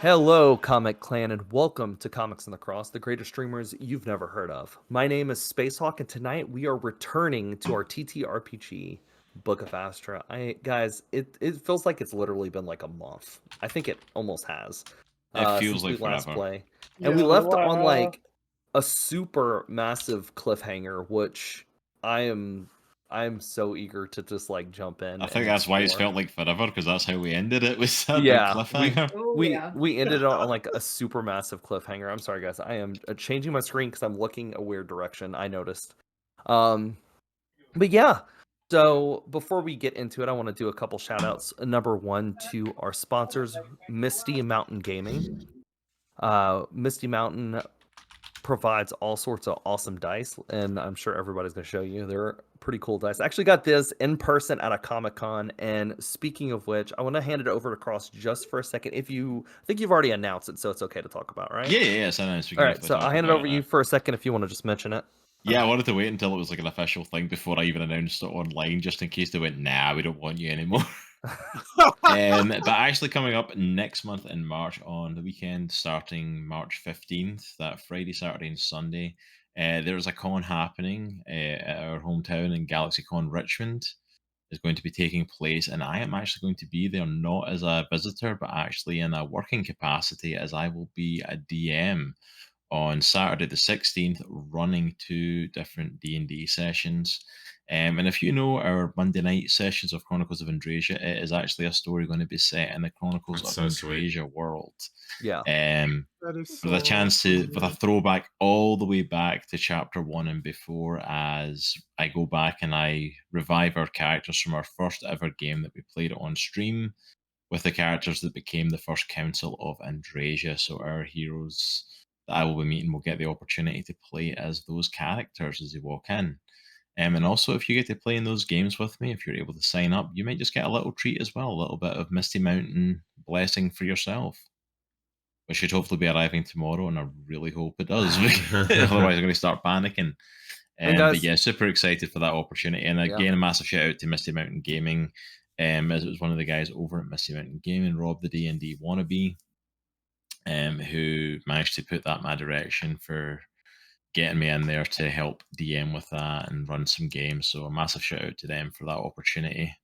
Hello, Comic Clan, and welcome to Comics in the Cross, the greatest streamers you've never heard of. My name is Spacehawk, and tonight we are returning to our TTRPG, Book of Astra. Guys, it feels like it's literally been like a month. I think it almost has. It feels since we like last forever. play. And we left on like a super massive cliffhanger, which I'm so eager to just like jump in. I think and that's why it's explore. felt like forever, because that's how we ended it, with a big Yeah, cliffhanger. we ended on like a super massive cliffhanger. I'm sorry, guys. I am changing my screen because I'm looking a weird direction. I noticed. But yeah. So before we get into it, I want to do a couple shout outs. Number one to our sponsors, Misty Mountain Gaming. Misty Mountain provides all sorts of awesome dice, and I'm sure everybody's going to show you. They're pretty cool dice. I actually got this in person at a Comic-Con, and speaking of which, I want to hand it over to Cross just for a second. I think you've already announced it, so it's okay to talk about, right? Yeah, so we can All right, definitely so talk I'll hand it about over to you for a second if you want to just mention it. Yeah, I wanted to wait until it was like an official thing before I even announced it online, just in case they went, nah, we don't want you anymore. But actually coming up next month in March, on the weekend starting March 15th, that Friday, Saturday and Sunday, there's a con happening at our hometown in GalaxyCon Richmond. Is going to be taking place, and I am actually going to be there, not as a visitor, but actually in a working capacity, as I will be a DM on Saturday the 16th, running 2 different D&D sessions. And if you know our Monday night sessions of Chronicles of Andrasia, it is actually a story going to be set in the Chronicles of Andrasia world. Yeah. That is so With a chance to, with a throwback all the way back to chapter 1 and before, as I go back and I revive our characters from our first ever game that we played on stream, with the characters that became the first Council of Andrasia. So our heroes that I will be meeting will get the opportunity to play as those characters as they walk in. And also, if you get to play in those games with me, if you're able to sign up, you might just get a little treat as well, a little bit of Misty Mountain blessing for yourself, which should hopefully be arriving tomorrow, and I really hope it does. Otherwise, I'm going to start panicking. But yeah, super excited for that opportunity. And again, a massive shout out to Misty Mountain Gaming, as it was one of the guys over at Misty Mountain Gaming, Rob the D&D wannabe, who managed to put that in my direction for getting me in there to help DM with that and run some games. So a massive shout out to them for that opportunity.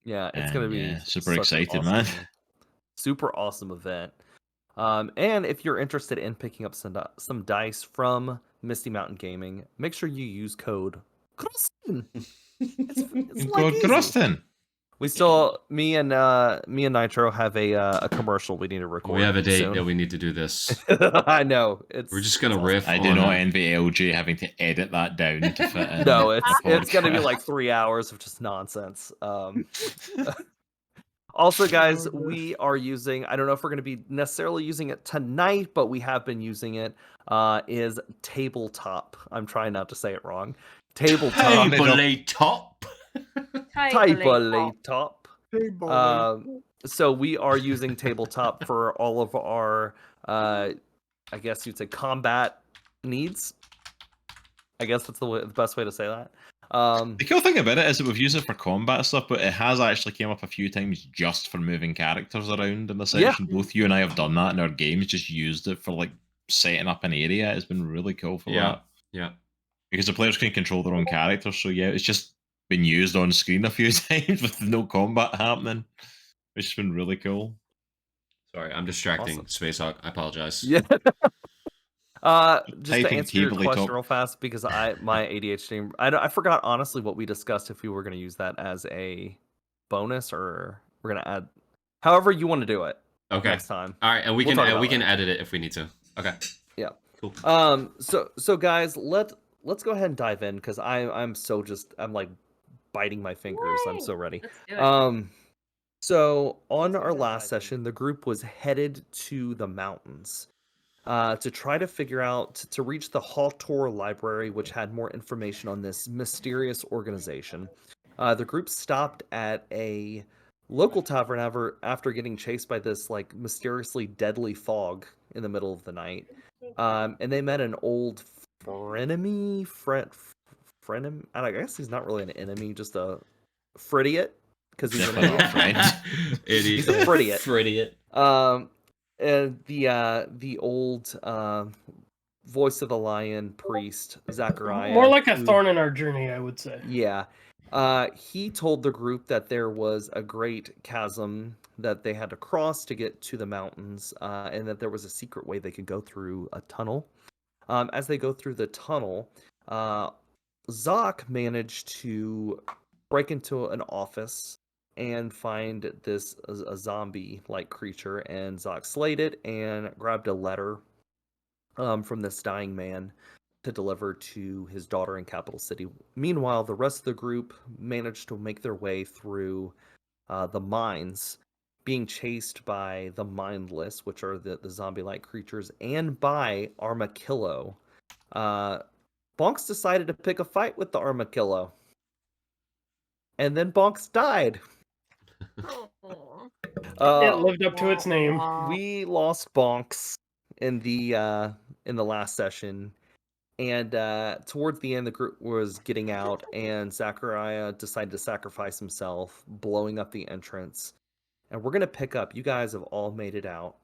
Yeah, it's going to be super excited, man. Super awesome event. And if you're interested in picking up some dice from Misty Mountain Gaming, make sure you use code Krustin. It's code Krustin. We still, me and Nitro have a commercial we need to record. We have a date soon. that we need to do this. I know. We're just gonna riff. I do not envy LJ having to edit that down to fit in. No, it's gonna be like 3 hours of just nonsense. Also, guys, we are using, I don't know if we're going to be necessarily using it tonight, but we have been using it, is Tabletop. I'm trying not to say it wrong. Tabletop. Tabletop. So we are using Tabletop for all of our, I guess you'd say, combat needs. I guess that's the best way to say that. The cool thing about it is that we've used it for combat stuff, but it has actually came up a few times just for moving characters around in the session. Both you and I have done that in our games, just used it for like setting up an area. It's been really cool for that. Yeah. Because the players can control their own characters, so yeah, it's just been used on screen a few times with no combat happening, which has been really cool. Sorry, I'm distracting Spacehawk. I apologize. Yeah. Just to answer your question real fast, because my ADHD, I forgot honestly what we discussed, if we were going to use that as a bonus or we're going to add, however you want to do it. Okay. Next time. All right, and we can edit it if we need to. Okay. Yeah. Cool. So guys, let's go ahead and dive in, because I'm like biting my fingers. I'm so ready. So on our last session, the group was headed to the mountains to try to figure out, to reach the Hawtor library, which had more information on this mysterious organization. The group stopped at a local tavern after getting chased by this like mysteriously deadly fog in the middle of the night. And they met an old frenemy. I guess he's not really an enemy, just a fridiot, because he's an friend. He's a fridiot. the old voice of the lion priest Zachariah. More like a thorn in our journey, I would say. Yeah. He told the group that there was a great chasm that they had to cross to get to the mountains, and that there was a secret way they could go through a tunnel. As they go through the tunnel, Zoc managed to break into an office and find this a zombie-like creature, and Zoc slayed it and grabbed a letter from this dying man to deliver to his daughter in Capital City. Meanwhile, the rest of the group managed to make their way through the mines, being chased by the mindless, which are the zombie-like creatures, and by Armadillo. Bonks decided to pick a fight with the Armadillo. And then Bonks died. It lived up to its name. We lost Bonks in the last session. And towards the end, the group was getting out, and Zachariah decided to sacrifice himself, blowing up the entrance. And we're going to pick up. You guys have all made it out.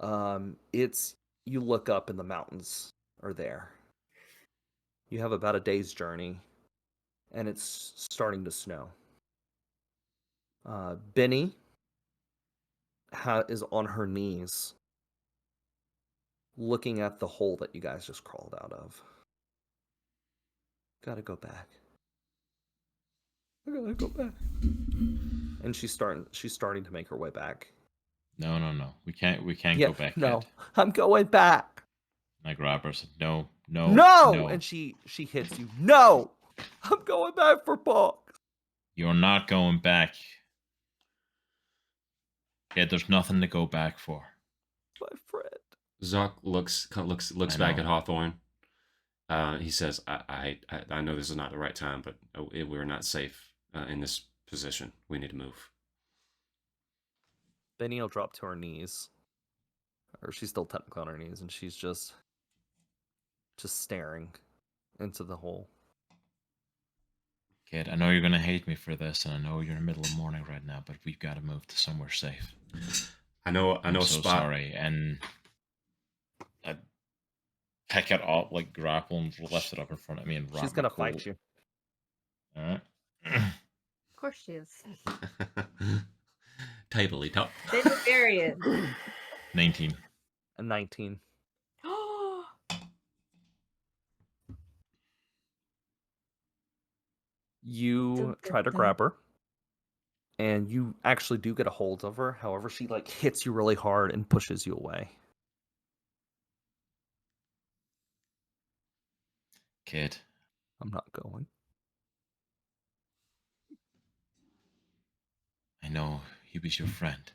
You look up and the mountains are there. You have about a day's journey, and it's starting to snow. Binnie is on her knees, looking at the hole that you guys just crawled out of. Gotta go back. I gotta go back. And she's starting to make her way back. No. We can't go back No, yet. I'm going back. I grab her and said, no. And she hits you. No! I'm going back for Bonks. You're not going back. Yeah, there's nothing to go back for. My friend. Zoc looks back at Hawthorne. He says, I know this is not the right time, but we're not safe in this position. We need to move. Binnie will drop to her knees. Or she's still technically on her knees, and she's just staring into the hole. Kid, I know you're going to hate me for this, and I know you're in the middle of morning right now, but we've got to move to somewhere safe. I know I'm a so spot. Sorry, and I pick it up, like grapple, and lift it up in front of me and wrap She's going to my coat. fight you. All right. Of course she is. Tably top. Vegetarian. 19. A 19. You try to grab her, and you actually do get a hold of her. However, she hits you really hard and pushes you away. Kid. I'm not going. I know he was your friend.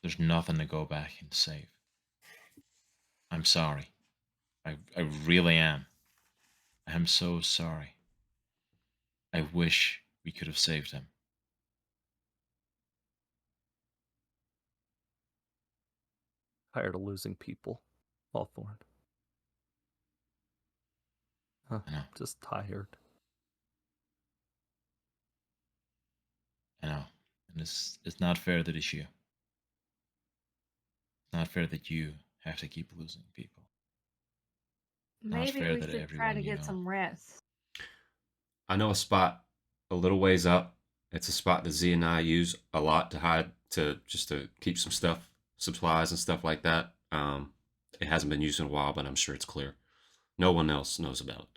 There's nothing to go back and save. I'm sorry. I really am. I am so sorry. I wish we could have saved him. Tired of losing people, Hawthorne. I know. Just tired. I know. And it's not fair that it's you. It's not fair that you have to keep losing people. Maybe fair we that should try to everyone, get some rest. I know a spot a little ways up. It's a spot that Z and I use a lot to hide, to keep some stuff, supplies and stuff like that. It hasn't been used in a while, but I'm sure it's clear. No one else knows about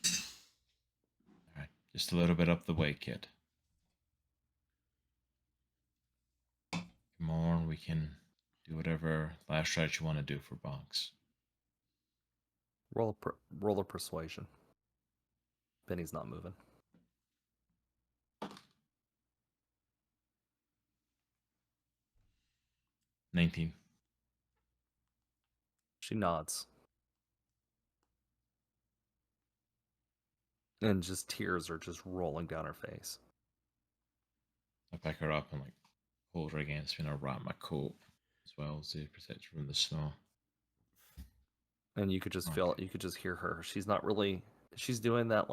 it. All right. Just a little bit up the way, kid. Come on, we can do whatever last stretch you want to do for Bonks. Roll a persuasion. Binnie's not moving. $19. She nods. And just tears are just rolling down her face. I pick her up and hold her against me and I wrap my coat as well to protect her from the snow. And you could just feel it. You could just hear her. She's not really. She's doing that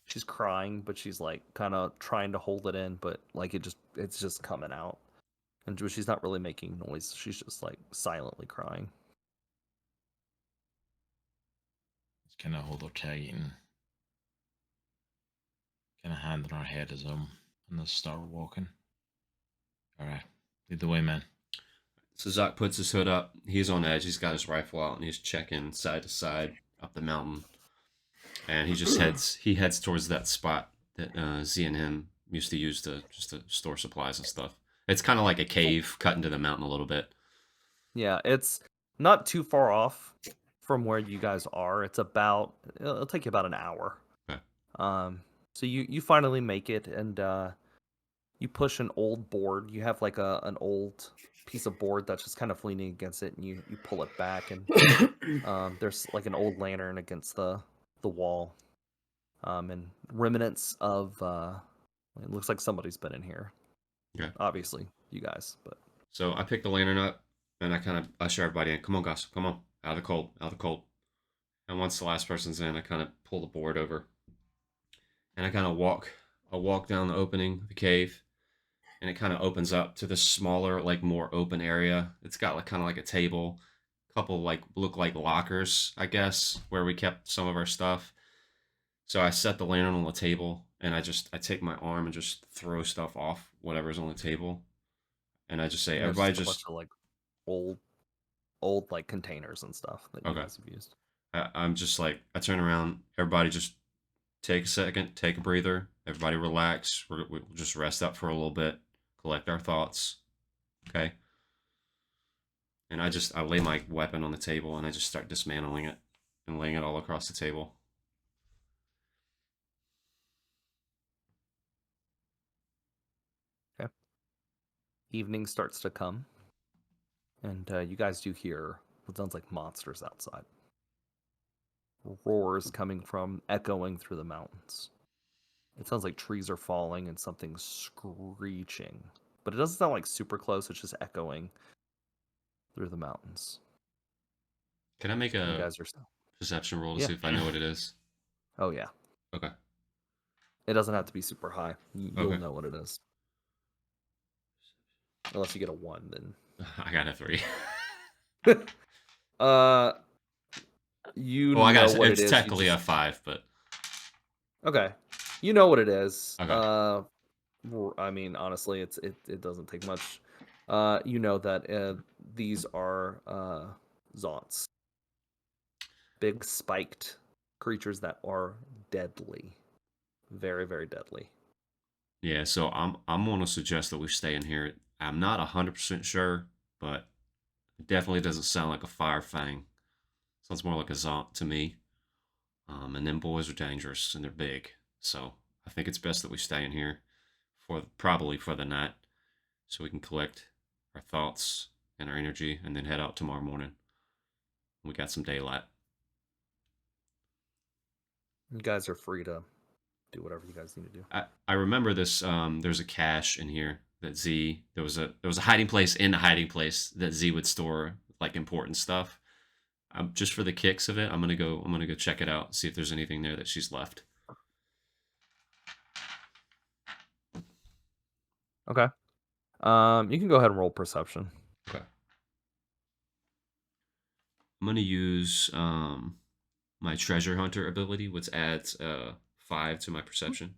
she's crying, but she's like kind of trying to hold it in, but like it's just coming out. And she's not really making noise. She's just like silently crying. Just kind of hold her tight and kind of hand on her head as and they start walking. All right, lead the way, man. So Zach puts his hood up. He's on edge. He's got his rifle out and he's checking side to side up the mountain. And he just heads towards that spot that Z and him used to use to store supplies and stuff. It's kind of like a cave cut into the mountain a little bit. Yeah, it's not too far off from where you guys are. It'll take you about an hour. Okay. So you finally make it, and you push an old board. You have like an old piece of board that's just kind of leaning against it, and you pull it back, and there's like an old lantern against the wall, and remnants of it looks like somebody's been in here. Okay. Obviously, you guys, but So I pick the lantern up and I kind of usher everybody in. Come on, guys. Come on. Out of the cold. Out of the cold. And once the last person's in, I kind of pull the board over. And I kind of walk down the opening of the cave. And it kind of opens up to this smaller, like more open area. It's got like kind of like a table. A couple like look like lockers, I guess, where we kept some of our stuff. So I set the lantern on the table and I take my arm and just throw stuff off whatever's on the table. And I just say, there's everybody a bunch just of, like old like containers and stuff that you Okay. guys have used. I'm just like, I turn around, everybody just take a second, take a breather, everybody relax. We'll just rest up for a little bit, collect our thoughts. Okay. And I lay my weapon on the table and I just start dismantling it and laying it all across the table. Okay. Evening starts to come, and you guys do hear what sounds like monsters outside. Roars coming from echoing through the mountains. It sounds like trees are falling and something's screeching, but it doesn't sound like super close. It's just echoing through the mountains. Can I make You a guys are perception roll to Yeah. see if I know what it is? Oh yeah. Okay. It doesn't have to be super high. You'll Okay. know what it is. Unless you get a 1, then I got a 3. you Well, know what it it's is. technically a 5, but Okay. You know what it is. Okay. I mean, honestly, it doesn't take much. You know that these are Zonts. Big spiked creatures that are deadly. Very, very deadly. Yeah, so I'm gonna suggest that we stay in here. I'm not 100% sure, but it definitely doesn't sound like a fire fang. Sounds more like a zont to me. And them boys are dangerous and they're big, so I think it's best that we stay in here probably for the night, so we can collect our thoughts and our energy, and then head out tomorrow morning. We got some daylight. You guys are free to do whatever you guys need to do. I remember this. There's a cache in here that Z. There was a hiding place in the hiding place that Z would store like important stuff. Just for the kicks of it, I'm gonna go check it out, see if there's anything there that she's left. Okay. You can go ahead and roll perception. Okay. I'm gonna use my treasure hunter ability, which adds 5 to my perception.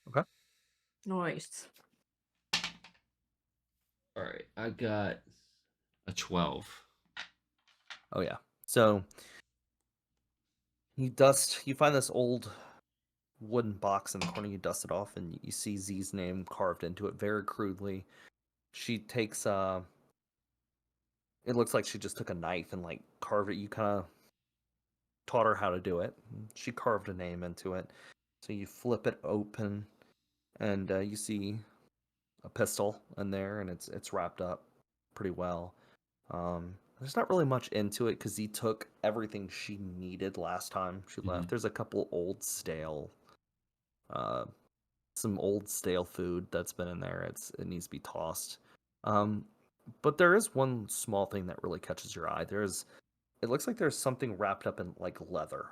Okay. Nice. All right, I got a 12. Oh yeah. So you find this old wooden box in the corner, you dust it off, and you see Z's name carved into it very crudely. She takes it looks like she just took a knife and like carved it. You kind of taught her how to do it. She carved a name into it. So you flip it open, and you see a pistol in there, and it's wrapped up pretty well. There's not really much into it because he took everything she needed last time she left. There's a couple old stale, some old stale food that's been in there. It needs to be tossed. But there is one small thing that really catches your eye. It looks like there's something wrapped up in like leather.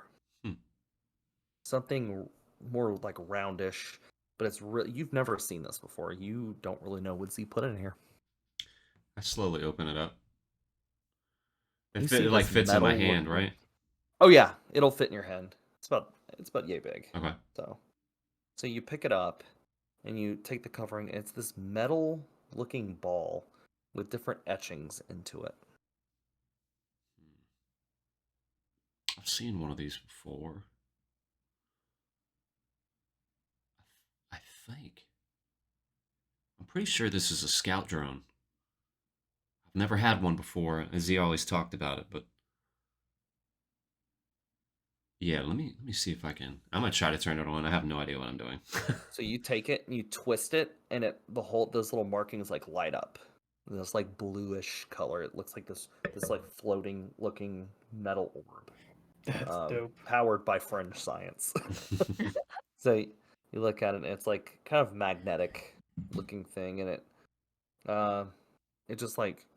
Something more like roundish, but it's really you've never seen this before. You don't really know what's he put in here. I slowly open it up. You see It like this fits in my metal hand, looking- right? Oh yeah, it'll fit in your hand. It's about yay big. Okay. So you pick it up and you take the covering. It's this metal looking ball with different etchings into it. I've seen one of these before. I think. I'm pretty sure this is a scout drone. I've never had one before, as he always talked about it, but yeah, let me see if I can. I'm gonna try to turn it on. I have no idea what I'm doing. So you take it and you twist it, and those little markings like light up. This like bluish color. It looks like this like floating looking metal orb. That's dope. Powered by fringe science. So you look at it, and it's like kind of magnetic looking thing, and it just like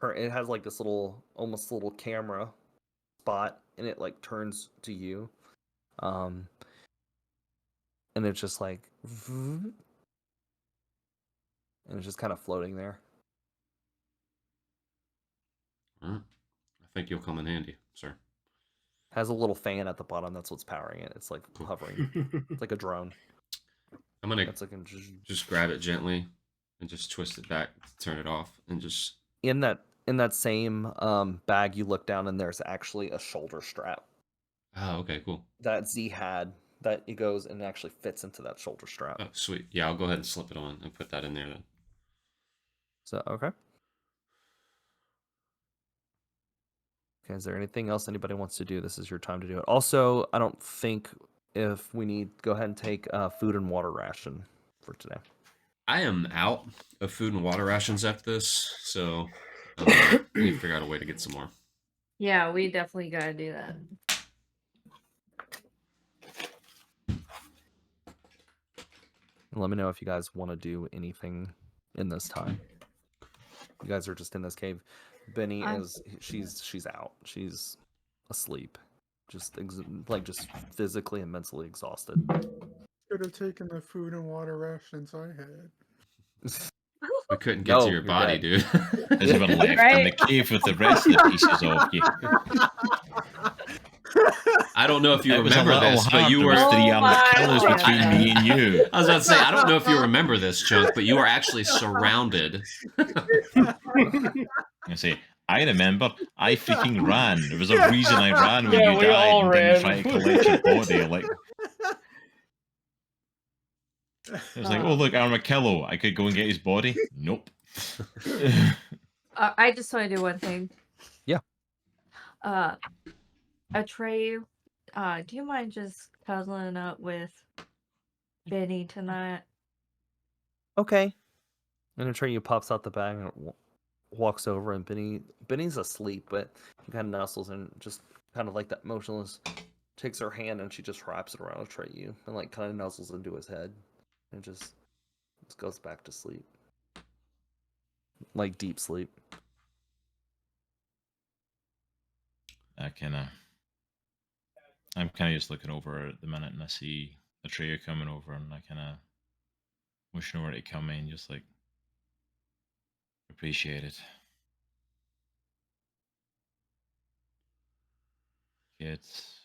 it has like this almost little camera spot, and it like turns to you, and it's just like, and it's just kind of floating there. All right. I think you'll come in handy, sir. Has a little fan at the bottom. That's what's powering it. It's like hovering. It's like a drone. I'm gonna It's like just grab it gently and just twist it back, turn it off, and just in that same bag. You look down, and there's actually a shoulder strap Oh, okay, cool. that Z had. That it goes and actually fits into that shoulder strap. Oh, sweet. Yeah, I'll go ahead and slip it on and put that in there then. So okay. Okay, is there anything else anybody wants to do? This is your time to do it. Also, I don't think if we need, go ahead and take food and water ration for today. I am out of food and water rations after this, so we need to figure out a way to get some more. Yeah, we definitely gotta do that. Let me know if you guys want to do anything in this time. You guys are just in this cave. Binnie she's out. She's asleep. Just just physically and mentally exhausted. Should have taken the food and water rations I had. We couldn't get to No, your you're body, dead. dude. As you were left in the Right? cave with the rest of the pieces of you. I don't know if you It was a remember little this, hard. but you There were. was Oh 3 armed my killers God. between me and you. I was about to say, I don't know if you remember this, Chunk, but you were actually surrounded. I say, I remember. I freaking ran. There was a reason I ran when Yeah, you we died all and didn't ran. try to collect your body. Like, it was like, oh look, Armadillo. I could go and get his body. Nope. I just want to do one thing. Yeah. Atreyu, do you mind just cuddling up with Binnie tonight? Okay. And Atreyu pops out the bag and walks over, and Binnie's asleep, but he kind of nestles and just kind of like that motionless, takes her hand and she just wraps it around Atreyu and like kind of nuzzles into his head and just goes back to sleep. Like deep sleep. I'm kind of just looking over at the minute and I see Atreyu coming over and I kind of wishing over to come in, just like, appreciate it. Kids.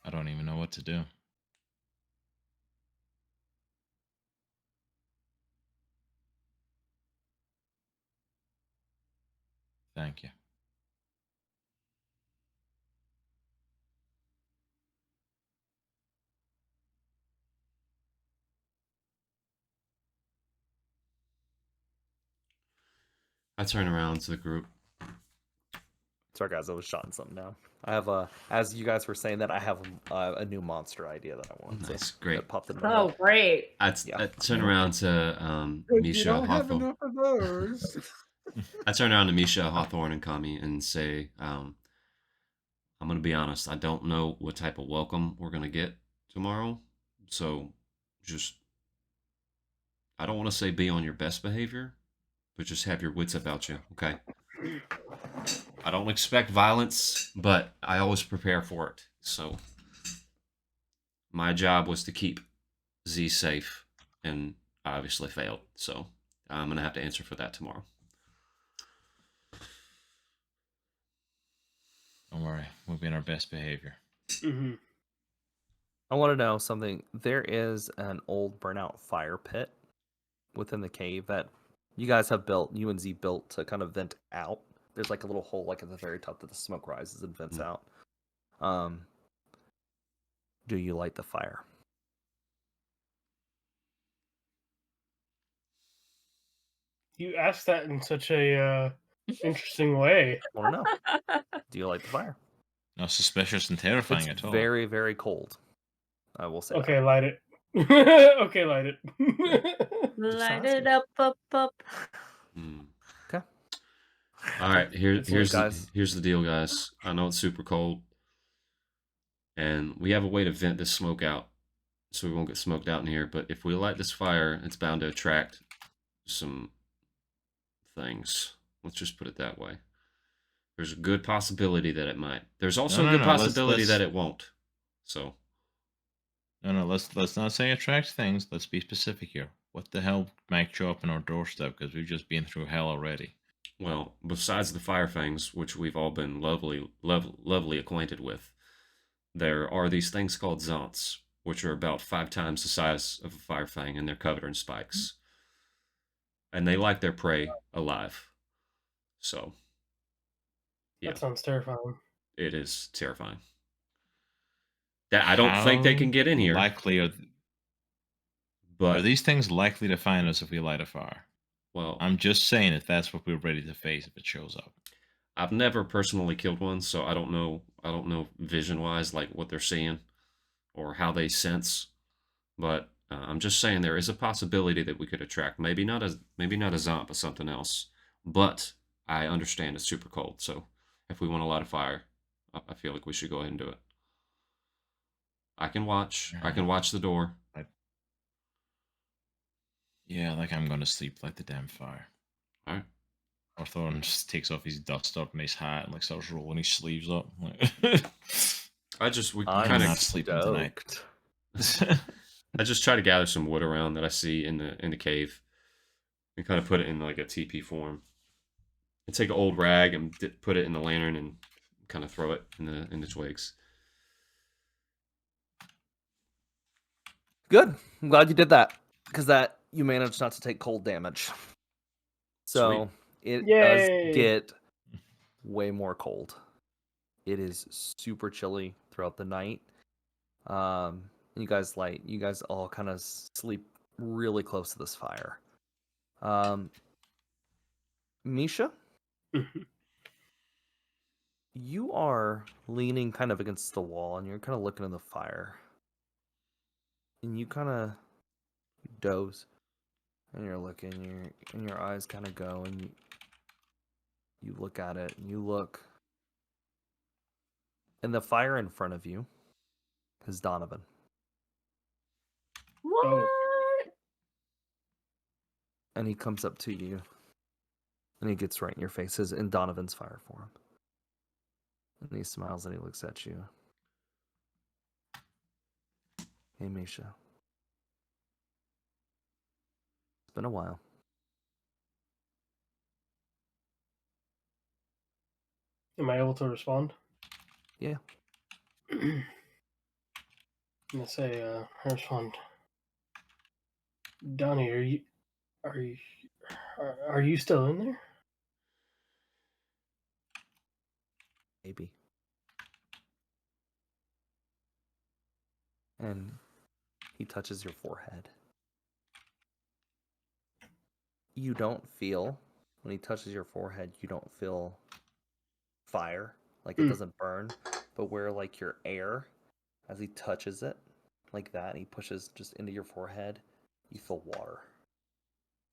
I don't even know what to do. Thank you. I turn around to the group. Sorry guys, I was shotting something down. I have as you guys were saying that, I have a new monster idea that I want. Nice, So great. that popped in my Oh, head. great. I turn around to You Misha don't have Hawthorne. enough of those. I turn around to Misha, Hawthorne, and Cami and say, I'm going to be honest. I don't know what type of welcome we're going to get tomorrow. So just, I don't want to say be on your best behavior, but just have your wits about you, okay? I don't expect violence, but I always prepare for it. So my job was to keep Z safe, and I obviously failed. So I'm gonna have to answer for that tomorrow. Don't worry, we'll be in our best behavior. Mhm. I want to know something. There is an old burnout fire pit within the cave that you guys have built, you and Z built to kind of vent out. There's like a little hole like at the very top that the smoke rises and vents out. Do you light the fire? You asked that in such a interesting way. I want to know. Do you light the fire? Not suspicious and terrifying It's at all. very, very cold. I will say Okay, that. light it. Okay, light it. Light it up, up, up. Okay. All right, here's guys. the deal, guys. I know it's super cold, and we have a way to vent this smoke out, so we won't get smoked out in here. But if we light this fire, it's bound to attract some things. Let's just put it that way. There's a good possibility that it might. There's also a good possibility that it won't. So. No, let's not say attract things. Let's be specific here. What the hell might show up on our doorstep? Because we've just been through hell already. Well, besides the fire fangs, which we've all been lovely acquainted with, there are these things called zonts, which are about 5 times the size of a fire fang, and they're covered in spikes. And they like their prey alive. So, yeah. That sounds terrifying. It is terrifying. That I don't think they can get in here. Likely are these things likely to find us if we light a fire? Well, I'm just saying if that's what we're ready to face if it shows up. I've never personally killed one, so I don't know vision-wise like what they're seeing or how they sense. But I'm just saying there is a possibility that we could attract maybe not a zomp, but something else. But I understand it's super cold, so if we want to light a fire, I feel like we should go ahead and do it. I can watch. I can watch the door. Yeah, like I'm gonna sleep like the damn fire. All right. Hawthorne just takes off his duster and his hat and like starts rolling his sleeves up. Like, I'm not sleeping tonight. I just try to gather some wood around that I see in the cave, and kind of put it in like a teepee form. And take an old rag and put it in the lantern and kind of throw it in the twigs. Good. I'm glad you did that because that you managed not to take cold damage. So it does get way more cold. It is super chilly throughout the night. You guys all kind of sleep really close to this fire. Misha, you are leaning kind of against the wall and you're kind of looking in the fire. And you kind of doze. And you're looking, and your eyes kind of go, and you look at it, and you look. And the fire in front of you is Donovan. What? Oh. And he comes up to you, and he gets right in your face. He's in Donovan's fire form. And he smiles and he looks at you. Hey, Misha. It's been a while. Am I able to respond? Yeah. I'm gonna say, I respond. Donnie, are you still in there? Maybe. And he touches your forehead. You don't feel, when he touches your forehead, you don't feel fire. Like it doesn't burn. But where like your air, as he touches it, like that, and he pushes just into your forehead, you feel water.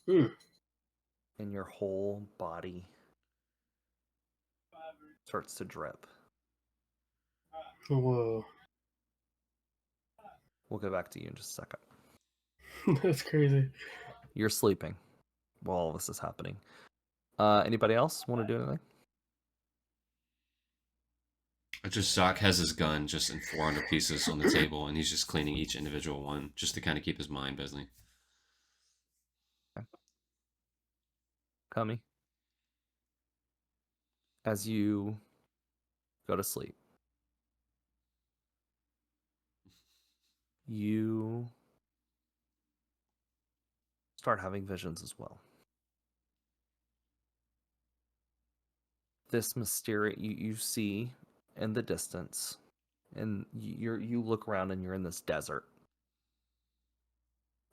And your whole body starts to drip. Whoa. We'll get back to you in just a second. That's crazy. You're sleeping. while all this is happening. Anybody else want to do anything? Zach has his gun just in 400 pieces on the table, and he's just cleaning each individual one just to kind of keep his mind busy. Cami, as you go to sleep, you start having visions as well. This mysterious you see in the distance, and you look around and you're in this desert,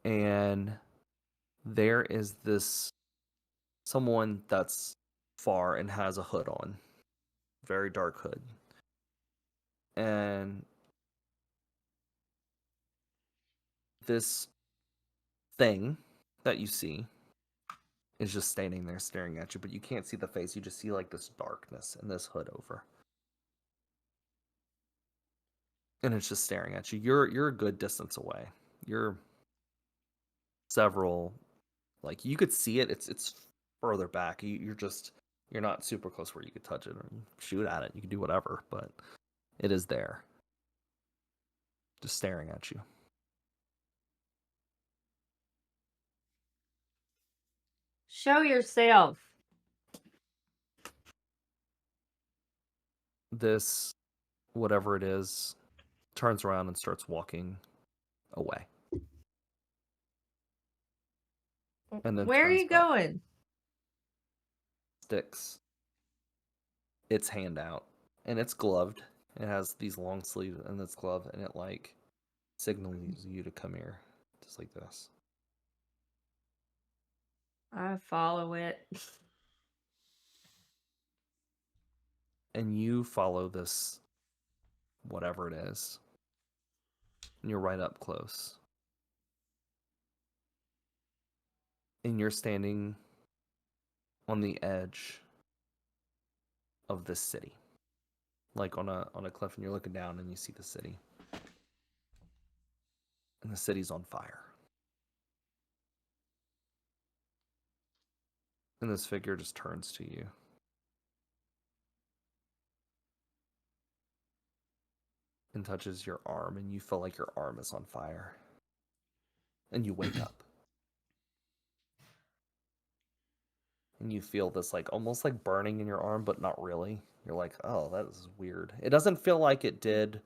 and there is this someone that's far and has a hood on, very dark hood, and this thing that you see is just standing there staring at you, but you can't see the face. You just see like this darkness and this hood over. And it's just staring at you. You're a good distance away. You're several, like you could see it. It's further back. You're not super close where you could touch it or shoot at it. You can do whatever, but it is there. Just staring at you. Show yourself. This, whatever it is, turns around and starts walking away. And then Where are turns you back, going? sticks its hand out, and it's gloved. It has these long sleeves and it's gloved, and it like signals you to come here, just like this. I follow it. And you follow this, whatever it is, and you're right up close. And you're standing on the edge of this city, like on a cliff, and you're looking down and you see the city, and the city's on fire. And this figure just turns to you. And touches your arm, and you feel like your arm is on fire. And you wake up. And you feel this like almost like burning in your arm, but not really. You're like, oh, that is weird. It doesn't feel like it did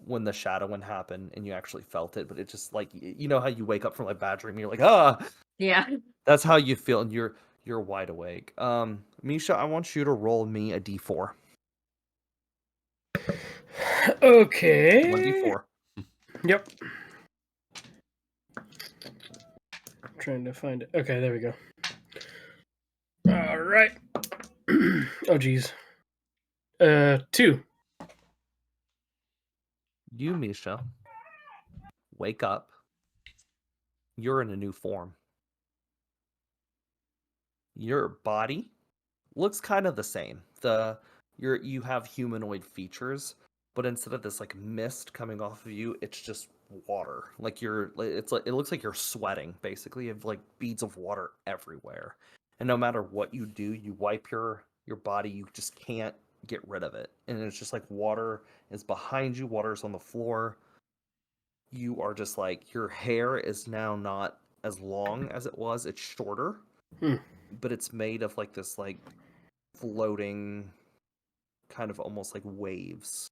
when the shadow one happened and you actually felt it, but it just like, you know how you wake up from like bad dream and you're like, ah, Yeah. that's how you feel, and you're wide awake. Misha, I want you to roll me a d4. Okay. 1d4. Yep. I'm trying to find it. Okay, there we go. All right. Oh, geez. 2. You, Misha, wake up. You're in a new form. Your body looks kind of the same. You have humanoid features, but instead of this like mist coming off of you, it's just water. Like it looks like you're sweating basically. You have like beads of water everywhere. And no matter what you do, you wipe your body, you just can't get rid of it. And it's just like water is behind you, water's on the floor. You are just like, your hair is now not as long as it was, it's shorter. But it's made of like this like floating kind of almost like waves.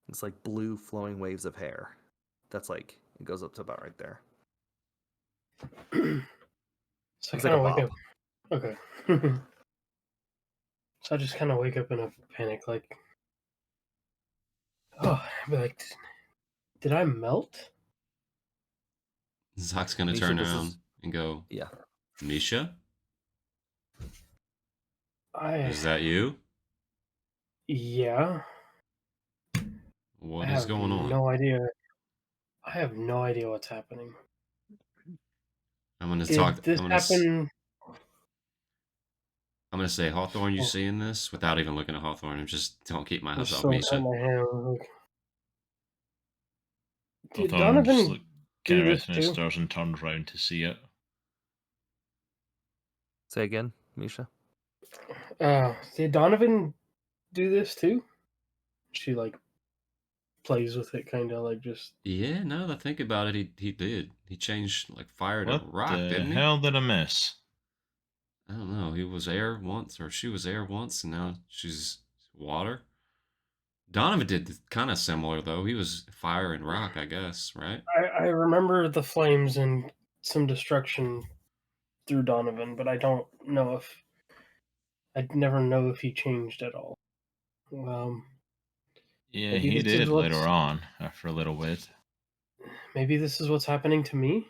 It's like blue flowing waves of hair. That's like, it goes up to about right there. So I It's kind like of a wake bob. up. Okay. So I just kind of wake up in a panic, like, oh, I'd be like, did I melt? Zach's gonna Misha, turn this around is- and go, Yeah. Misha, I is that you? Yeah. What I is have going on? no idea. I have no idea what's happening. I'm gonna Did talk. this happen? I'm gonna say, Hawthorne, you Oh. seeing this? Without even looking at Hawthorne, I'm just don't keep my I'm house off still Misha. in my hand. Like, did Hawthorne just Donovan kind do of this rests in his too? stairs and turns round to see it. Say again, Misha. Did Donovan do this too? she like plays with it, kind of like just. Yeah, now that I think about it, he did. He changed like fire to What rock, the didn't he? hell did I miss? I don't know. He was air once, or she was air once, and now she's water. Donovan did kind of similar though. He was fire and rock, I guess, right? I remember the flames and some destruction through Donovan, but I don't know if I'd never know if he changed at all. Yeah, Maybe he this is did later what's- on after a little bit. Maybe this is what's happening to me.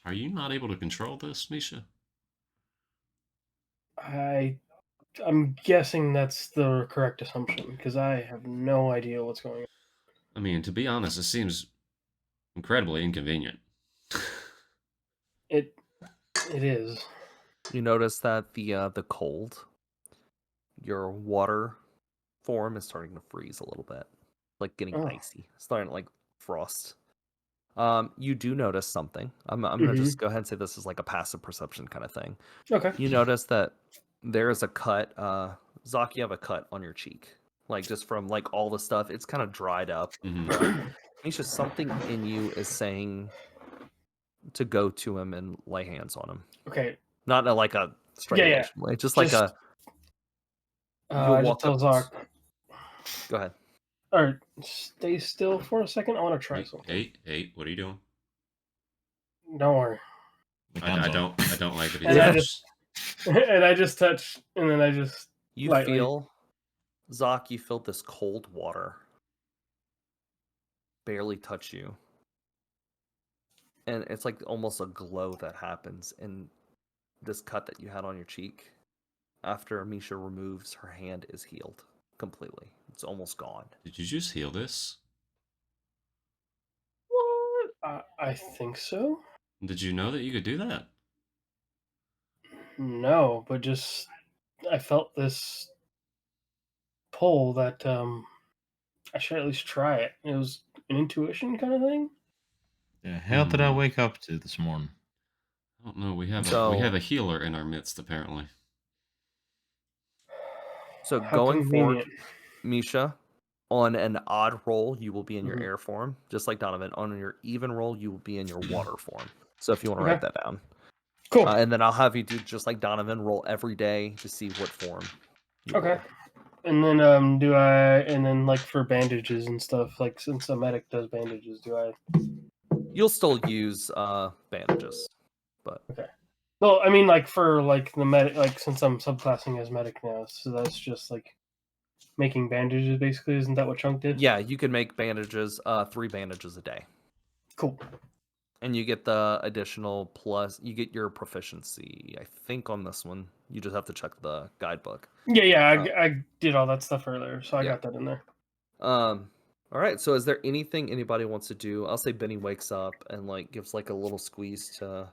Are you not able to control this, Misha? I'm guessing that's the correct assumption because I have no idea what's going on. I mean, to be honest, it seems incredibly inconvenient. It is. You notice that the cold, your water form is starting to freeze a little bit, like getting Oh. icy, starting to like frost. You do notice something. I'm gonna just go ahead and say this is like a passive perception kind of thing. Okay. You notice that there is a cut. Zach, you have a cut on your cheek, like just from like all the stuff. It's kind of dried up. Mhm. Misha, something in you is saying to go to him and lay hands on him. Okay. Not in like a strangulation way, just like a. You'll I just walk tell up. Zach, Go ahead. all right, stay still for a second. I want to try something. Hey, what are you doing? Don't worry. With I hands on. don't like that he And I touched. And I just touch, and then I just You lightly. feel, Zach, you feel this cold water barely touch you. And it's like almost a glow that happens in this cut that you had on your cheek. After Misha removes, her hand is healed completely. It's almost gone. Did you just heal this? What? I think so. Did you know that you could do that? No, but just I felt this pull that I should at least try it. It was an intuition kind of thing. The hell did I Hmm. wake up to this morning? I don't know. We have So- a healer in our midst, apparently. So How going forward, convenient. Misha, on an odd roll, you will be in your Mhm. air form, just like Donovan. On your even roll, you will be in your water form. So if you want to Okay. write that down. Cool. And then I'll have you do just like Donovan, roll every day to see what form. you Okay. roll. And then and then like for bandages and stuff, like since a medic does bandages, do I? You'll still use bandages, but No, I mean like for like the medic, like since I'm subclassing as medic now, so that's just like making bandages basically. Isn't that what Chunk did? yeah, you can make bandages, 3 bandages a day, Cool. and you get the additional plus. You get your proficiency, I think, on this one. You just have to check the guidebook. Yeah, I did all that stuff earlier, so I yeah. got that in there. All right. So, is there anything anybody wants to do? I'll say Binnie wakes up and like gives like a little squeeze to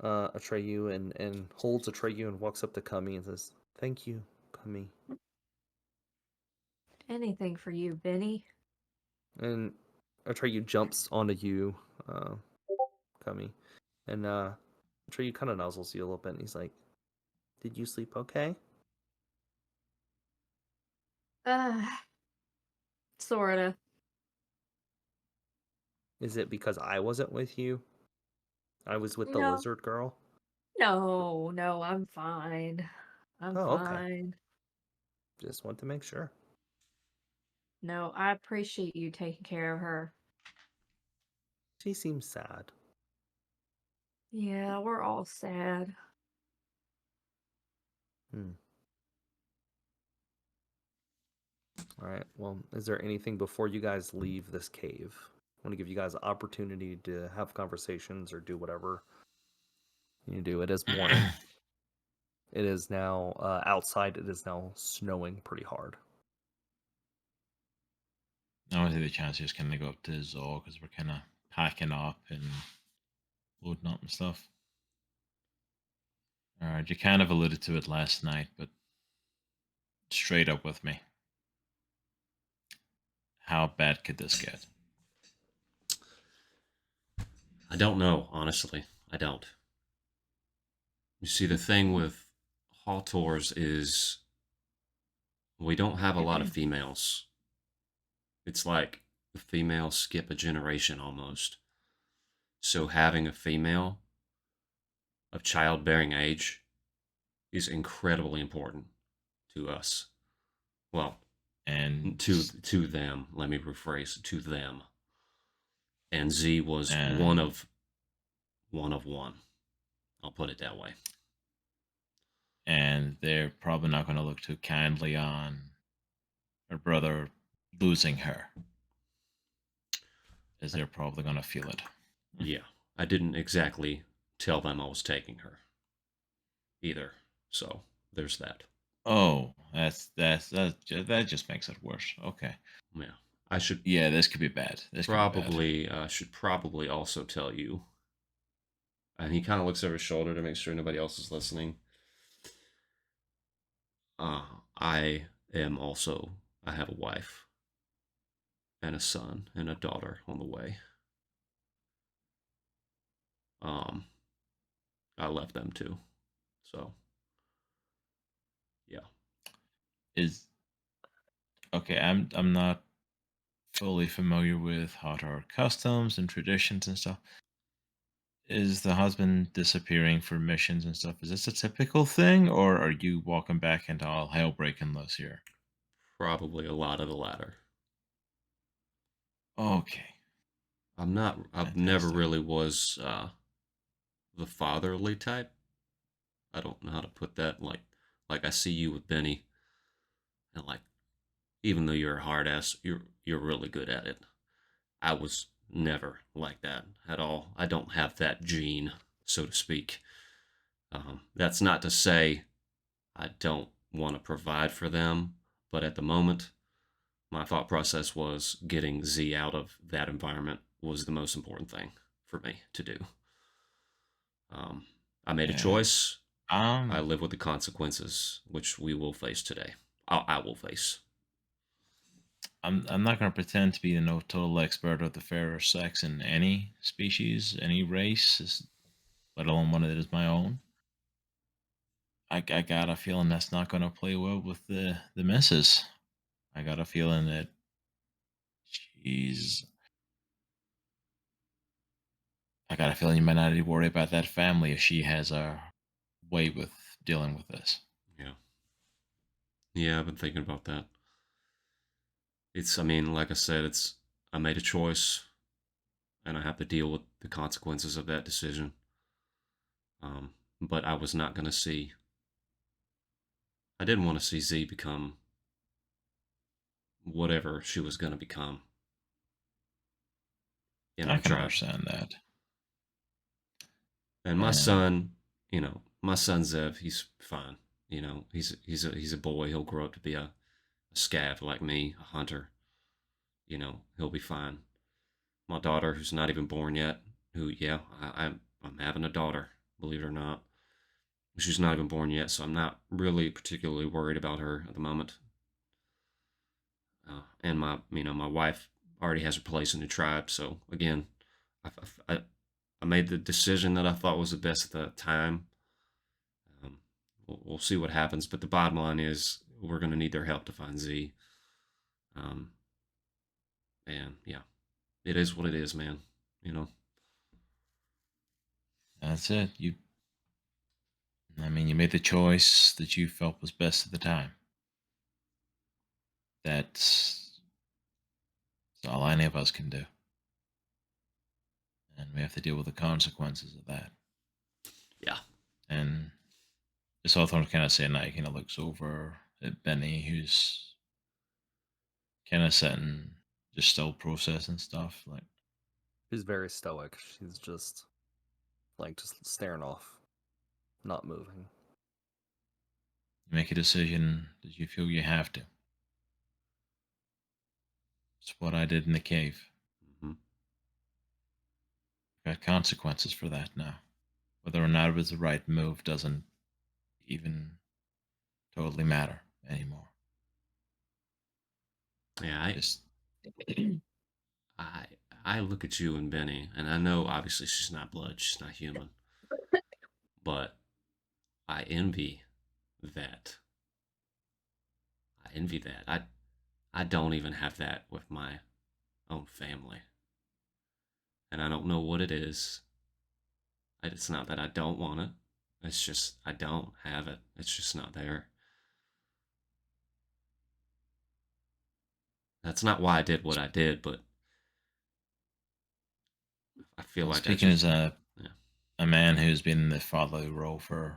Atreyu and holds Atreyu and walks up to Cami and says, "Thank you, Cami." Anything for you, Binnie. And Atreyu jumps onto you, Cami, and Atreyu kind of nuzzles you a little bit, and he's like, "Did you sleep okay?" Sorta. Is it because I wasn't with you? I was with the No. lizard girl. No, I'm fine. I'm Oh, okay. fine. Just want to make sure. No, I appreciate you taking care of her. She seems sad. Yeah, we're all sad. All right. Well, is there anything before you guys leave this cave? I want to give you guys an opportunity to have conversations or do whatever you do. It is morning. It is now outside. It is now snowing pretty hard. I want to take the chance to just kind of go up to Zol because we're kind of packing up and loading up and stuff. Alright, you kind of alluded to it last night, but straight up with me. How bad could this get? I don't know, honestly. I don't. You see, the thing with Hawtors is we don't have a lot of females. It's like the females skip a generation almost. So having a female of childbearing age is incredibly important to us. Well, And to them. Let me rephrase, to them. And Z was And- one of one. I'll put it that way. and they're probably not going to look too kindly on her brother losing her, as they're probably going to feel it. Yeah, I didn't exactly tell them I was taking her either. So there's that. Oh, that just makes it worse. Okay. Yeah, I should Yeah, this could be bad. This could be bad. should probably also tell you. And he kind of looks over his shoulder to make sure nobody else is listening. I have a wife and a son and a daughter on the way. I left them too. So, yeah. Okay, I'm not fully familiar with Hawtor customs and traditions and stuff. Is the husband disappearing for missions and stuff? Is this a typical thing, or are you walking back into all hell breaking loose here? Probably a lot of the latter. Okay. I've never Fantastic. really was the fatherly type. I don't know how to put that. Like I see you with Binnie, and like, even though you're a hard ass, you're really good at it. I was never like that at all. I don't have that gene, so to speak. That's not to say I don't want to provide for them, but at the moment, my thought process was getting Z out of that environment was the most important thing for me to do. I made a Yeah. choice. I Um, live with the consequences, which we will face today. I will face. I'm not going to pretend to be no total expert of the fairer sex in any species, any race, let alone one that is my own. I got a feeling that's not going to play well with the missus. I got a feeling that she's. I got a feeling you might not need to worry about that family if she has a way with dealing with this. Yeah. Yeah, I've been thinking about that. I mean, like I said, I made a choice and I have to deal with the consequences of that decision. But I was not going to see, I didn't want to see Z become whatever she was going to become. In I our can tribe. understand that. And my Yeah. son, my son Zev, he's fine. He's a boy. He'll grow up to be a scav like me, a hunter. He'll be fine. My daughter, who's not even born yet, I'm having a daughter, believe it or not. She's not even born yet, so I'm not really particularly worried about her at the moment. And my wife already has her place in the tribe. So again, I made the decision that I thought was the best at the time. We'll see what happens, but the bottom line is we're going to need their help to find Z. And yeah, it is what it is, man. That's it. You made the choice that you felt was best at the time. That's all any of us can do. And we have to deal with the consequences of that. Yeah. And this Hawthorne kind of saying that, he kind of looks over at Binnie, who's kind of sitting, just still processing stuff. Like, She's very stoic. She's just staring off, not moving. you make a decision that you feel you have to. It's what I did in the cave. Mm-hmm. Got consequences for that now. Whether or not it was the right move doesn't even totally matter anymore. Yeah, I look at you and Binnie, and I know obviously she's not blood, she's not human, but I envy that. envy that. I don't even have that with my own family. And I don't know what it is. It's not that I don't want it. It's just I don't have it. It's just not there. That's not why I did what I did, but I feel Well, like speaking I as yeah. a man who's been in the fatherly role for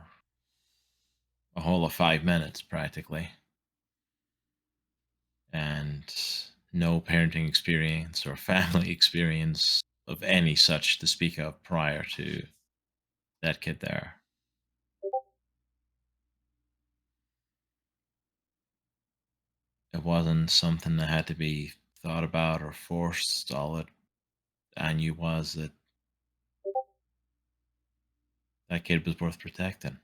a whole of 5 minutes practically, and no parenting experience or family experience of any such to speak of prior to that kid there. It wasn't something that had to be thought about or forced. All it I knew was that that kid was worth protecting.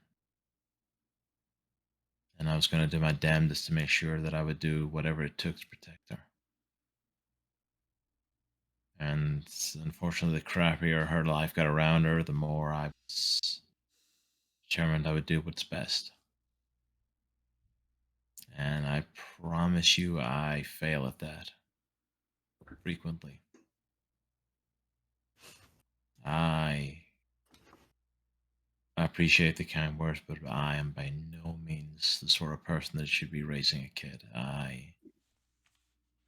And I was going to do my damnedest to make sure that I would do whatever it took to protect her. And unfortunately, the crappier her life got around her, the more I was determined I would do what's best. And I promise you, I fail at that frequently. I appreciate the kind words, but I am by no means the sort of person that should be raising a kid. I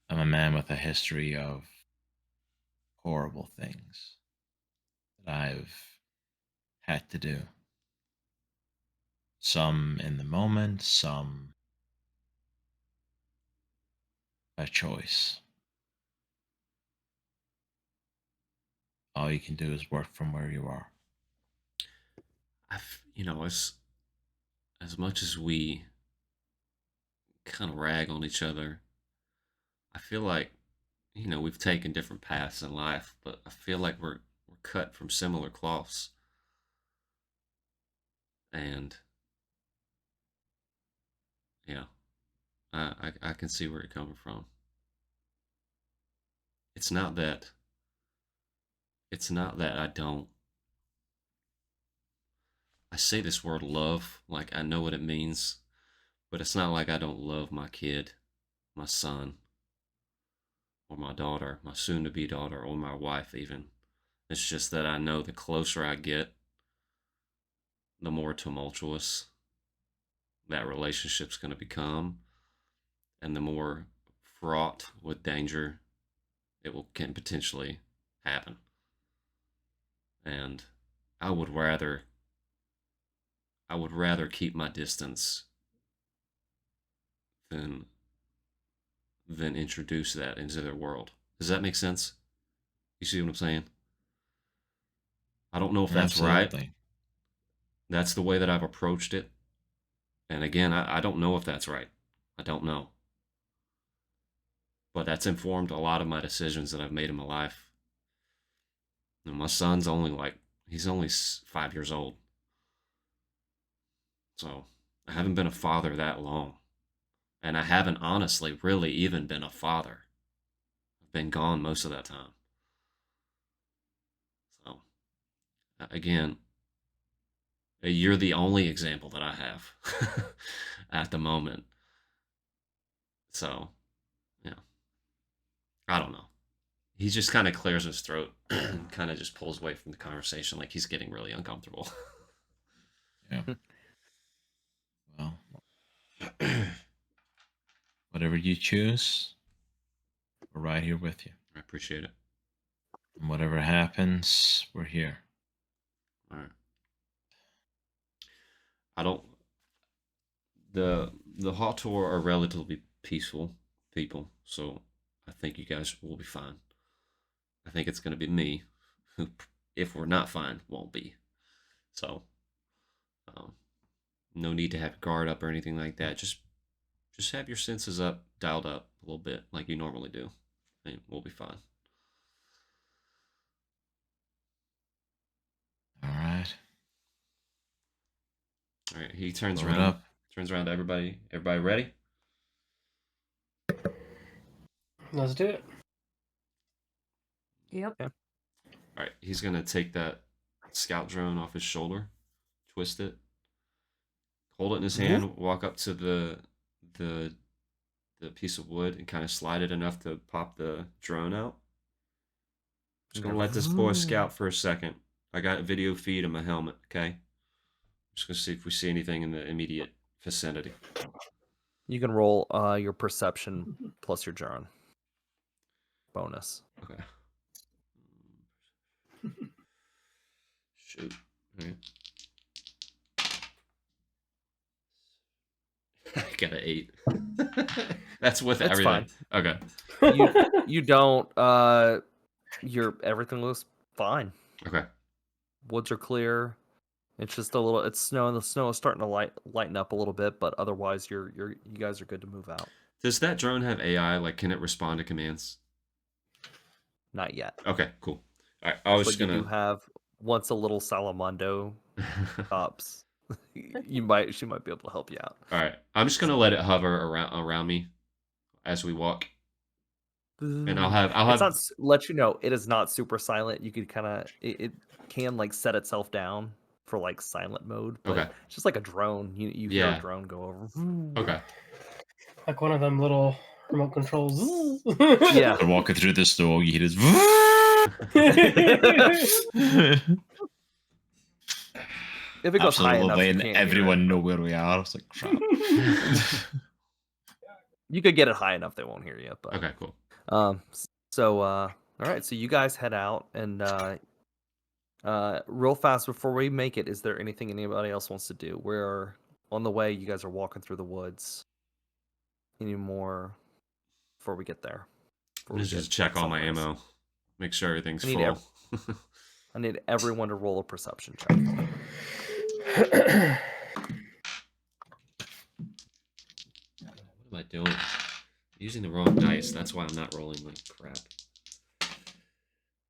am a man with a history of horrible things that I've had to do. Some in the moment, some by choice. All you can do is work from where you are. As much as we kind of rag on each other, I feel like we've taken different paths in life, but I feel like we're cut from similar cloths. And yeah, I can see where you're coming from. It's not that I say this word love, like I know what it means, but it's not like I don't love my kid, my son, or my daughter, my soon to be daughter, or my wife even. It's just that I know the closer I get, the more tumultuous that relationship's going to become, and the more fraught with danger can potentially happen. And I would rather keep my distance than introduce that into their world. Does that make sense? You see what I'm saying? I don't know if that's Absolutely. right. That's the way that I've approached it. And again, I don't know if that's right. I don't know. But that's informed a lot of my decisions that I've made in my life. My son's he's only 5 years old. So I haven't been a father that long. And I haven't honestly really even been a father. I've been gone most of that time. So, again, you're the only example that I have at the moment. So, yeah. I don't know. He just kind of clears his throat and kind of just pulls away from the conversation like he's getting really uncomfortable. Yeah. Well, whatever you choose, we're right here with you. I appreciate it. And whatever happens, we're here. All right. The Hawtor are relatively peaceful people, so I think you guys will be fine. I think it's going to be me who, if we're not fine, won't be. So, no need to have guard up or anything like that. Just have your senses up, dialed up a little bit, like you normally do, and we'll be fine. All right. All right. He turns Load around. up. Turns around to everybody. Everybody ready? Let's do it. Yep. All right. He's gonna take that scout drone off his shoulder, twist it, hold it in his hand, walk up to the the piece of wood and kind of slide it enough to pop the drone out. Just gonna let this boy scout for a second. I got a video feed in my helmet. Okay. Just gonna see if we see anything in the immediate vicinity. You can roll your perception plus your drone bonus. Okay. Shoot. All right. I got an 8. That's with That's everything. fine. Okay. You don't. Everything looks fine. Okay. Woods are clear. It's just a little. It's snow, and the snow is starting to lighten up a little bit. But otherwise, you guys are good to move out. Does that drone have AI? Like, can it respond to commands? Not yet. Okay, cool. All right, I was But gonna you do have once a little Salamando stops. She might be able to help you out. All right, I'm just gonna let it hover around me as we walk, and I'll have It's not let you know it is not super silent. You could kind of it can like set itself down for like silent mode. But Okay. it's just like a drone. You hear a drone go over. Okay. Like one of them little remote controls. Yeah. They're walking through the snow, you hear this. If it goes high Absolutely enough, you letting can't hear everyone know where we are. It's like crap. You could get it high enough they won't hear you. But Okay, cool. So all right, so you guys head out and real fast before we make it, is there anything anybody else wants to do? We're on the way. You guys are walking through the woods. Any more before we get there? Before we Let's just get check all my sunrise? ammo. Make sure everything's I need full. I need everyone to roll a perception check. What am I doing? I'm using the wrong dice. That's why I'm not rolling like crap.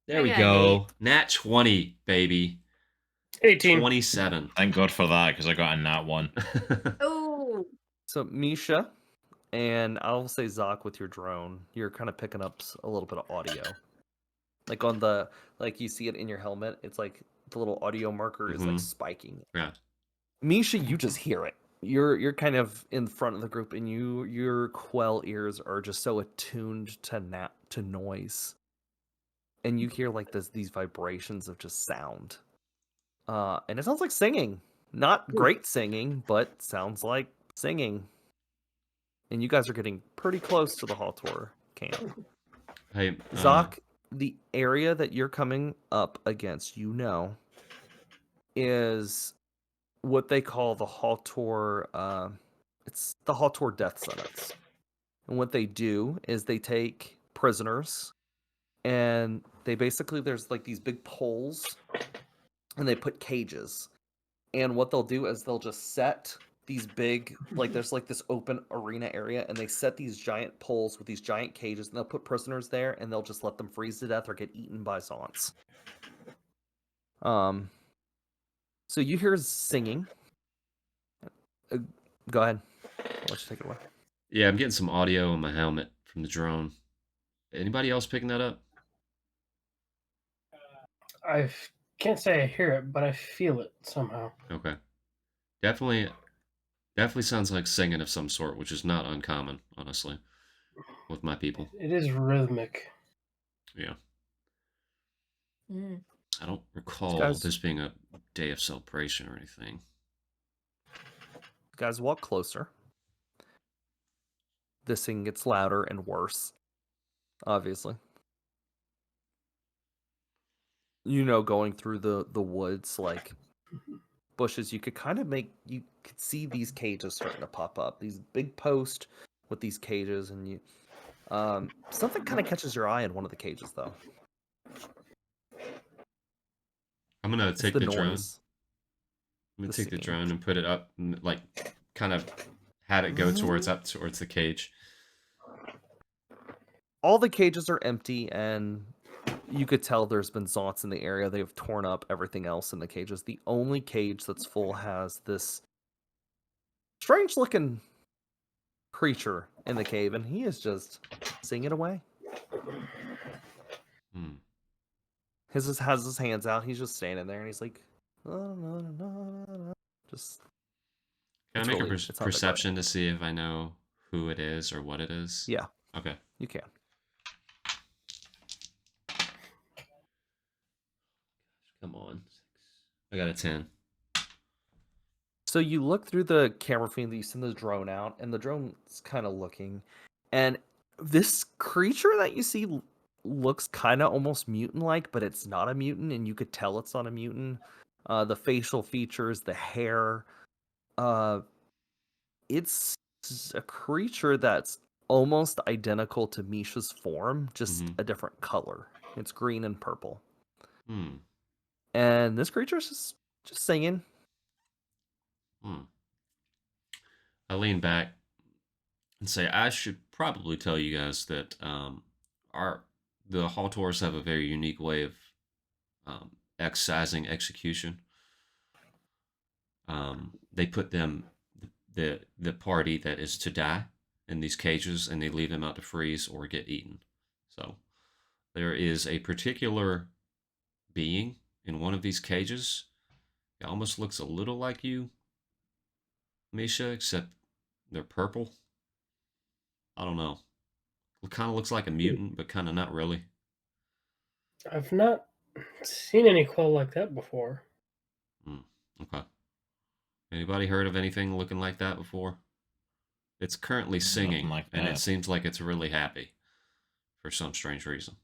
There I we got go. Nat 20, baby. 18. 27. Thank God for that, because I got a nat 1. Oh, So Misha, and I'll say Zoc with your drone, you're kind of picking up a little bit of audio. Like on the you see it in your helmet, it's like the little audio marker is like spiking. Yeah. Misha, you just hear it. You're kind of in front of the group, and your Quell ears are just so attuned to noise, and you hear like these vibrations of just sound, and it sounds like singing. Not great singing, but sounds like singing. And you guys are getting pretty close to the Hawtor camp. Hey, Zoc, the area that you're coming up against, is what they call the Hawtor. It's the Hawtor death sentence. And what they do is they take prisoners, and they basically there's like these big poles, and they put cages. And what they'll do is they'll just set these big there's like this open arena area, and they set these giant poles with these giant cages, and they'll put prisoners there, and they'll just let them freeze to death or get eaten by Zons. So you hear singing. Go ahead. I'll let you take it away. yeah, I'm getting some audio on my helmet from the drone. Anybody else picking that up? I can't say I hear it, but I feel it somehow. Okay. Definitely sounds like singing of some sort, which is not uncommon, honestly, with my people. It is rhythmic. Yeah. mm. I don't recall Guys- this being a day of celebration or anything. Guys, walk closer. This thing gets louder and worse, obviously. Going through the woods, like bushes, you could see these cages starting to pop up. These big posts with these cages, and something kind of catches your eye in one of the cages, though. I'm gonna It's take the the drone. noise. I'm gonna the take the singing. drone and put it up, and, like, kind of had it go towards the cage. All the cages are empty, and you could tell there's been Zonts in the area. They've torn up everything else in the cages. The only cage that's full has this strange-looking creature in the cave, and he is just singing away. Hmm. His has his hands out. He's just standing there, and he's like, just. Can I It's make really- a it's not that great. perception to see if I know who it is or what it is? Yeah, Okay. you can. Come on. I got a 10. So you look through the camera feed that you send the drone out, and the drone's kind of looking, and this creature that you see looks kind of almost mutant-like, but it's not a mutant, and you could tell it's not a mutant. The facial features, the hair, it's a creature that's almost identical to Misha's form, just Mhm. a different color. It's green and purple, Hmm. and this creature's just singing. I lean back and say, I should probably tell you guys that the Hawtors have a very unique way of excising execution. They put the party that is to die in these cages, and they leave them out to freeze or get eaten. So there is a particular being in one of these cages. It almost looks a little like you, Misha, except they're purple. I don't know. It kind of looks like a mutant, but kind of not really. I've not seen any Quell like that before. Okay. Anybody heard of anything looking like that before? It's currently singing, like and it that. seems like it's really happy for some strange reason.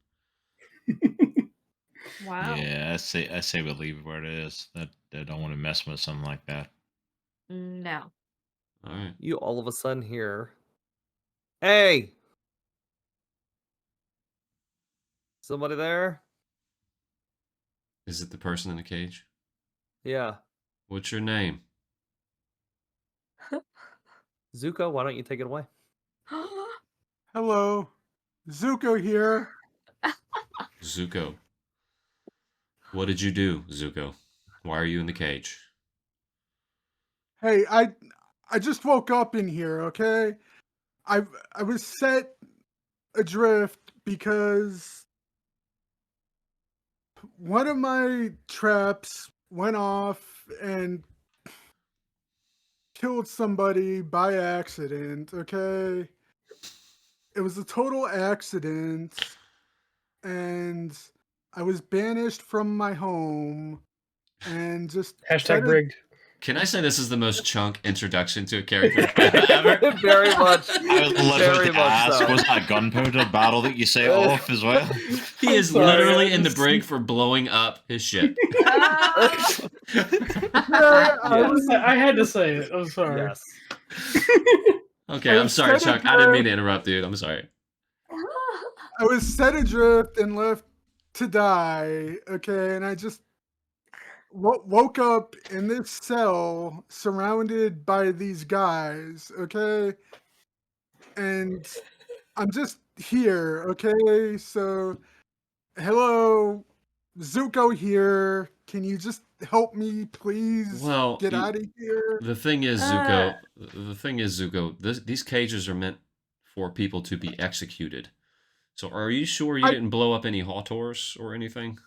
Wow. Yeah, I say we leave it where it is. That I don't want to mess with something like that. No. All right. You all of a sudden hear, "Hey! Somebody there?" Is it the person in the cage? Yeah. What's your name? Zuko, why don't you take it away? Hello, Zuko here. Zuko. What did you do, Zuko? Why are you in the cage? Hey, I just woke up in here, okay? I was set adrift because one of my traps went off and killed somebody by accident, okay? It was a total accident, and I was banished from my home and just Hashtag rigged. Can I say this is the most chunk introduction to a character ever? Very much. I was literally Very to much ask, so. was that gunpowder battle that you set off as well? He is sorry, literally I in the just- brig for blowing up his ship. I had to say it. I'm sorry. Yes. Okay, I'm sorry, Chuck. I didn't mean to interrupt, dude. I'm sorry. I was set adrift and left to die, okay? And I just woke up in this cell surrounded by these guys, okay? And I'm just here, okay? So, hello, Zuko here. Can you just help me, please? Well, Get out of here. The thing is, Zuko. These cages are meant for people to be executed. So, are you sure you didn't blow up any Hawtors or anything?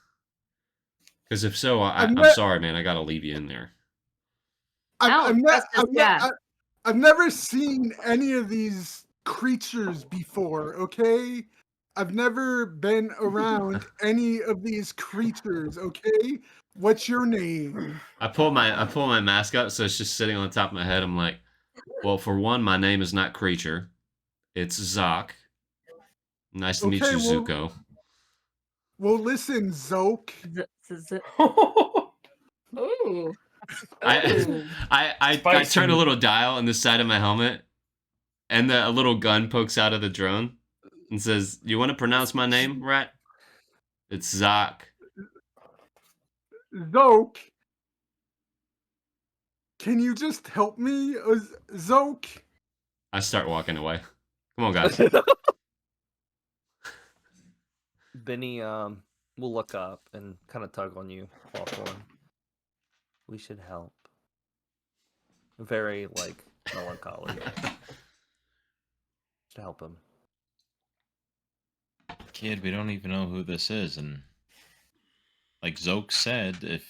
Because if so, I'm sorry, man. I gotta leave you in there. I've never seen any of these creatures before, okay? I've never been around any of these creatures, okay? What's your name? I pull my mask up, so it's just sitting on the top of my head. I'm like, well, for one, my name is not Creature. It's Zoc. Nice to meet you, Zuko. Well, listen, Zoke. Ooh. I turn a little dial on the side of my helmet, and a little gun pokes out of the drone and says, "You want to pronounce my name, rat? It's Zoc." Zoke. Can you just help me, Zoke? I start walking away. Come on, guys. Binnie will look up and kind of tug on you, Hawthorne. We should help. Very, melancholy. To help him. Kid, we don't even know who this is, and like Zoke said, if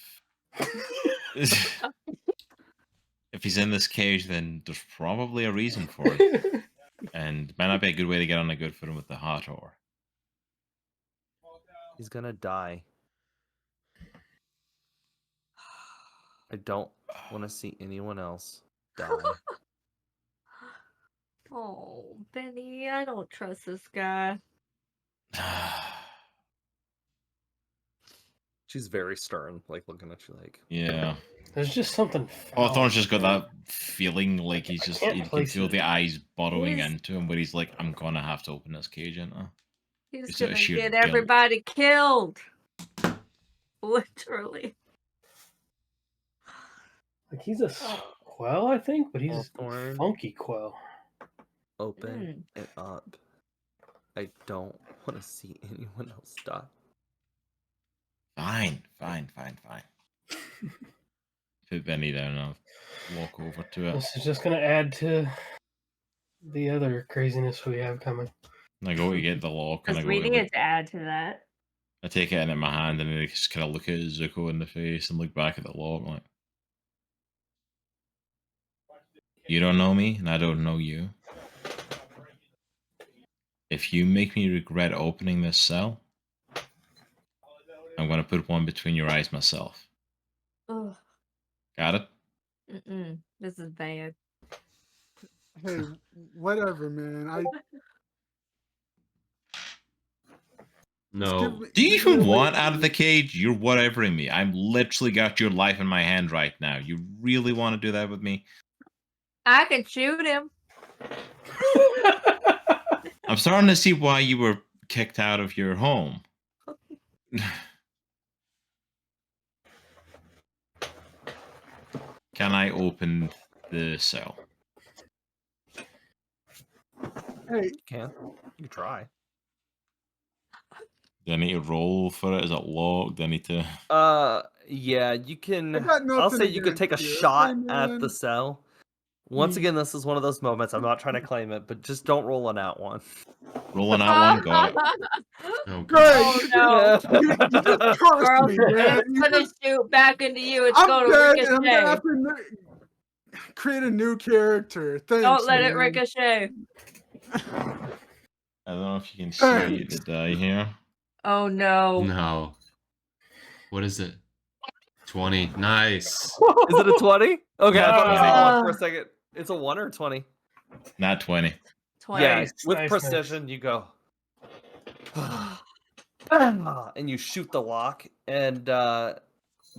he's in this cage, then there's probably a reason for it. and might not be a good way to get on a good footing with the Hawtor. He's gonna die. I don't want to see anyone else die. Oh, Binnie, I don't trust this guy. She's very stern, like looking at you like. Yeah. There's just something. foul Hawthorne's just got there. that feeling like he's just, can't you can place feel it. the eyes burrowing He's- into him, but he's like, I'm gonna have to open this cage into. He's It's a gonna sheer get guilt. everybody killed. Literally. Like he's a Quell, I think, but he's Hawthorne. funky Quell. Open it up. I don't want to see anyone else die. Fine. Put Binnie down and I'll walk over to it. This is just gonna add to the other craziness we have coming. And I go to get the lock and I Because go we to need look, to add to that. I take it in my hand and I just kind of look at Zuko in the face and look back at the lock like, you don't know me and I don't know you. If you make me regret opening this cell, I'm going to put one between your eyes myself. Ugh. Got it? This is bad. Hey, whatever, man. No. Do you even want out of the cage? You're whatevering me. I'm literally got your life in my hand right now. You really want to do that with me? I can shoot him. I'm starting to see why you were kicked out of your home. Can I open the cell? Hey, You can. You can try. Do I need to roll for it? Is it locked? Do I need to... Yeah, you can. I got I'll nothing say you could take a against you. shot Hey, at man. the cell. Once again, this is one of those moments. I'm not trying to claim it, but just don't roll an out one. Rolling out one, got it. Oh, God. Great! Oh no. You just cursed Girl, me, man. it's gonna shoot back into you. It's I'm gonna dead, and I'm gonna ricochet. have to create a new character. Thanks, Don't let it man. ricochet. I don't know if you can see the Thanks. die here. Oh no. No. What is it? 20. Nice. Is it a 20? Okay, I thought it was a Yeah. 1 for a second. It's a 1 or a 20? Not 20. 20. Yeah, Nice, with nice, precision, you go. And you shoot the lock, and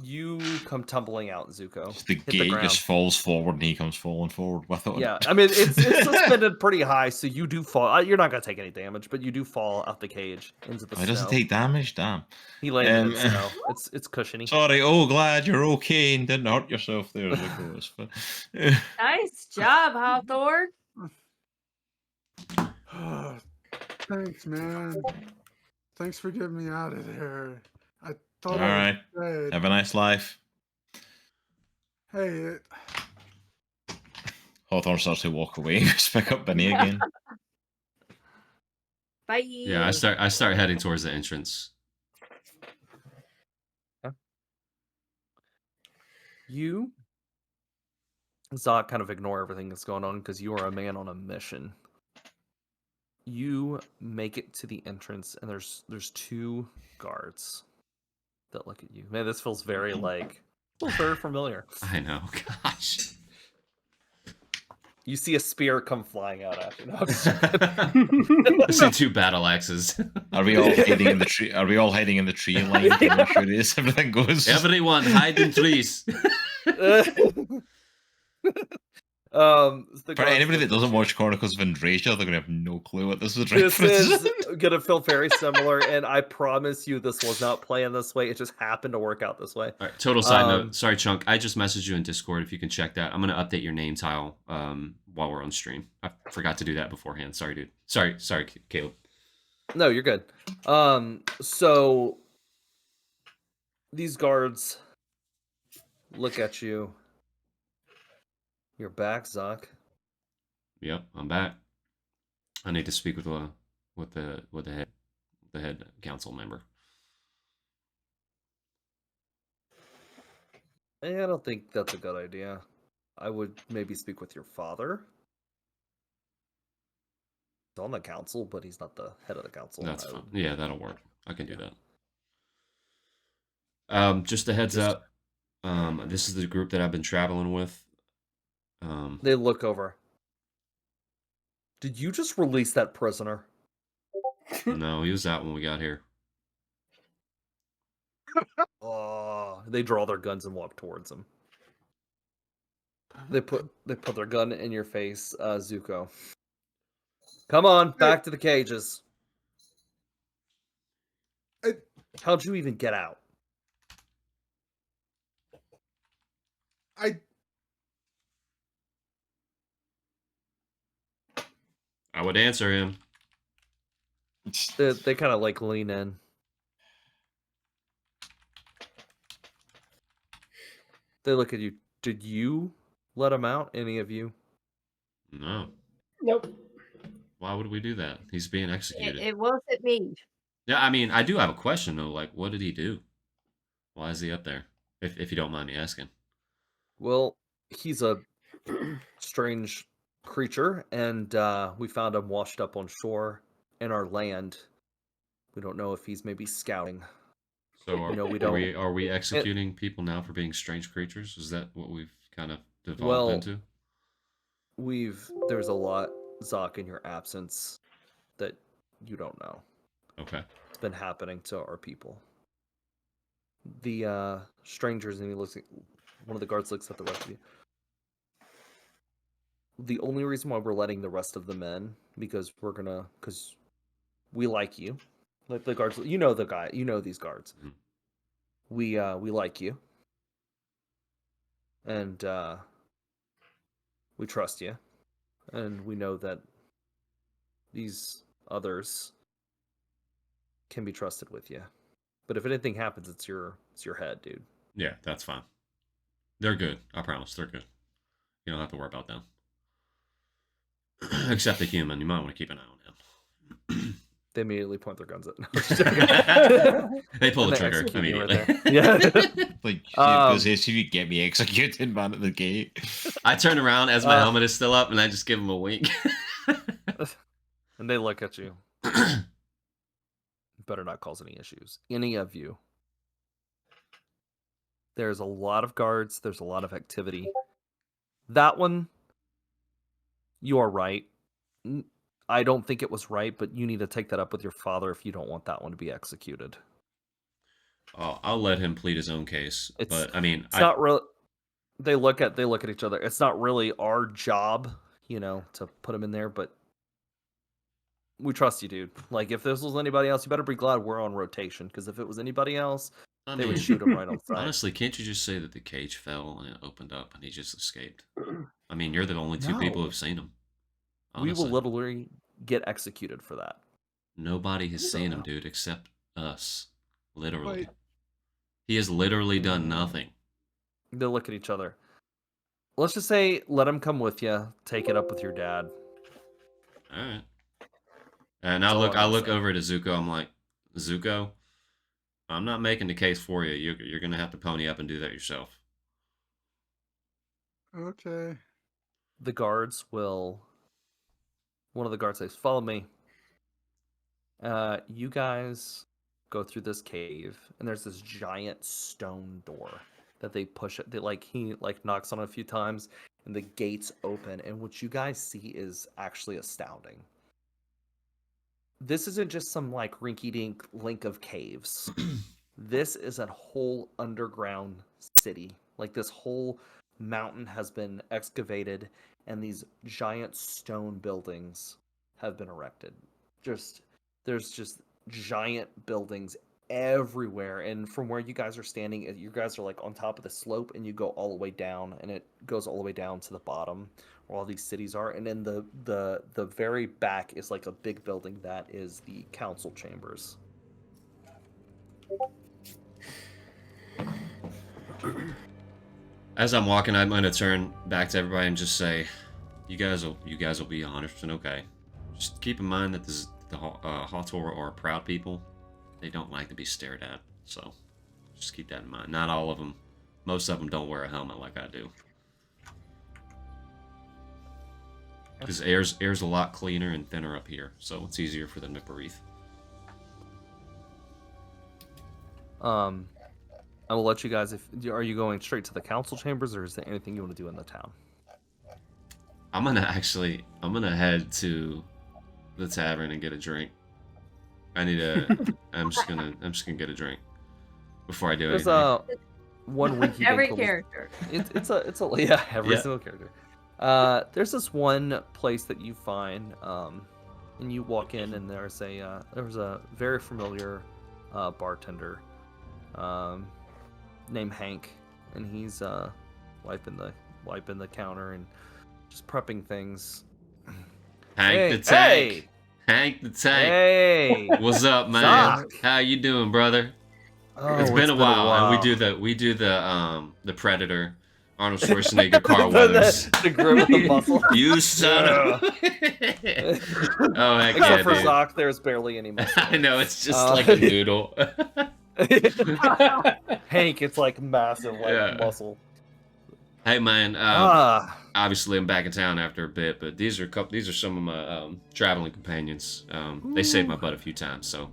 you come tumbling out, Zuko. Just the Hit the gate ground. just falls forward and he comes falling forward with it. Yeah, I mean, it's suspended pretty high, so you do fall. You're not going to take any damage, but you do fall out the cage into the Oh, snow. it doesn't take damage, damn. He landed in Um, snow. It's cushiony. Sorry, glad you're okay and didn't hurt yourself there, Zuko. It's fine. Nice job, Hawthorne. Thanks, man. Thanks for getting me out of there. I thought All I right. was dead. Have a nice life. Hey, Hawthorne starts to walk away. Just pick up Binnie again. Bye. Yeah, I start heading towards the entrance. You, Zod, kind of ignore everything that's going on because you are a man on a mission. You make it to the entrance, and there's 2 guards that look at you. Man, this feels very very familiar. I know. Gosh. You see a spear come flying out at you. No, I'm just I see 2 battle axes. Are we all hiding in the tree? Are we all hiding in the tree line to make sure this everything goes? Everyone hide in trees. The For guards anybody look that at doesn't you. watch Chronicles of Indrasia, they're gonna have no clue what this is. This is gonna feel very similar, and I promise you, this was not planned this way. It just happened to work out this way. All right, total side note. Sorry, Chunk. I just messaged you in Discord if you can check that. I'm going to update your name tile while we're on stream. I forgot to do that beforehand. Sorry, dude. Sorry, Caleb. No, you're good. So these guards look at you. You're back, Zuck. Yep, I'm back. I need to speak with the head council member. I don't think that's a good idea. I would maybe speak with your father. on the council, but he's not the head of the council. That's I fine. would- Yeah, that'll work. I can do that. Just a heads Just- up. This is the group that I've been traveling with. They look over. Did you just release that prisoner? No, he was out when we got here. Oh, they draw their guns and walk towards him. They put their gun in your face, Zuko. Come on, back to the cages. How'd you even get out? I would answer him. They kind of like lean in. They look at you. Did you let him out? Any of you? No. Nope. Why would we do that? He's being executed. It wasn't me. Yeah, I mean, I do have a question though. Like, what did he do? Why is he up there? If you don't mind me asking. Well, he's a strange creature, and we found him washed up on shore in our land. We don't know if he's maybe scouting. So are, No, we are we executing people now for being strange creatures? Is that what we've kind of devolved Well, into? There's a lot, Zoc, in your absence that you don't know. Okay. It's been happening to our people. The strangers, and he looks at one of the guards, looks at the rest of you. The only reason why we're letting the rest of them in because we like you, like the guards. You know the guy. You know these guards. Mhm. We like you, and we trust you, and we know that these others can be trusted with you. But if anything happens, it's your head, dude. Yeah, that's fine. They're good. I promise. They're good. You don't have to worry about them. Except the human. You might want to keep an eye on him. They immediately point their guns at. They pull the And they trigger execute you right immediately. Yeah. Like, Um, if you get me executed, man, at the gate. I turn around as my helmet is still up, and I just give him a wink. And they look at you. Better not cause any issues. Any of you. There's a lot of guards. There's a lot of activity. That one, you are right. I don't think it was right, but you need to take that up with your father if you don't want that one to be executed. Oh, I'll let him plead his own case. But I mean, It's not real. They look at each other. It's not really our job, to put him in there, but we trust you, dude. Like, if this was anybody else, you better be glad we're on rotation, because if it was anybody else, they would shoot him right on sight. Honestly, can't you just say that the cage fell and it opened up and he just escaped? I mean, you're the only two people No. who've seen him. We Honestly. will literally get executed for that. Nobody has seen him, dude, except us. Literally. Wait. He has literally done nothing. They look at each other. Let's just say, let him come with you. Take it up with your dad. All right. And That's all I I'm look saying. over to Zuko. I'm like, Zuko, I'm not making the case for you. You're gonna have to pony up and do that yourself. Okay. The guards will. One of the guards says, "Follow me." You guys go through this cave, and there's this giant stone door that they push it. He knocks on it a few times, and the gates open. And what you guys see is actually astounding. This isn't just some rinky-dink link of caves. This is a whole underground city. This whole mountain has been excavated, and these giant stone buildings have been erected. There's just giant buildings everywhere, and from where you guys are standing, you guys are on top of the slope, and you go all the way down, and it goes all the way down to the bottom where all these cities are, and then the very back is a big building that is the council chambers. As I'm walking, I'm gonna turn back to everybody and just say, "You guys will be 100% okay. Just keep in mind that the Hawtor are proud people. They don't like to be stared at. So just keep that in mind. Not all of them. Most of them don't wear a helmet like I do." because air's a lot cleaner and thinner up here, so it's easier for them to breathe. I will let you guys. Are you going straight to the council chambers, or is there anything you want to do in the town? I'm gonna head to the tavern and get a drink. I'm just gonna get a drink before I do anything. There's one winky Every dink character. It's a yeah, every Yeah. single character. There's this one place that you find, and you walk in, and there's a very familiar bartender named Hank, and he's wiping the counter and just prepping things. Hank the Tank. Hey, Hank the Tank. hey. What's up, man? Doc. How you doing, brother? Oh, It's been a while, and we do the Predator, Arnold Schwarzenegger, Carl Weathers. the grim with the muscle. You son of. Oh heck yeah, Except for dude. Zoc, there's barely any muscle. I know it's just like a noodle. Hank, it's like massive Yeah. muscle. Hey man, Ah, obviously I'm back in town after a bit, but these are some of my traveling companions. They saved my butt a few times, so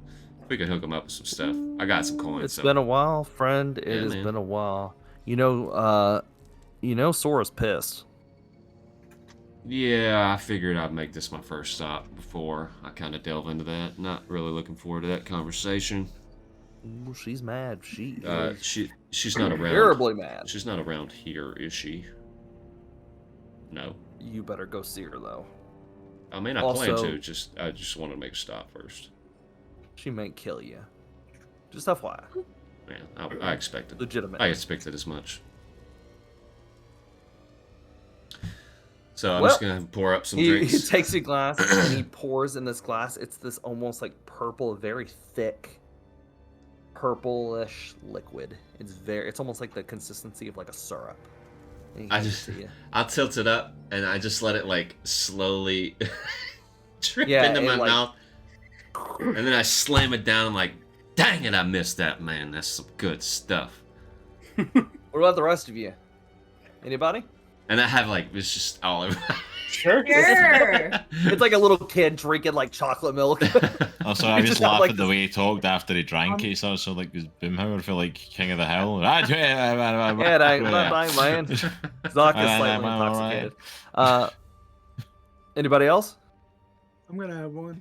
we could hook them up with some stuff. I got some coins. it's so. been a while, friend. It Yeah, has man. been a while. Sora's pissed. Yeah, I figured I'd make this my first stop before I kind of delve into that. Not really looking forward to that conversation. Ooh, she's mad. She's She's not around. terribly mad. She's not around here, is she? No. You better go see her though. I mean, I plan Also- to. I just want to make a stop first. She may kill you. Just FYI. Man, I expected. Legitimate. I expected as much. So I'm Well, just gonna pour up some He drinks. takes a glass and he pours in this glass. It's this almost like purple, very thick, purplish liquid. It's almost like the consistency of like a syrup. And he I hands it just- to you. I'll tilt it up and I just let it like slowly drip Yeah, into my it, like- mouth, and then I slam it down. I'm like, dang it, I missed that, man. That's some good stuff. What about the rest of you? Anybody? And I have like it's just all over. Sure. Sure. It's like a little kid drinking like chocolate milk. Also, I You just just have, laugh like, at the way he talked after he drank it. So like his Boomhauer feel like King of the Hill. Yeah, Yeah, dang, man. Zoc is slightly intoxicated. Anybody else? I'm gonna have one.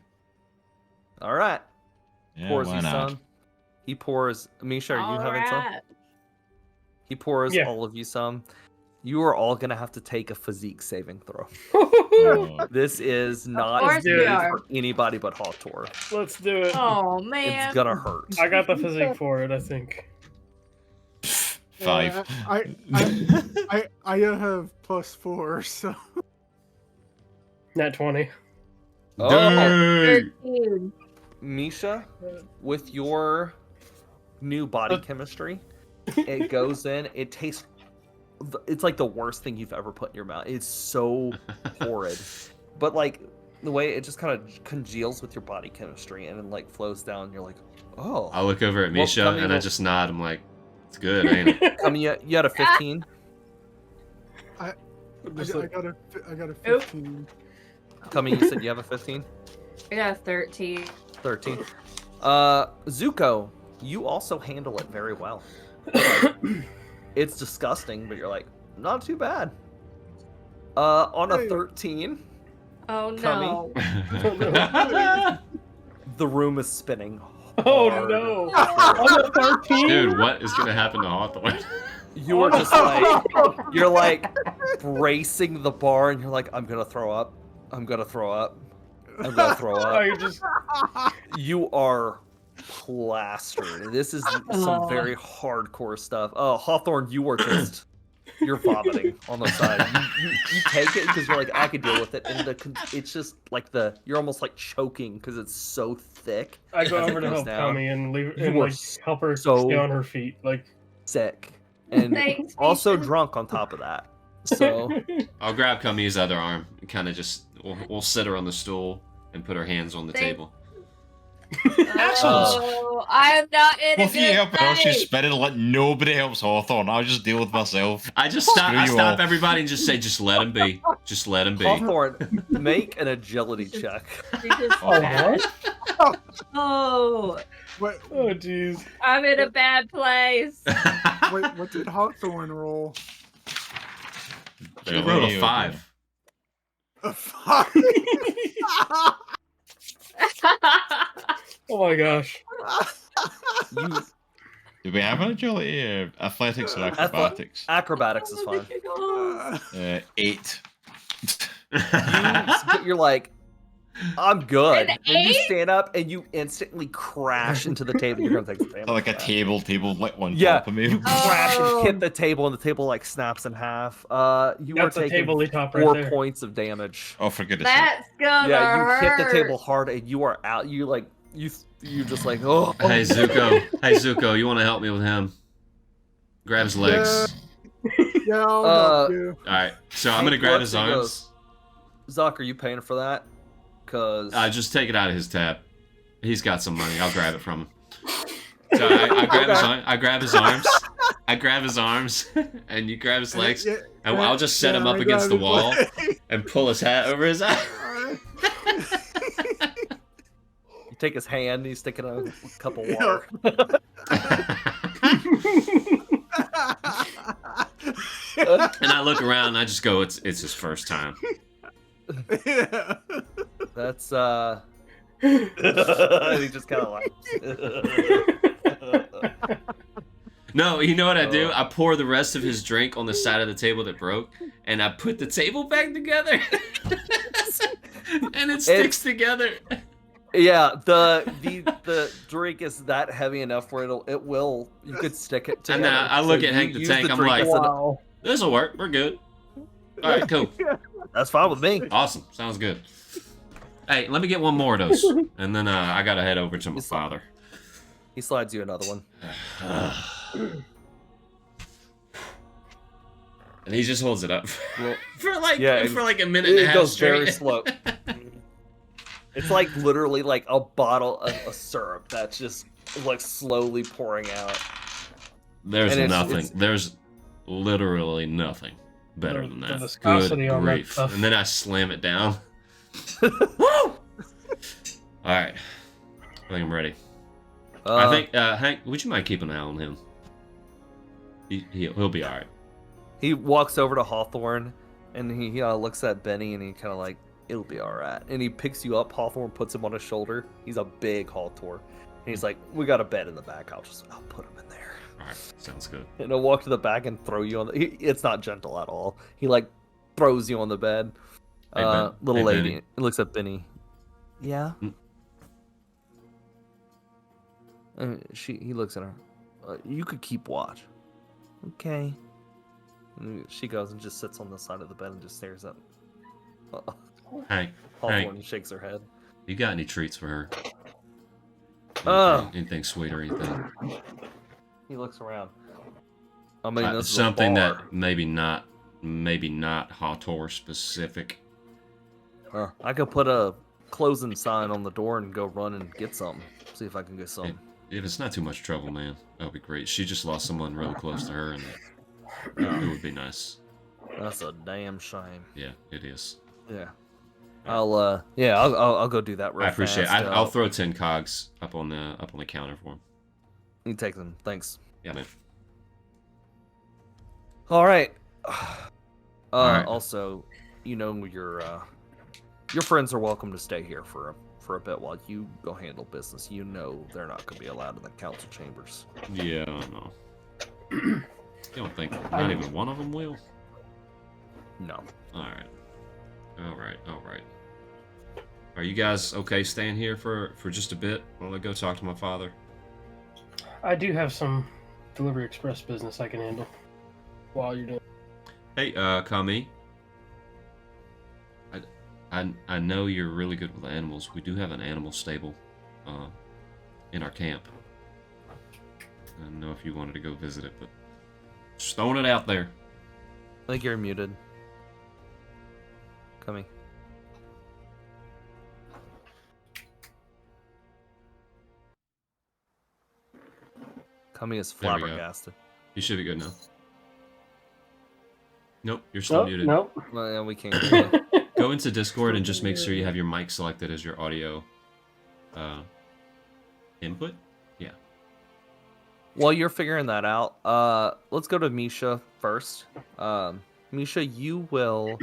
All right. Yeah, Pours why you not? some. He pours. Misha, are you having some? Alright. He pours Yeah. all of you some. You are all gonna have to take a physique saving throw. Oh, This is not course as we good are. for anybody but Hawthor. Let's do it. Oh man. It's gonna hurt. I got the physique for it, I think. 5. I have +4, so Nat 20. Oh, Dang. 13. Misha, with your new body chemistry, it goes in. It tastes. It's like the worst thing you've ever put in your mouth. It's so horrid, but like the way it just kind of congeals with your body chemistry and then like flows down. And you're like, oh. I look over at Well, Misha Cami and I will- just nod. I'm like, it's good, ain't it? I mean, you had a 15. I Just like- got a 15. Cami, you said you have a 15. I got a 13. 13. Zuko, you also handle it very well. It's disgusting, but you're like, not too bad. On a Hey. 13, Oh Cami. no. the room is spinning. Oh hard. no! On the 13? Dude, what is gonna happen to Hawthorne? You are just like, you're like bracing the bar, and you're like, I'm gonna throw up. I'm gonna throw up. I'm gonna throw Oh, up. you just You are plastered. This is some very hardcore stuff. Oh, Hawthorne, you are just, you're vomiting on the side. You take it because you're like, I could deal with it, and it's just like you're almost like choking because it's so thick. I go As it over to goes help down, Cami and leave you and were like help her so- stay on her feet. Like Sick. And Thanks, also Misha. drunk on top of that. So I'll grab Cami's other arm and kind of just we'll sit her on the stool and put her hands on the Thank- table. Assholes. Oh, I am not in Well, a if you good help Archie place. spinning, let nobody helps Hawthorne. I'll just deal with myself. I just stop. Screw I you stop all. everybody and just say, just let him be. Just let him be. Hawthorne, make an agility Just- check. You're just Oh, bad. Oh, What? Oh, jeez. I'm in a bad place. Wait, what did Hawthorne roll? She rolled a 5. A 5. Oh my gosh. You, Do we have an agility? Athletics or acrobatics? acrobatics is fine. 8. You're like, I'm good. An And you 8? stand up and you instantly crash into the table. You're gonna take the damage. Like a table like one Yeah. top of me. Crash and Oh. hit the table, and the table like snaps in half. You That's are a taking table top right 4 there. points of damage. Oh, for goodness sake. That's gonna Yeah, you hurt. hit the table hard, and you are out. You like you just like oh. Hey, Zuko. Hey, Zuko, you want to help me with him? Grab his legs. Yeah, I'll help you. All right. So I'm Hank going to grab looks his and arms. goes, Zuck, are you paying for that? Cause Just take it out of his tab. He's got some money. I'll grab it from him. So I grab his arm. I grab his arms. I grab his arms, and you grab his legs, Yeah, and I'll just set him yeah, up I against the got wall it. and pull his hat over his eye. you take his hand, and you stick it in a cup of Yeah. water. And I look around and I just go, it's his first time. Yeah. That's he just kind of laughs. No, you know what I do? I pour the rest of his drink on the side of the table that broke, and I put the table back together. And it sticks together. Yeah, the drink is that heavy enough where it will you could stick it And together. then I look at you Hank the use Tank, I'm drink like, as an- Wow. This'll work. We're good. All right, cool. that's fine with me. Awesome. Sounds good. Hey, let me get one more of those, and then I gotta head over to my father. He slides you another one. And he just holds it up Well, for like yeah, for like a minute and a it half goes straight. very slow. It's like literally like a bottle of syrup that's just like slowly pouring out. There's And nothing. There's literally nothing better than The that. viscosity Good on that grief. stuff. And then I slam it down. Woo! All right. I think I'm ready. I think, Hank, would you mind keeping an eye on him? He'll be all right. he walks over to Hawthorne and he looks at Binnie and he kind of like, it'll be all right. And he picks you up. Hawthorne puts him on his shoulder. He's a big Hawthorne. And he's like, we got a bed in the back. I'll put him in there. All right. Sounds good. And he'll walk to the back and throw you on the. It's not gentle at all. He like throws you on the bed. Hey, Ben. Little Hey, lady Binnie. looks at Binnie. Yeah. He looks at her. You could keep watch. Okay. And she goes and just sits on the side of the bed and just stares at. Hank, Hawthorne shakes her head. you got any treats for her? Oh. Anything sweet or anything? He looks around. I mean, this is Something a bar. that maybe not Hawtor specific. I could put a closing sign on the door and go run and get some. See if I can get some. If it's not too much trouble, man, that would be great. She just lost someone really close to her, and it would be nice. That's a damn shame. Yeah, it is. Yeah. I'll go do that real I appreciate it. fast. I'll throw 10 cogs up on the counter for him. You take them. Thanks. Yeah, man. All right. right. Also, your friends are welcome to stay here for a bit while you go handle business. They're not going to be allowed in the council chambers. Yeah, I know. You don't think not even one of them will? No. All right. Are you guys okay staying here for just a bit while I go talk to my father? I do have some delivery express business I can handle while you're doing. Hey, Cami. I know you're really good with animals. We do have an animal stable in our camp. I don't know if you wanted to go visit it, but just throwing it out there. I think you're muted. Coming. Cami is There we go. flabbergasted. You should be good now. Nope, you're still muted. Nope. Well, yeah, we can't hear you. Go into Discord and just make sure you have your mic selected as your audio input. Yeah. While you're figuring that out, let's go to Misha first. Misha, you will.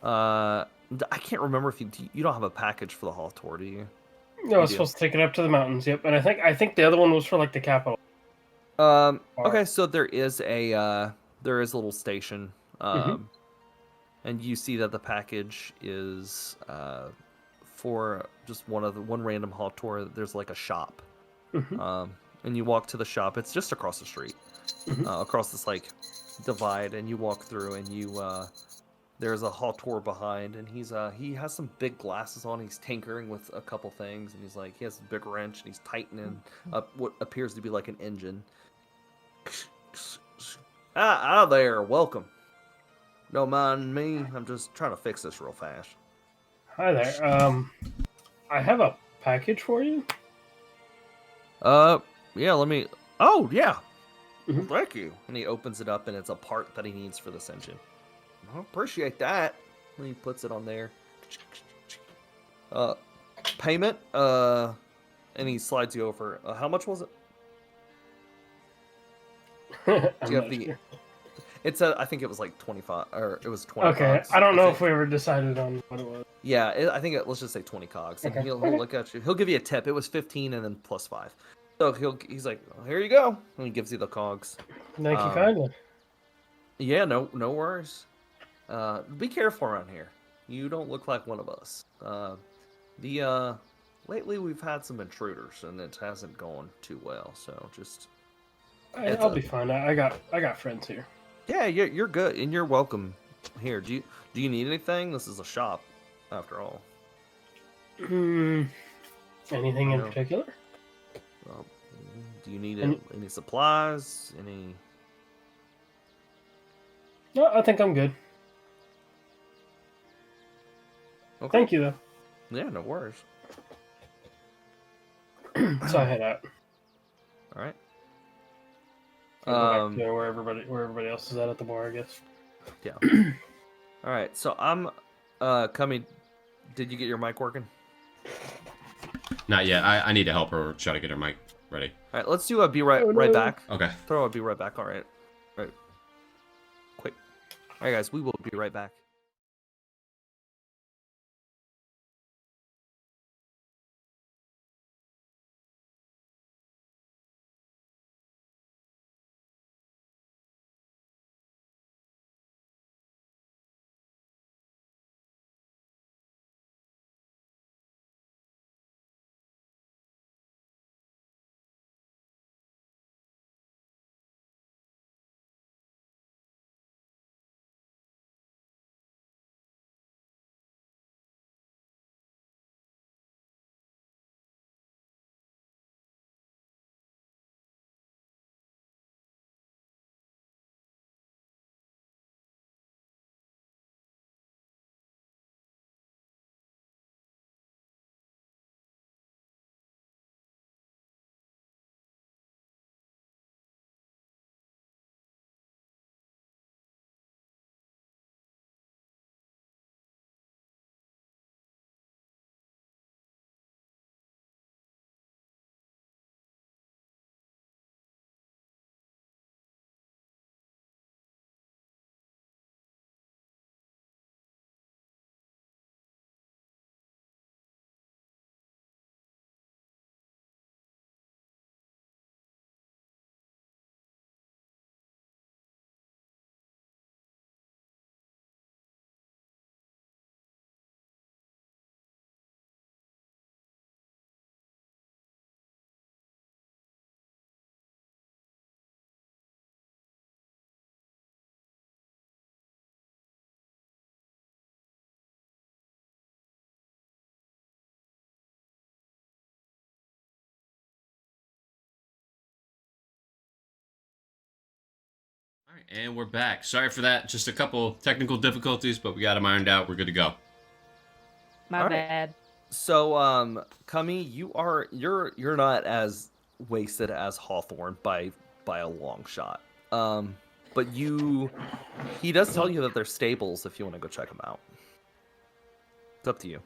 I can't remember if you don't have a package for the Hawthorne, do you? No, I was supposed to take it up to the mountains. Yep, and I think the other one was for like the capital. Okay, so there is a little station. And you see that the package is for just one random Hawthorne. There's like a shop. And you walk to the shop. It's just across the street, across this like divide, and you walk through, and there's a Hawthorne behind, and he has some big glasses on. He's tinkering with a couple things, and he has a big wrench, and he's tightening up what appears to be like an engine. Ah, there, welcome. Don't mind me. I'm just trying to fix this real fast. Hi there. I have a package for you. Yeah, let me. Oh, yeah. Thank you. And he opens it up, and it's a part that he needs for this engine. I appreciate that. And he puts it on there. Payment. And he slides you over. How much was it? Do you have the? Sure. It's I think it was like 25, or it was 20. Okay, cogs, I don't know if we ever decided on what it was. Yeah, I think let's just say 20 cogs. And he'll look at you. He'll give you a tip. It was 15 and then plus 5. So he's like, well, here you go, and he gives you the cogs. Thank you kindly. Yeah, no worries. Be careful around here. You don't look like one of us. Lately we've had some intruders, and it hasn't gone too well. So just. I'll be fine. I got friends here. Yeah, you're good, and you're welcome here. Do you need anything? This is a shop, after all. Anything in particular? Do you need any supplies? Any? No, I think I'm good. Okay. Thank you, though. Yeah, no worries. So I head out. All right. Back to where everybody else is at the bar, I guess. Yeah. All right. So I'm coming. Did you get your mic working? Not yet. I need to help her try to get her mic ready. All right. Let's do a be right back. Okay. Throw a be right back. All right. All right. Quick. All right, guys. We will be right back. All right, and we're back. Sorry for that. Just a couple technical difficulties, but we got them ironed out. We're good to go. My bad. So, Cami, you're not as wasted as Hawthorne by by a long shot. But he does tell you that there's stables if you want to go check them out. It's up to you.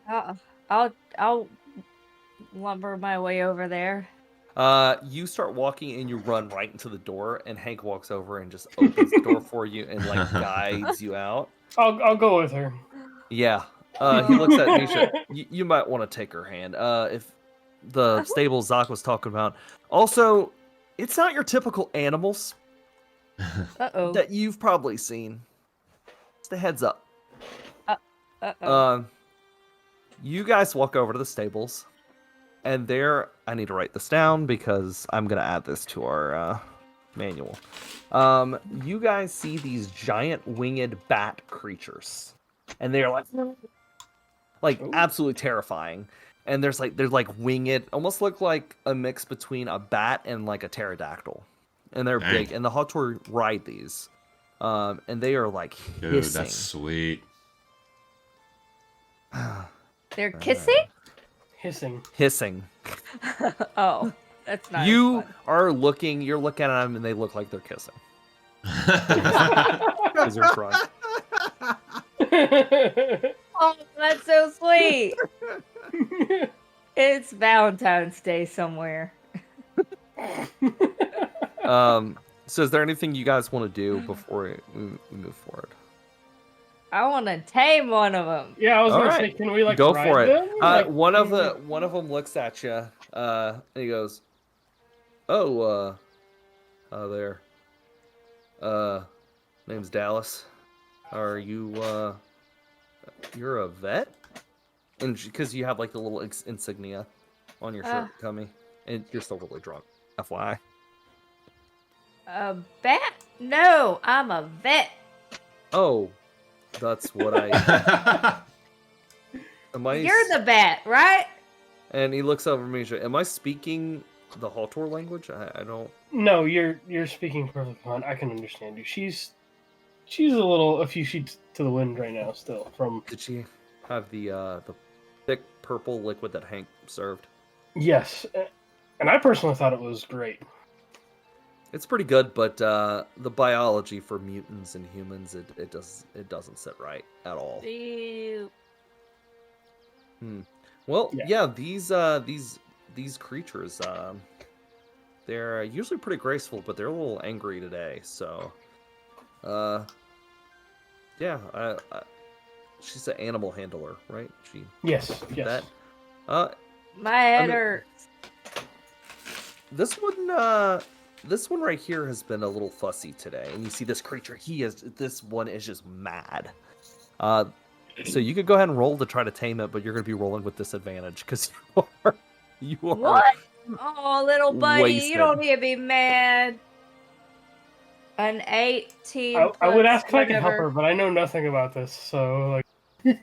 I'll lumber my way over there. You start walking and you run right into the door, and Hank walks over and just opens the door for you and like guides you out. I'll go with her. Yeah. He looks at Misha. You might want to take her hand. If the stable Zach was talking about. Also, it's not your typical animals Uh-oh. that you've probably seen. Just a heads up. Uh-oh. You guys walk over to the stables, and there, I need to write this down because I'm going to add this to our manual. You guys see these giant winged bat creatures, and they're like absolutely terrifying. And they're like winged, almost look like a mix between a bat and like a pterodactyl. And they're Dang. big, and the Hawtor ride these. And they are like Dude, hissing. that's sweet. They're kissing? Hissing. Oh, that's not You fun. are looking, you're looking at them, and they look like they're kissing. Because you're trying. Oh, that's so sweet. It's Valentine's Day somewhere. So is there anything you guys want to do before we move forward? I want to tame one of them. Yeah, I was gonna Alright. say, can we like Go ride for it. them? Like, One of them looks at you, and he goes, "Oh, there. Name's Dallas. Are you you're a vet?" And because you have like the little insignia on your shirt, Cami, and you're still really drunk. FYI. A bat? No, I'm a vet. Oh, that's what I. Am I? You're the bat, right? And he looks over at Misha. Am I speaking the Hawtor language? I don't. No, you're speaking perfectly fine. I can understand you. She's a few sheets to the wind right now. Still from. Did she have the thick purple liquid that Hank served? Yes, and I personally thought it was great. It's pretty good, but the biology for mutants and humans, it doesn't sit right at all. Ew. Well, Yeah. these creatures, they're usually pretty graceful, but they're a little angry today. So, yeah, she's an animal handler, right? Yes. That. My head mean- hurts. This one right here has been a little fussy today, and you see this creature. This one is just mad. So you could go ahead and roll to try to tame it, but you're going to be rolling with disadvantage because you are. What? Oh, little buddy, wasted. you don't need to be mad. An 18. I would plus ask if I could help whatever. her, but I know nothing about this, so like.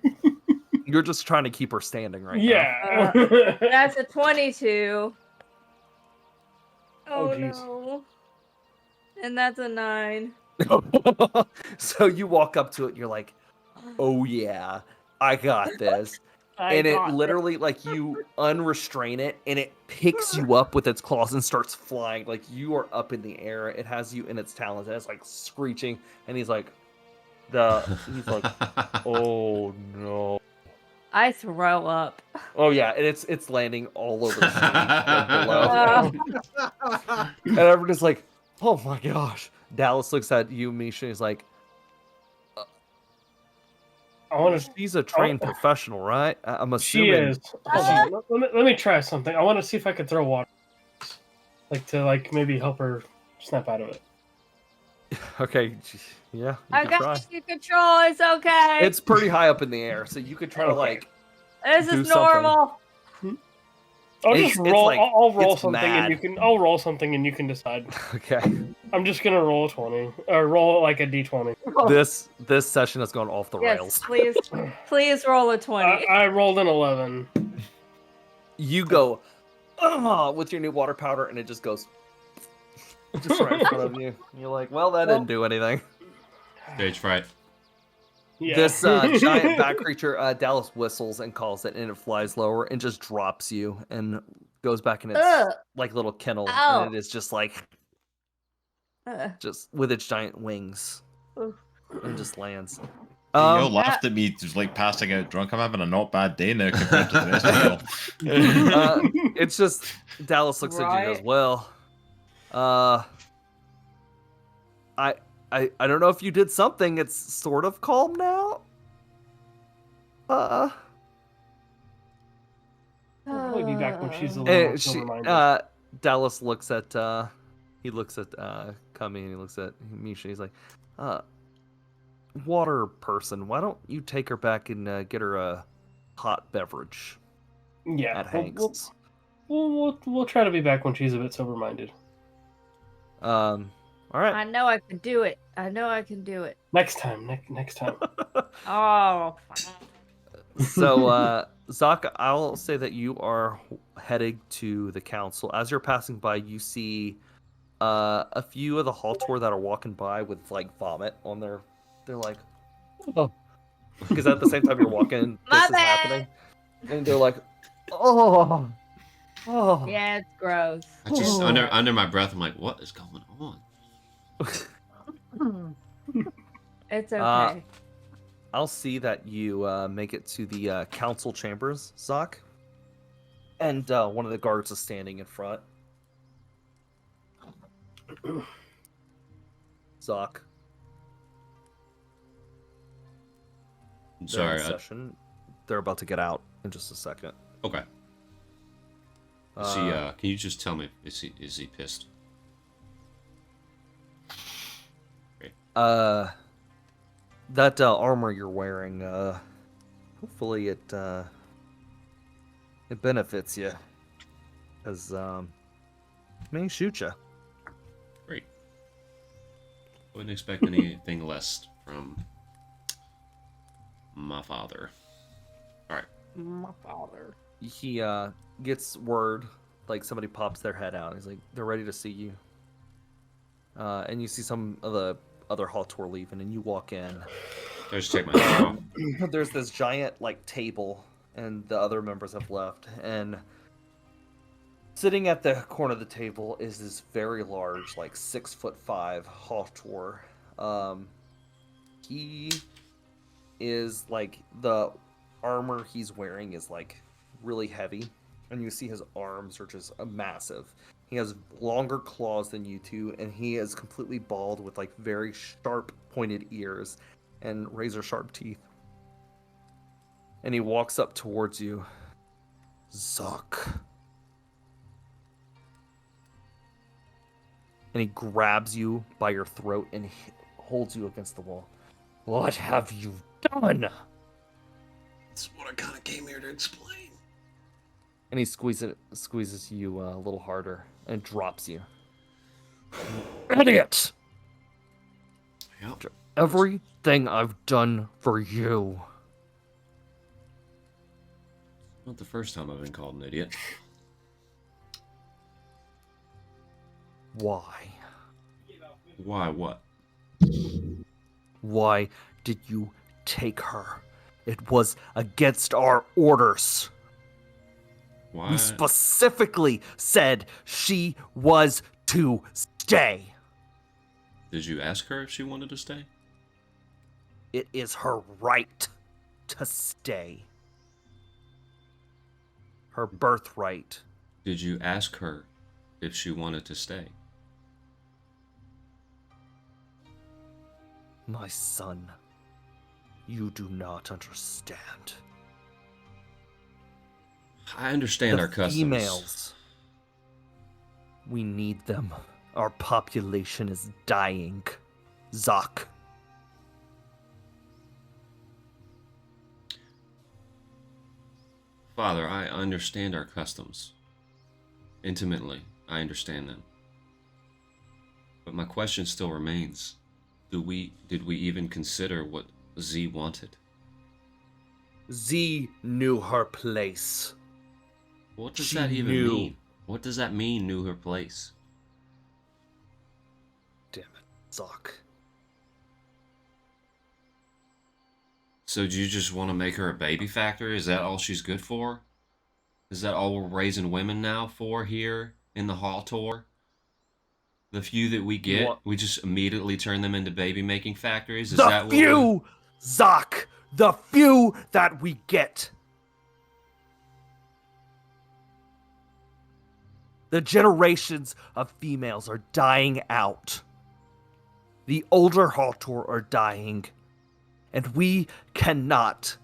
You're just trying to keep her standing right Yeah. That's a 22. Oh, Oh, jeez. no. And that's a 9. now. So you walk up to it, and you're like, "Oh yeah, I got this." And it literally, like, you unrestrain it, and it picks you up with its claws and starts flying. Like, you are up in the air. It has you in its talons, and it's like screeching. And he's like, "Oh no." I throw up. Oh yeah, and it's landing all over the street, like, below. And everyone's like, "Oh my gosh!" Dallas looks at you, Misha. He's like, I want to. "She's a trained professional, right?" I'm She assuming. is. Hold on, let me try something. I want to see if I could throw water, to maybe help her snap out of it. Okay, yeah, you I can try. got you control. It's okay. It's pretty high up in the air, so you could try to Okay. like. This do is normal. I'll It's- just it's roll. like- I'll roll it's something, mad. and you can. I'll roll something, and you can decide. Okay, I'm just gonna roll a 20, or roll like a d20. this session has gone off the Yes, rails. please roll a 20. I rolled an 11. You go with your new water powder, and it just goes just right in front of you. And you're like, "Well, that didn't do anything." Stage fright. Yeah. This giant bat creature, Dallas whistles and calls it, and it flies lower and just drops you and goes back in its Ugh. like little kennel, Ow. and it is just like just with its giant wings, Oof. and just lands. Hey, y'all Um, laughed at me just like passing out drunk. I'm having a not bad day now compared to the rest of y'all. it's just Dallas looks at you and goes, Right. "Well, I don't know if you did something. It's sort of calm now. I'll probably be back when she's a little And more she, sober-minded. Dallas looks at he looks at Cami and he looks at Misha. He's like, water person, why don't you take her back and get her a hot beverage Yeah, at Hank's? we'll try to be back when she's a bit sober-minded. All right. I know I can do it. I know I can do it. Next time, next time. Oh. So, Zaka, I'll say that you are heading to the council. As you're passing by, you see a few of the Hawthorne that are walking by with like vomit on their. They're like, oh, because at the same time you're walking, My this is bad. happening, and they're like, oh, oh. Yeah, it's gross. I just under my breath, I'm like, what is going on? It's okay. I'll see that you make it to the council chambers, Zak. And one of the guards is standing in front. Zak. I'm They're in sorry. session. They're about to get out in just a second. Okay. Is he, can you just tell me, is he pissed? That armor you're wearing, hopefully it benefits you, because may shoot you. Great. Wouldn't expect anything less from my father. All right. My father. He gets word, like somebody pops their head out. He's like, they're ready to see you. And you see some of the other Hawthorne leaving, and you walk in. I just check my phone. There's this giant like table, and the other members have left. And sitting at the corner of the table is this very large, like 6'5" Hawthorne. He is like the armor he's wearing is like really heavy, and you see his arms are just massive. He has longer claws than you two, and he is completely bald with like very sharp pointed ears and razor sharp teeth. And he walks up towards you. Zuck. And he grabs you by your throat and holds you against the wall. What have you done? That's what I kind of came here to explain. And he squeezes you a little harder and drops you. Idiot! Yep. Everything I've done for you. Not the first time I've been called an idiot. Why? Why? What? Why did you take her? It was against our orders. Why? We specifically said she was to stay. Did you ask her if she wanted to stay? It is her right to stay. Her birthright. Did you ask her if she wanted to stay? My son, you do not understand. I understand The our customs. females. We need them. Our population is dying. Zak. Father, I understand our customs. Intimately, I understand them. But my question still remains. Did we even consider what Z wanted? Z knew her place. What does She that even knew. mean? What does that mean, knew her place? Damn it, Zak. So do you just want to make her a baby factory? Is that all she's good for? Is that all we're raising women now for here in the Hawtor? The few that we get, What? we just immediately turn them into baby making factories. Is The that what we're... few, Zoc, the few that we get. The generations of females are dying out. The older Hawtor are dying, and we cannot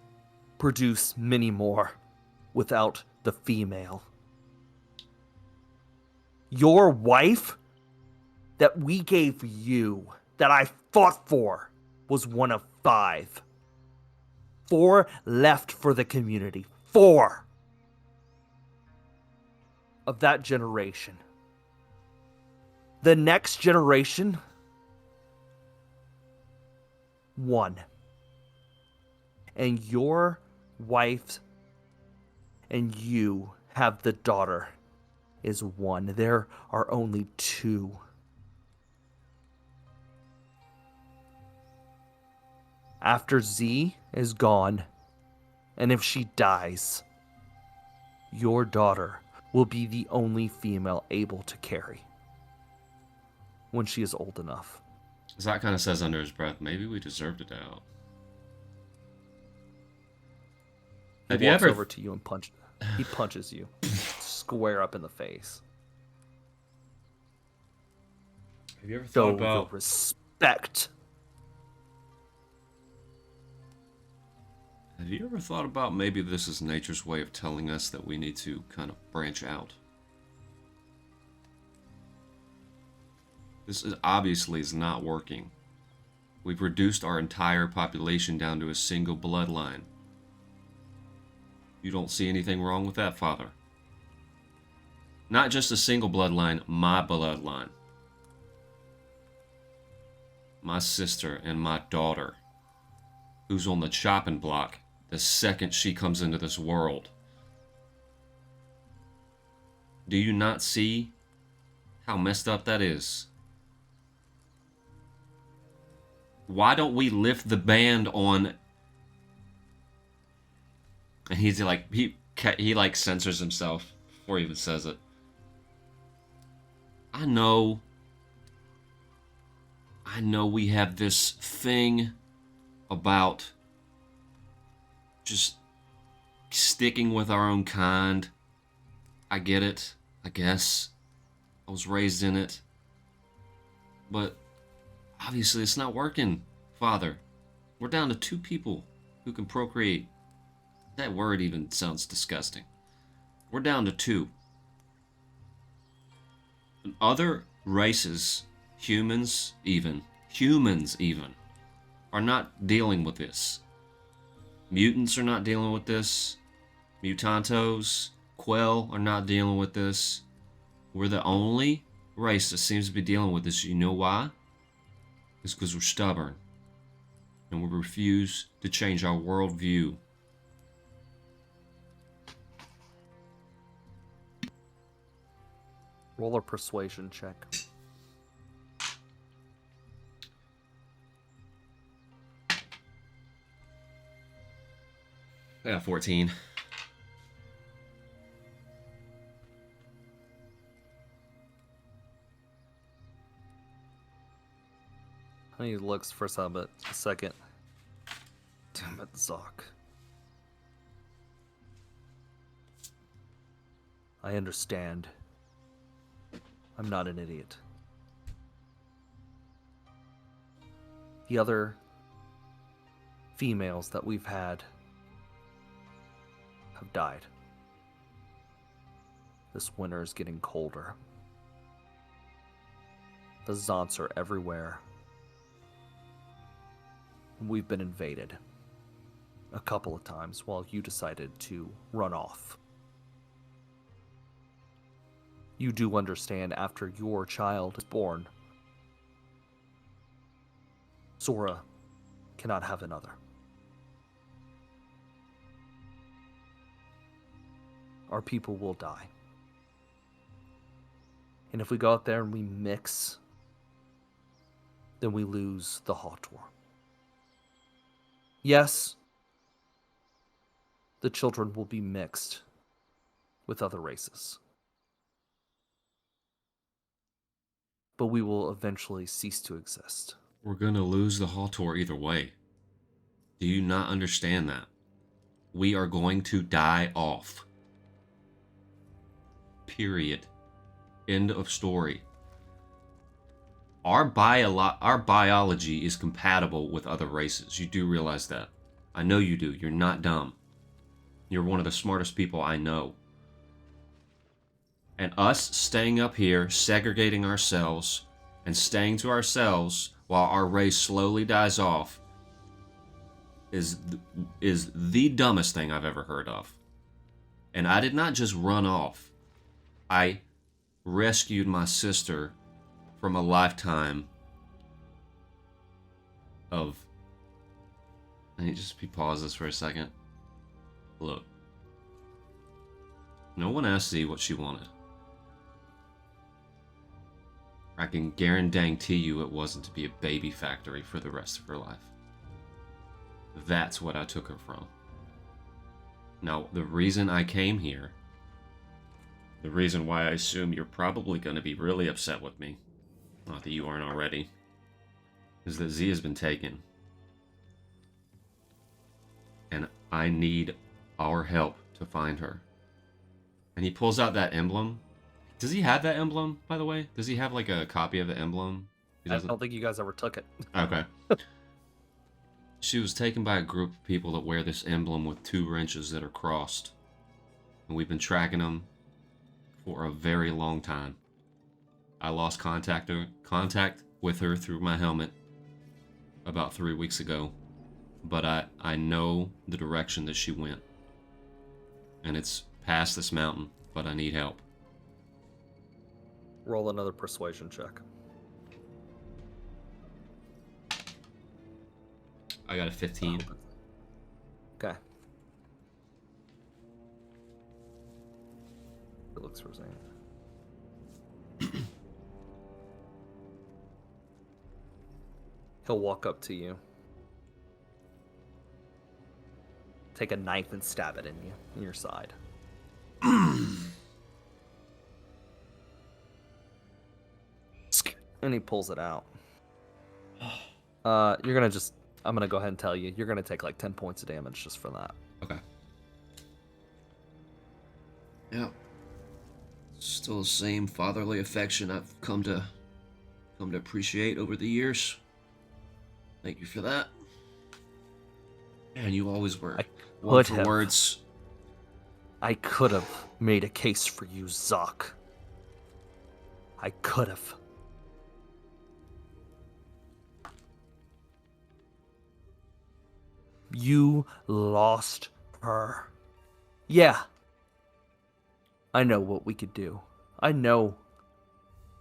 produce many more without the female. Your wife that we gave you, that I fought for, was one of 5. 4 left for the community. 4 of that generation. The next generation, 1. And your wife and you have the daughter is 1. There are only 2. After Z is gone, and if she dies, your daughter will be the only female able to carry when she is old enough. Zach kind of says under his breath, maybe we deserved it out. He walks over to you and he punches you square up in the face. Have you ever Show thought about... your respect. Have you ever thought about maybe this is nature's way of telling us that we need to kind of branch out? This is obviously not working. We've reduced our entire population down to a single bloodline. You don't see anything wrong with that, Father? Not just a single bloodline, my bloodline. My sister and my daughter, who's on the chopping block the second she comes into this world. Do you not see how messed up that is? Why don't we lift the ban on... And he's like, he like censors himself before he even says it. I know we have this thing about just sticking with our own kind. I get it, I guess. I was raised in it. But obviously it's not working, Father. We're down to 2 people who can procreate. That word even sounds disgusting. We're down to 2. And other races, humans even, are not dealing with this. Mutants are not dealing with this. Mutantos, Quell are not dealing with this. We're the only race that seems to be dealing with this. You know why? It's because we're stubborn. And we refuse to change our worldview. Roll a persuasion check. I got 14. He looks for a second. Damn it, Zoc. I understand. I'm not an idiot. The other females that we've had have died. This winter is getting colder. The Zonts are everywhere. We've been invaded a couple of times while you decided to run off. You do understand after your child is born, Sora cannot have another. Our people will die. And if we go out there and we mix, then we lose the Hawtor. Yes, the children will be mixed with other races. but we will eventually cease to exist. We're gonna lose the Hawtor either way. Do you not understand that? We are going to die off. Period. End of story. Our biology is compatible with other races. You do realize that. I know you do. You're not dumb. You're one of the smartest people I know. And us staying up here, segregating ourselves, and staying to ourselves while our race slowly dies off is the dumbest thing I've ever heard of. And I did not just run off. I rescued my sister from a lifetime of... I need to just pause this for a second. Look. No one asked Z what she wanted. I can guarantee you it wasn't to be a baby factory for the rest of her life. That's what I took her from. Now, the reason I came here, the reason why I assume you're probably going to be really upset with me, not that you aren't already, is that Z has been taken. And I need our help to find her. And he pulls out that emblem. Does he have that emblem, by the way? Does he have like a copy of the emblem? I don't think you guys ever took it. Okay. She was taken by a group of people that wear this emblem with 2 wrenches that are crossed. And we've been tracking them for a very long time. I lost contact with her through my helmet about 3 weeks ago. But I know the direction that she went. And it's past this mountain, but I need help. Roll another persuasion check. I got a 15. Okay. It looks for Zane. He'll walk up to you. Take a knife and stab it in your side. And he pulls it out. I'm gonna go ahead and tell you, you're gonna take like 10 points of damage just for that. Okay. Yeah. Still the same fatherly affection I've come to appreciate over the years. Thank you for that. And you always were one for words. I could have made a case for you, Zoc. I could have. You lost her. Yeah. I know what we could do. I know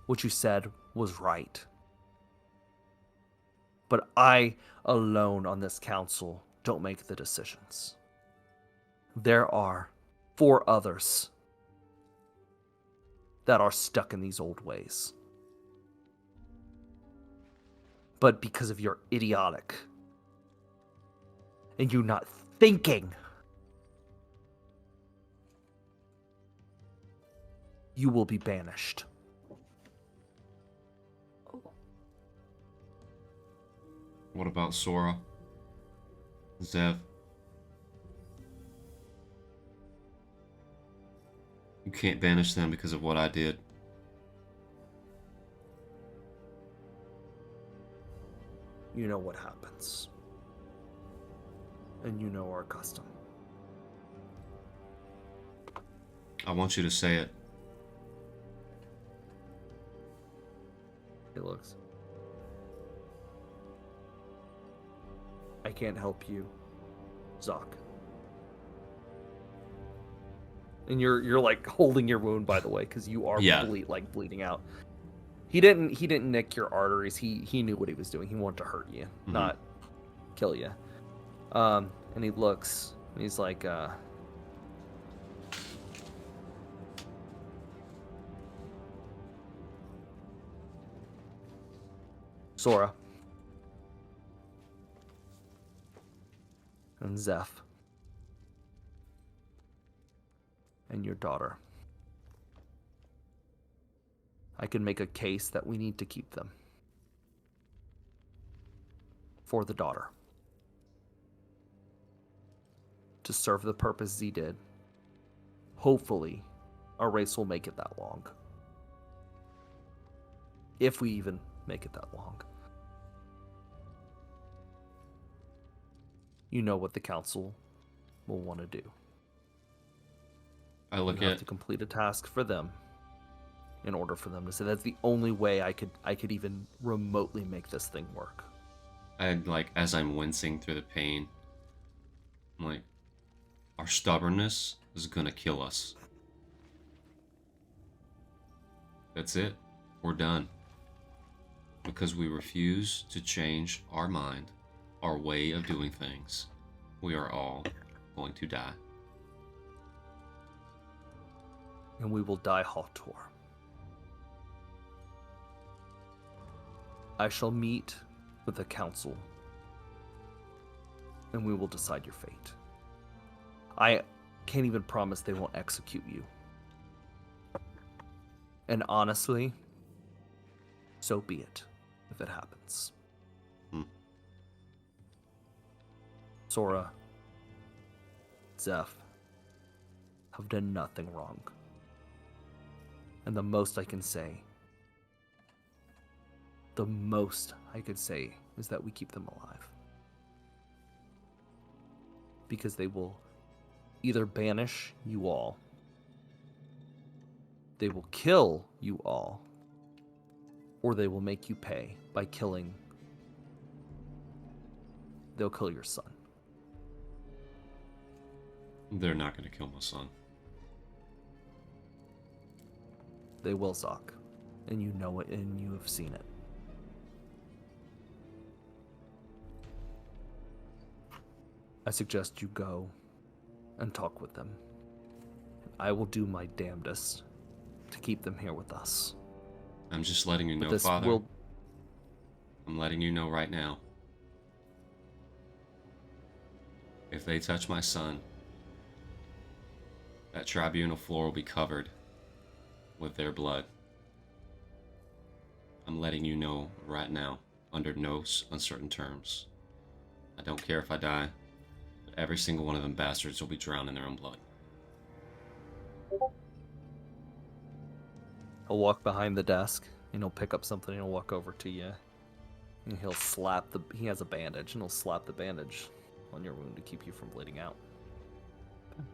what you said was right. But I alone on this council don't make the decisions. There are 4 others that are stuck in these old ways. But because of your idiotic and you not thinking, you will be banished. What about Sora? Zev? You can't banish them because of what I did. You know what happens. And you know our custom. I want you to say it. He looks. I can't help you, Zoc. And you're like holding your wound, by the way, because you are bleeding out. He didn't nick your arteries. He knew what he was doing. He wanted to hurt you, not kill you. And he looks, and he's like, Sora. And Zeph. And your daughter. I can make a case that we need to keep them. For the daughter. To serve the purpose Z did. Hopefully, our race will make it that long. If we even make it that long. You know what the council will want to do. I look You have at to complete a task for them in order for them to say that's the only way I could even remotely make this thing work. and like as I'm wincing through the pain, I'm like, our stubbornness is gonna kill us. That's it. We're done. Because we refuse to change our mind, our way of doing things, we are all going to die. And we will die Hawtor. I shall meet with the council, and we will decide your fate. I can't even promise they won't execute you. And honestly, so be it, if it happens. Sora, Zeph, have done nothing wrong. And the most I can say is that we keep them alive. Because they will either banish you all, they will kill you all, or they will make you pay by killing. They'll kill your son. They're not gonna kill my son. They will, Zoc. And you know it, and you have seen it. I suggest you go and talk with them. I will do my damnedest to keep them here with us. I'm just letting you But know, this Father. will... I'm letting you know right now. If they touch my son, that tribunal floor will be covered with their blood. I'm letting you know right now, under no uncertain terms. I don't care if I die, but every single one of them bastards will be drowned in their own blood. He'll walk behind the desk, and he'll pick up something, and he'll walk over to you. And he'll slap the... He has a bandage, and he'll slap the bandage on your wound to keep you from bleeding out. And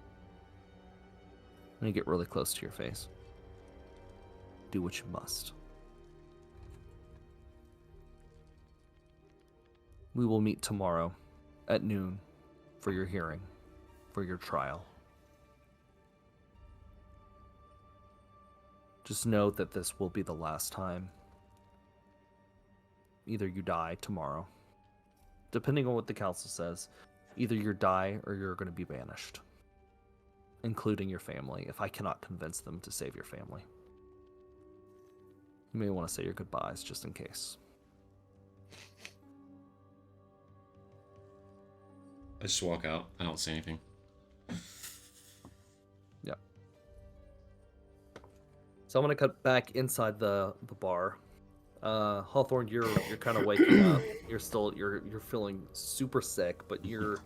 you get really close to your face. Do what you must. We will meet tomorrow at noon for your hearing, for your trial. Just know that this will be the last time. Either you die tomorrow, depending on what the council says. Either you die or you're going to be banished, including your family, if I cannot convince them to save your family. You may want to say your goodbyes just in case. I just walk out. I don't say anything. Yeah. So I'm gonna cut back inside the bar. Hawthorne, you're kind of waking up. You're still you're feeling super sick, but you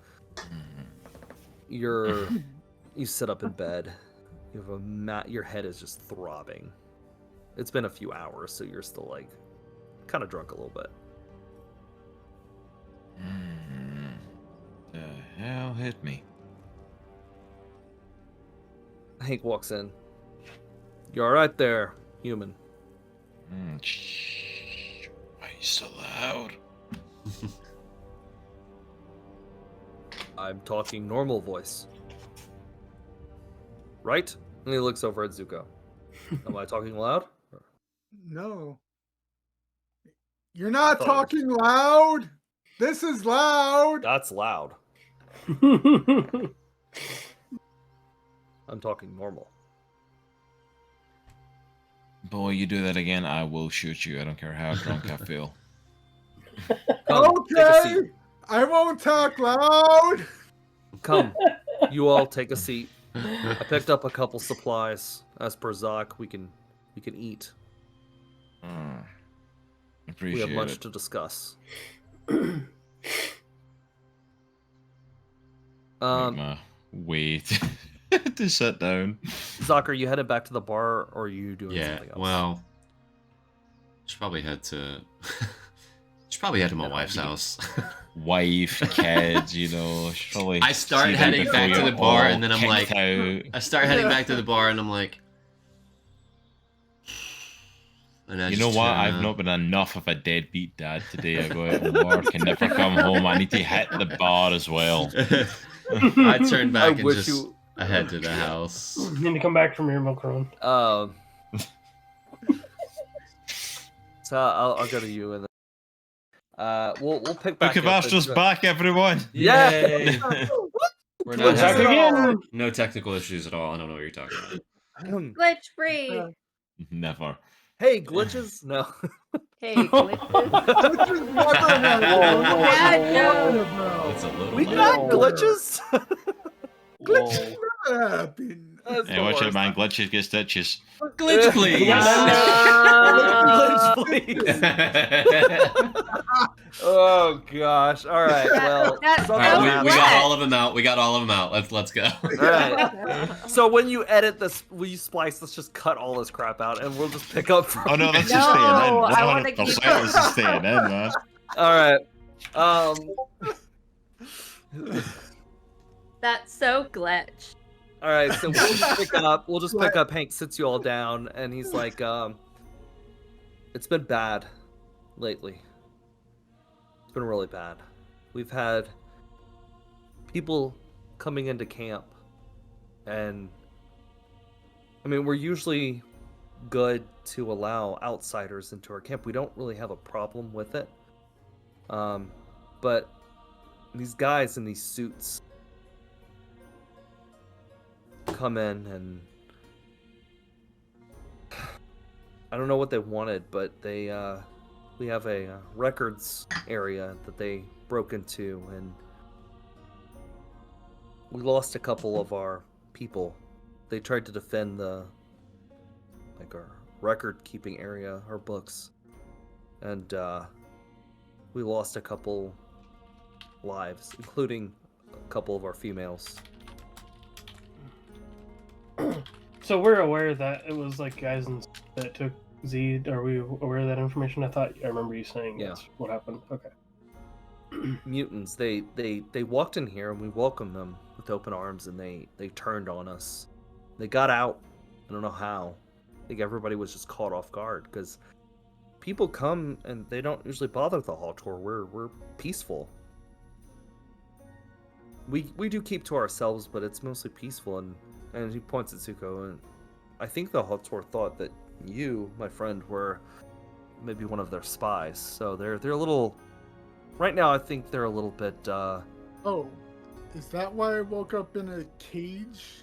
sit up in bed. You have your head is just throbbing. It's been a few hours, so you're still like kind of drunk a little bit. The hell hit me? Hank walks in. You all right there, human? Shh. Why are you so loud? I'm talking normal voice. Right? And he looks over at Zuko. Am I talking loud? No. You're not thought it was- talking loud. This is loud. That's loud. I'm talking normal. Boy, you do that again, I will shoot you. I don't care how drunk I feel. Come, take a Okay. seat. I won't talk loud. Come, you all take a seat. I picked up a couple supplies. As per Zoc, we can eat. We Appreciate have much it. to discuss. Make my way to sit down. Zoc, are you headed back to the bar, or are you doing Yeah, something else? well, should probably head to my wife's house. Wife, kids, you know. Probably I start see them heading before back to you're the bar, all and then I'm kicked like, out. I start heading back to the bar, and I'm like, and I You just know what? turn I've around. not been enough of a deadbeat dad today. I go out and work and never come home. I need to hit the bar as well. I turn back and wish just I head to the house. You need to come back from your milk run. So I'll go to you, and then we'll pick back Book of up. Astra's back, everyone. Yeah. Yay! We're Glitch not Back having again. no technical issues at all. I don't know what you're talking about. Glitch free. Never. Hey, glitches? No. Hey, glitches. It's a little We bit. got glitches. Glitches never happen. That's Hey, the watch it, worst. man. Glitches get stitches. Glitch, please. Glitch, please. Oh gosh. All right. Well, That- All something right, we happened. got all of them out. We got all of them out. Let's go. All right. So when you edit this, will you splice? Let's just cut all this crap out, and we'll just pick up from. Oh no, that's No, just staying in. I wanna 100% keep- this is staying in, man. All right. That's so glitch. All right. So we'll just pick up. We'll just pick up. Hank sits you all down, and he's like, "It's been bad lately. It's been really bad. We've had people coming into camp, and I mean, we're usually good to allow outsiders into our camp. We don't really have a problem with it. But these guys in these suits come in, and I don't know what they wanted, but they we have a records area that they broke into, and we lost a couple of our people. They tried to defend our record keeping area, our books, and we lost a couple lives, including a couple of our females. So we're aware that it was like guys that took Z. Are we aware of that information? I remember you saying Yeah. that's what happened. Okay. Mutants, they walked in here, and we welcomed them with open arms, and they turned on us. They got out. I don't know how. I think everybody was just caught off guard, because people come and they don't usually bother the Hawtor. We're peaceful. We do keep to ourselves, but it's mostly peaceful. And he points at Zuko, and I think the Hawtor thought that you, my friend, were maybe one of their spies. So they're a little. Right now, I think they're a little bit. Oh, is that why I woke up in a cage?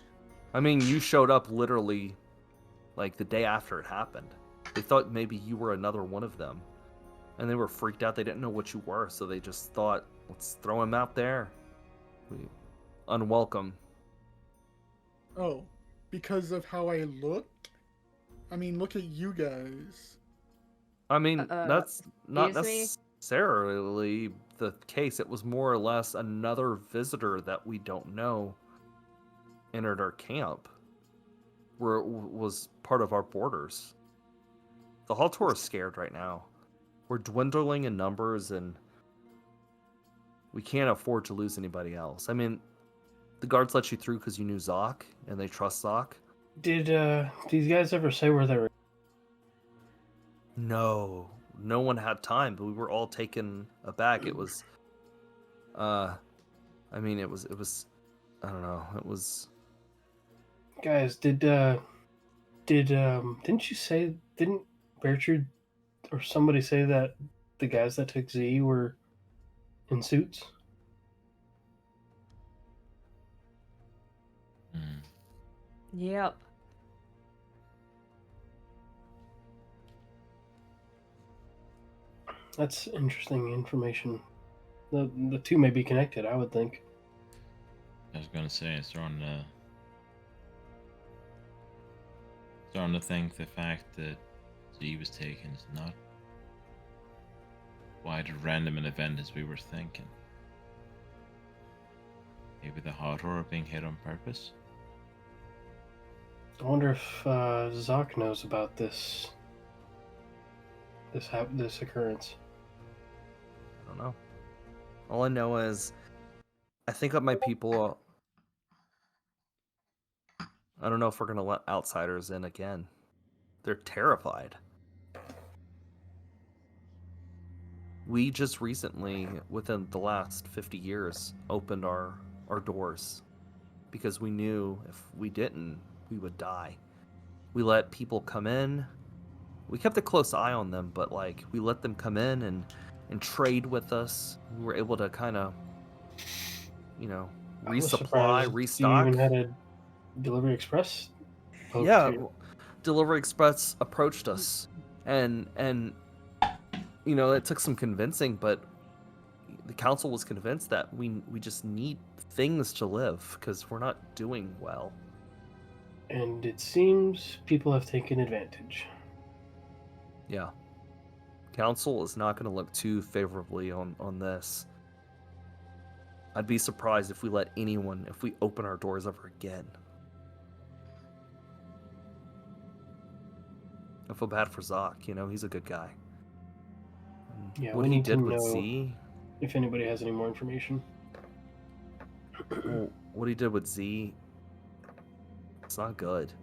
I mean, you showed up literally, like the day after it happened. They thought maybe you were another one of them, and they were freaked out. They didn't know what you were, so they just thought, let's throw him out there. Unwelcome. Oh, because of how I look? I mean, look at you guys. I mean, that's not excuse me? necessarily the case. It was more or less another visitor that we don't know entered our camp, where it was part of our borders. The Hawtor is scared right now. We're dwindling in numbers, and we can't afford to lose anybody else. I mean, the guards let you through because you knew Zoc, and they trust Zoc. Did these guys ever say where they were? No one had time, but we were all taken aback. It was, I mean, it was, I don't know, it was. Guys, didn't Bertrude or somebody say that the guys that took Z were in suits? Yep. That's interesting information. The two may be connected, I would think. I was gonna say it's starting to think the fact that Z was taken is not quite as random an event as we were thinking. Maybe the Hawtor are being hit on purpose? I wonder if Zoc knows about this occurrence. I don't know. All I know is I think of my people. I don't know if we're going to let outsiders in again. They're terrified. We just recently, within the last 50 years, opened our doors because we knew if we didn't, we would die. We let people come in. We kept a close eye on them, but like we let them come in and trade with us. We were able to kind of, I was resupply, surprised restock. You even had a Delivery Express. poke Yeah, too. Delivery Express approached us, and it took some convincing, but the council was convinced that we just need things to live because we're not doing well. And it seems people have taken advantage. Yeah, council is not going to look too favorably on this. I'd be surprised if we open our doors ever again. I feel bad for Zoc, he's a good guy. Yeah, What we he need to did with know Z, if anybody has any more information. well, what he did with Z, it's not good.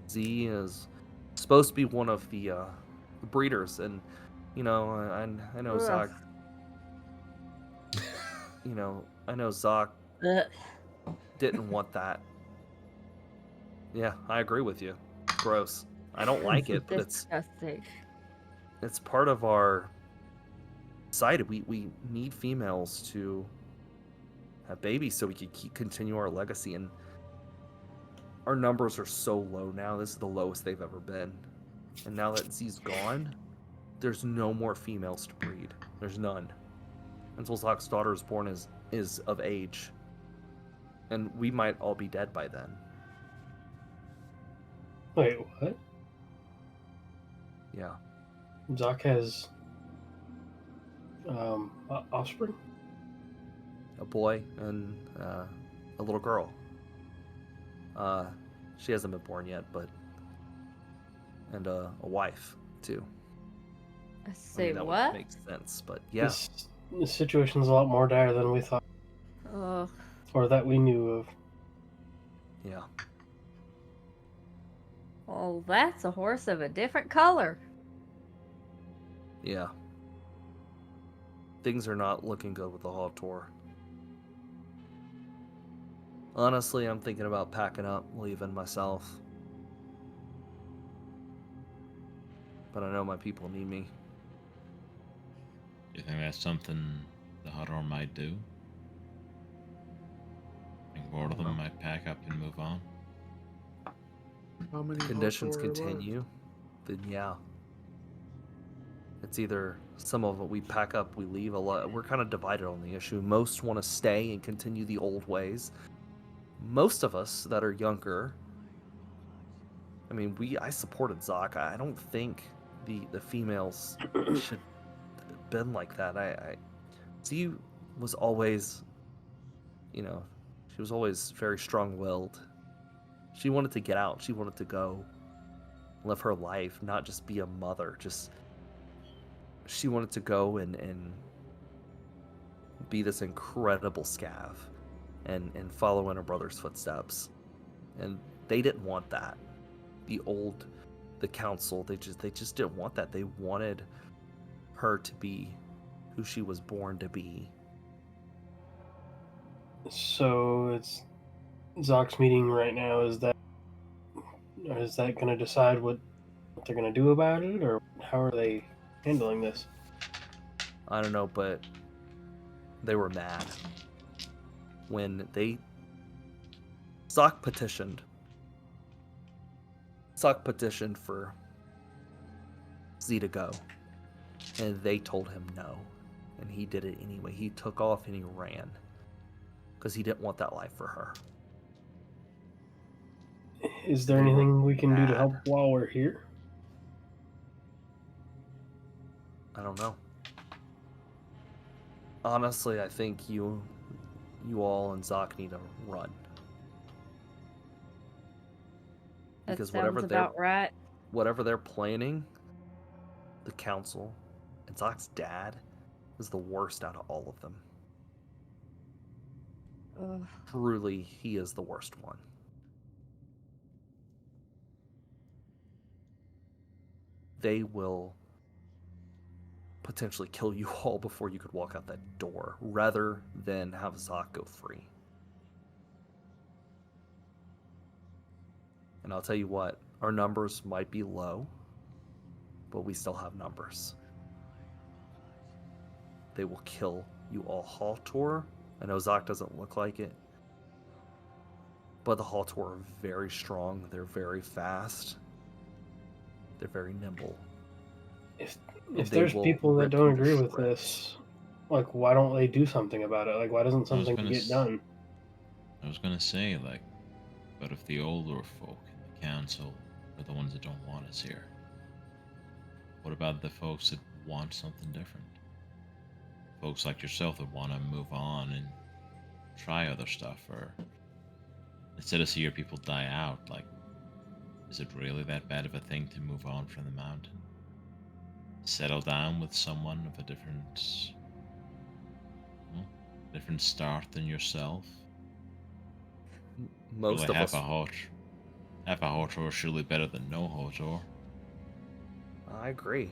Z is supposed to be one of the breeders, and I know Ugh. Zoc. I know Zoc Ugh. didn't want that. Yeah, I agree with you. It's gross. I don't like it, but Disgusting. it's part of our society. We need females to have babies so we can continue our legacy, and our numbers are so low now. This is the lowest they've ever been. And now that Z's gone, there's no more females to breed. There's none. Until Zoc's daughter is born is of age. And we might all be dead by then. Wait, what? Yeah. Zoc has offspring? A boy and a little girl. She hasn't been born yet, and a wife too. Say that what? would make sense, but yeah. This situation's a lot more dire than we thought, Ugh. or that we knew of. Yeah. Oh, that's a horse of a different color. Yeah. Things are not looking good with the Hawtor. Honestly, I'm thinking about packing up, leaving myself. But I know my people need me. You think that's something the Hawtor might do? Think more of them might pack up and move on? How many Conditions Hawtor are left? continue, then yeah. It's either some of it we pack up, we leave. A lot. We're kind of divided on the issue. Most want to stay and continue the old ways. Most of us that are younger, I mean, I supported Zoc. I don't think the females should have been like that. Z was always, she was always very strong-willed. She wanted to get out. She wanted to go live her life, not just be a mother. She wanted to go and be this incredible scav and follow in her brother's footsteps. And they didn't want that. The council, they just didn't want that. They wanted her to be who she was born to be. So it's Zoc's meeting right now. Is that going to decide what they're going to do about it, or how are they handling this? I don't know, but they were mad when Zoc petitioned for Z to go, and they told him no, and he did it anyway. He took off and he ran because he didn't want that life for her. Is there They were anything we can do to mad. help while we're here? I don't know. Honestly, I think you all and Zoc need to run. That Because sounds about right. whatever they're planning, the council and Zoc's dad is the worst out of all of them. Ugh. Truly, he is the worst one. They will potentially kill you all before you could walk out that door, rather than have Zoc go free. And I'll tell you what, our numbers might be low, but we still have numbers. They will kill you all. Hawtor, I know Zoc doesn't look like it, but the Hawtor are very strong, they're very fast, they're very nimble. If there's people that don't agree with this, like, why don't they do something about it? Like, why doesn't something get done? I was gonna say, like, but if the older folk in the council are the ones that don't want us here, what about the folks that want something different? Folks like yourself that want to move on and try other stuff, or instead of see your people die out, like, is it really that bad of a thing to move on from the mountain? Settle down with someone of a different start than yourself? Most really, of us. Half a Hawtor is surely better than no Hawtor. I agree.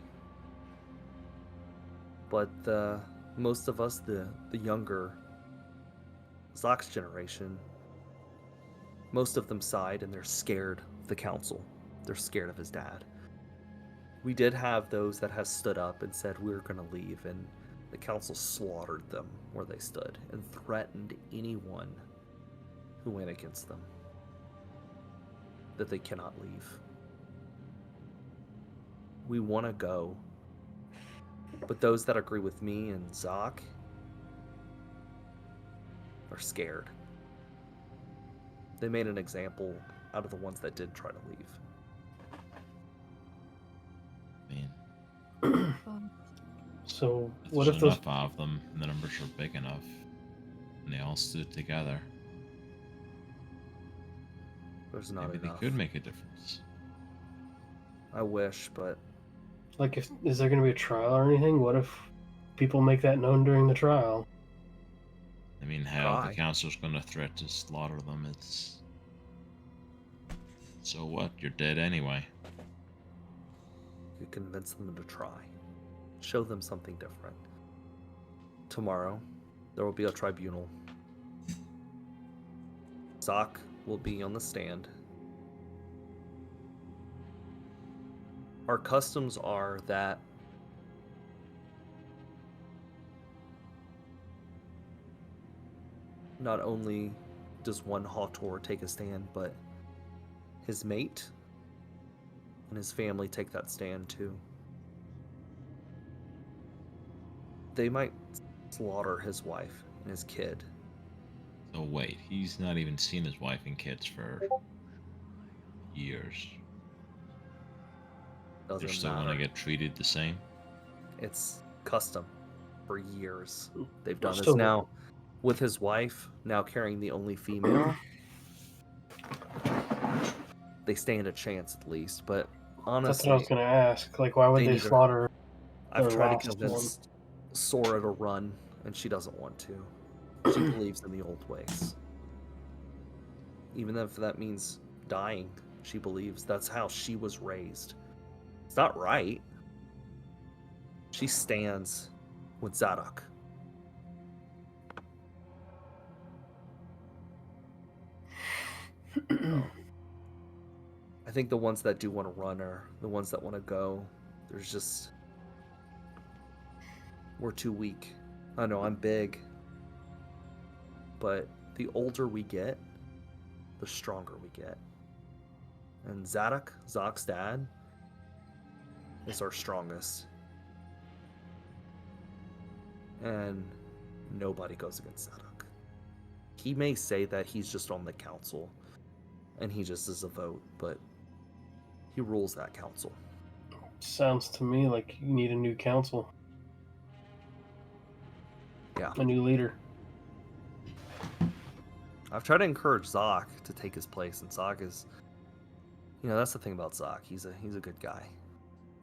But most of us, the younger Zoc's generation, most of them side and they're scared of the council. They're scared of his dad. We did have those that have stood up and said we're going to leave, and the council slaughtered them where they stood and threatened anyone who went against them, that they cannot leave. We want to go, but those that agree with me and Zoc are scared. They made an example out of the ones that did try to leave. So If what there's if those enough of them and the numbers are big enough and they all stood together, There's not maybe enough. they could make a difference. I wish, but like, is there going to be a trial or anything? What if people make that known during the trial? I mean, hell, Try. the council's going to threat to slaughter them. It's so what? You're dead anyway. you convince them to try. Show them something different. Tomorrow, there will be a tribunal. Zoc will be on the stand. Our customs are that not only does one Hawtor take a stand, but his mate and his family take that stand too. They might slaughter his wife and his kid. So wait, he's not even seen his wife and kids for years. They're Doesn't still matter. going to get treated the same? It's custom for years. They've done this Still- now with his wife, now carrying the only female. They stand a chance at least, but That's honestly, what I was going to ask. Like, why would they they need to- slaughter? I've their tried last to convince Sora to run, and she doesn't want to. She believes in the old ways. Even if that means dying, she believes that's how she was raised. It's not right. She stands with Zadok. I think the ones that do want to run are the ones that want to go. There's just... We're too weak. I know I'm big. But the older we get, the stronger we get. And Zadok, Zoc's dad, is our strongest. And nobody goes against Zadok. He may say that he's just on the council and he just is a vote, but he rules that council. Sounds to me like you need a new council. Yeah. A new leader. I've tried to encourage Zoc to take his place, and Zoc is, that's the thing about Zoc. He's a good guy,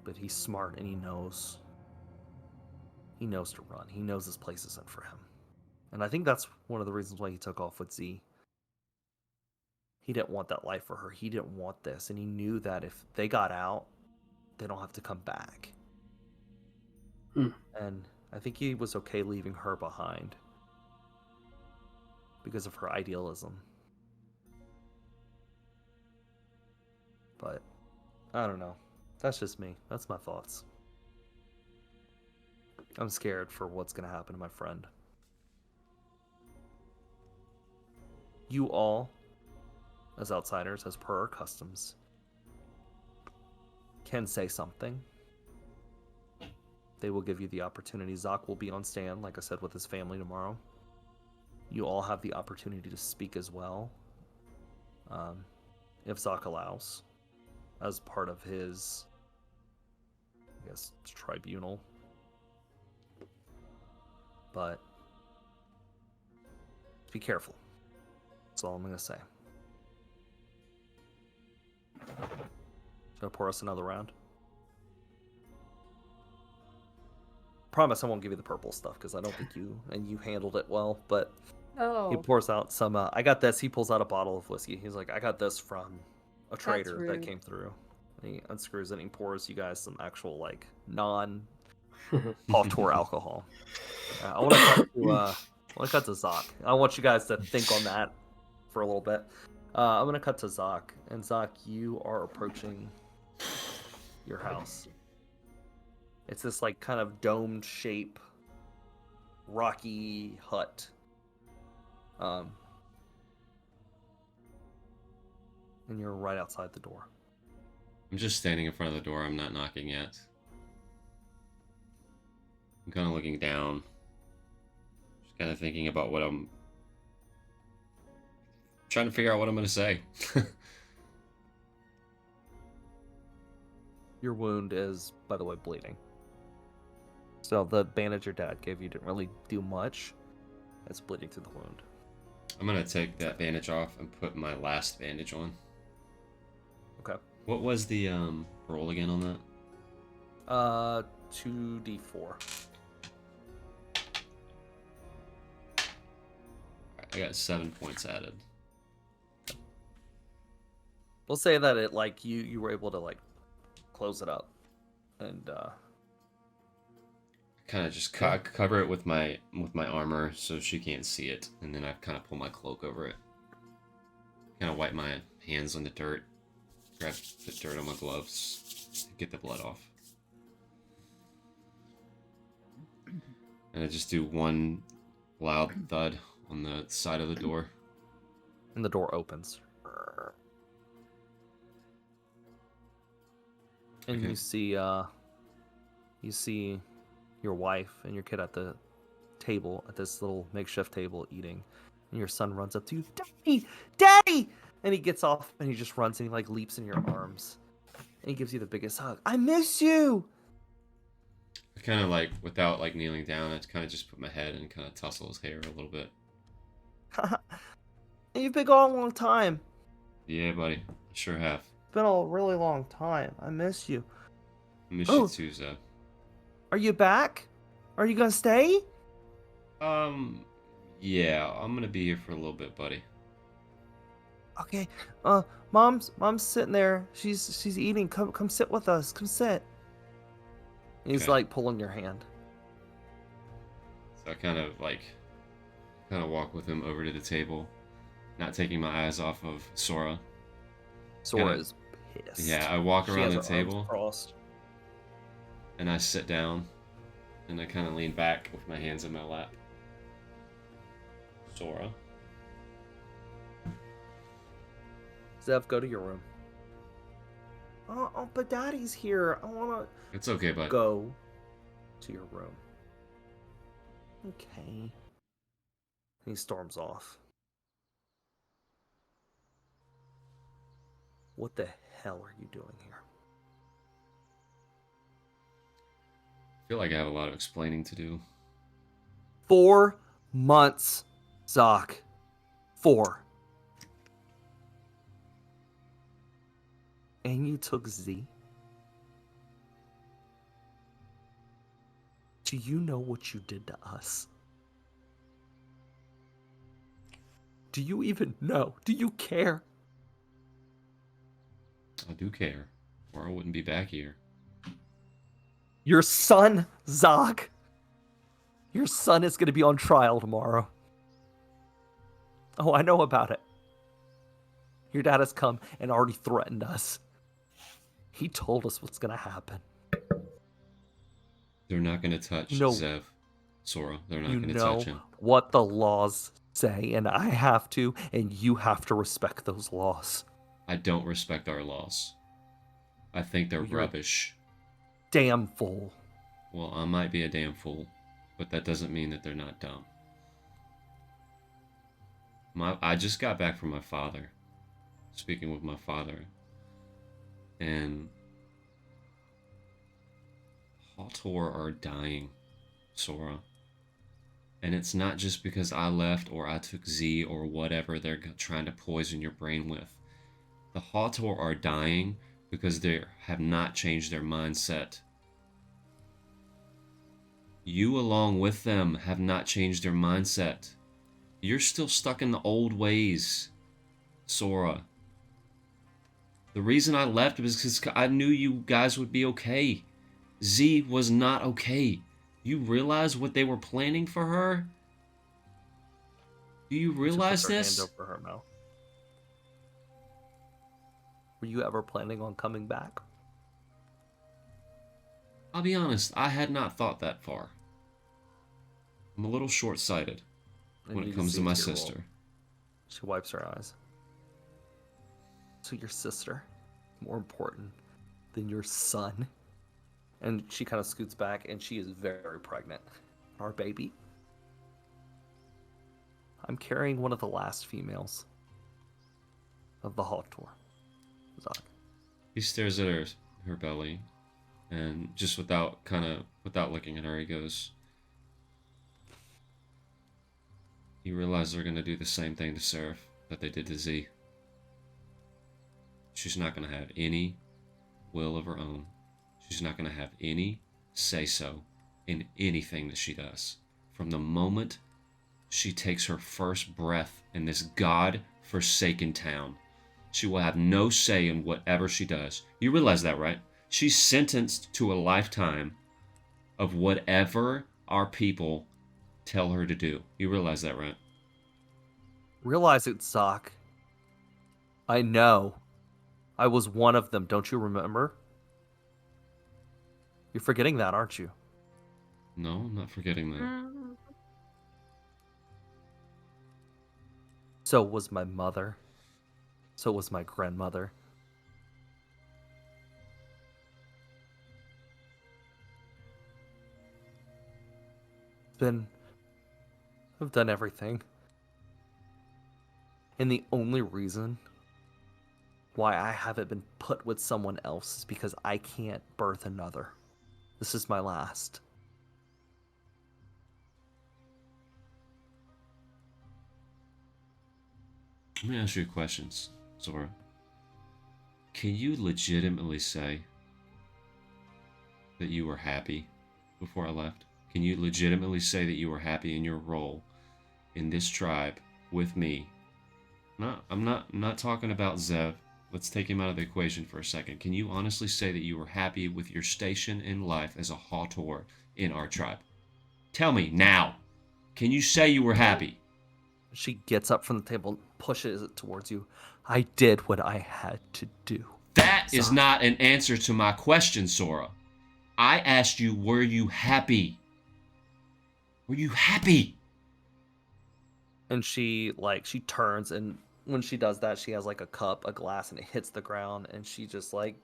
but he's smart and he knows to run. He knows this place isn't for him, and I think that's one of the reasons why he took off with Z. He didn't want that life for her. He didn't want this, and he knew that if they got out, they don't have to come back. And I think he was okay leaving her behind because of her idealism. But I don't know. That's just me. That's my thoughts. I'm scared for what's going to happen to my friend. You all, as outsiders, as per our customs, can say something. They will give you the opportunity. Zoc will be on stand, like I said, with his family tomorrow. You all have the opportunity to speak as well, if Zoc allows, as part of his, I guess, tribunal. But be careful. That's all I'm going to say. Should I pour us another round? Promise I won't give you the purple stuff because I don't think you handled it well, but he pours out some I got this. He pulls out a bottle of whiskey. He's like, I got this from a trader that came through. And he unscrews it and he pours you guys some actual like non Hawtor alcohol. I want to cut to Zoc. I want you guys to think on that for a little bit. I'm gonna cut to Zoc, and Zoc, you are approaching your house. It's this like kind of domed shape, rocky hut. And you're right outside the door. I'm just standing in front of the door. I'm not knocking yet. I'm kind of looking down. Just kind of thinking about what I'm trying to figure out what I'm going to say. Your wound is, by the way, bleeding. So the bandage your dad gave you didn't really do much. It's bleeding through the wound. I'm going to take that bandage off and put my last bandage on. Okay. What was the roll again on that? 2d4. I got 7 points added. We'll say that it like you were able to like close it up and kind of just cover it with my armor so she can't see it, and then I kind of pull my cloak over it. Kind of wipe my hands on the dirt, put dirt on my gloves to get the blood off. And I just do one loud thud on the side of the door. And the door opens. And Okay. you see your wife and your kid at the table, at this little makeshift table eating. And your son runs up to you, Daddy! Daddy! And he gets off and he just runs and he like leaps in your arms. And he gives you the biggest hug. I miss you! I kind of like, without like kneeling down, I kind of just put my head and kind of tussle his hair a little bit. You've been gone a long time. Yeah, buddy. I sure have. It's been a really long time. I miss you. I miss you too, Zeb. Are you back? Are you gonna stay? Yeah, I'm gonna be here for a little bit, buddy. Okay. Mom's sitting there. She's eating. Come sit with us. Come sit. He's Okay. like pulling your hand. So I kind of walk with him over to the table, not taking my eyes off of Sora. Sora is pissed. Yeah, I walk She around has the her arms table crossed. and I sit down and I kind of lean back with my hands in my lap. Sora. Zev, go to your room. Oh, but Daddy's here. I wanna It's okay, bud. go to your room. Okay. And he storms off. What the hell are you doing here? I feel like I have a lot of explaining to do. 4 months, Zoc. 4. And you took Z? Do you know what you did to us? Do you even know? Do you care? I do care, or I wouldn't be back here. Your son, Zoc. Your son is going to be on trial tomorrow. Oh, I know about it. Your dad has come and already threatened us. He told us what's going to happen. They're not going to touch No. Zev, Sora. They're not You going to know touch him. what the laws say, and I have to, and you have to respect those laws. I don't respect our laws. I think they're You're rubbish. Damn fool. Well, I might be a damn fool, but that doesn't mean that they're not dumb. I just got back from my father, speaking with my father, and Hawtor are dying, Sora. And it's not just because I left or I took Z or whatever they're trying to poison your brain with. The Hawtor are dying because they have not changed their mindset. You, along with them, have not changed their mindset. You're still stuck in the old ways, Sora. The reason I left was because I knew you guys would be okay. Z was not okay. You realize what they were planning for her? Do you realize She puts her this? hand over her mouth. Were you ever planning on coming back? I'll be honest, I had not thought that far. I'm a little short-sighted And when you it can comes see to my tear roll. sister. She wipes her eyes. So your sister, more important than your son. And she kind of scoots back, and she is very pregnant. Our baby. I'm carrying one of the last females of the Hawtor. Zoc. He stares at her belly, and just without looking at her, he goes, you realize they're going to do the same thing to Seraph that they did to Z. She's not going to have any will of her own. She's not going to have any say-so in anything that she does. From the moment she takes her first breath in this god-forsaken town, she will have no say in whatever she does. You realize that, right? She's sentenced to a lifetime of whatever our people tell her to do. You realize that, right? Realize it, Zoc. I know. I was one of them, don't you remember? You're forgetting that, aren't you? No, I'm not forgetting that. So was my mother. So was my grandmother. I've done everything. And the only reason why I haven't been put with someone else is because I can't birth another. This is my last. Let me ask you questions, Zora. Can you legitimately say that you were happy before I left? Can you legitimately say that you were happy in your role in this tribe with me? I'm not talking about Zev. Let's take him out of the equation for a second. Can you honestly say that you were happy with your station in life as a Hawtor in our tribe? Tell me now. Can you say you were happy? She gets up from the table and pushes it towards you. I did what I had to do. That is not an answer to my question, Sora. I asked you, were you happy? Were you happy? And she turns, and when she does that, she has like a glass, and it hits the ground, and she just like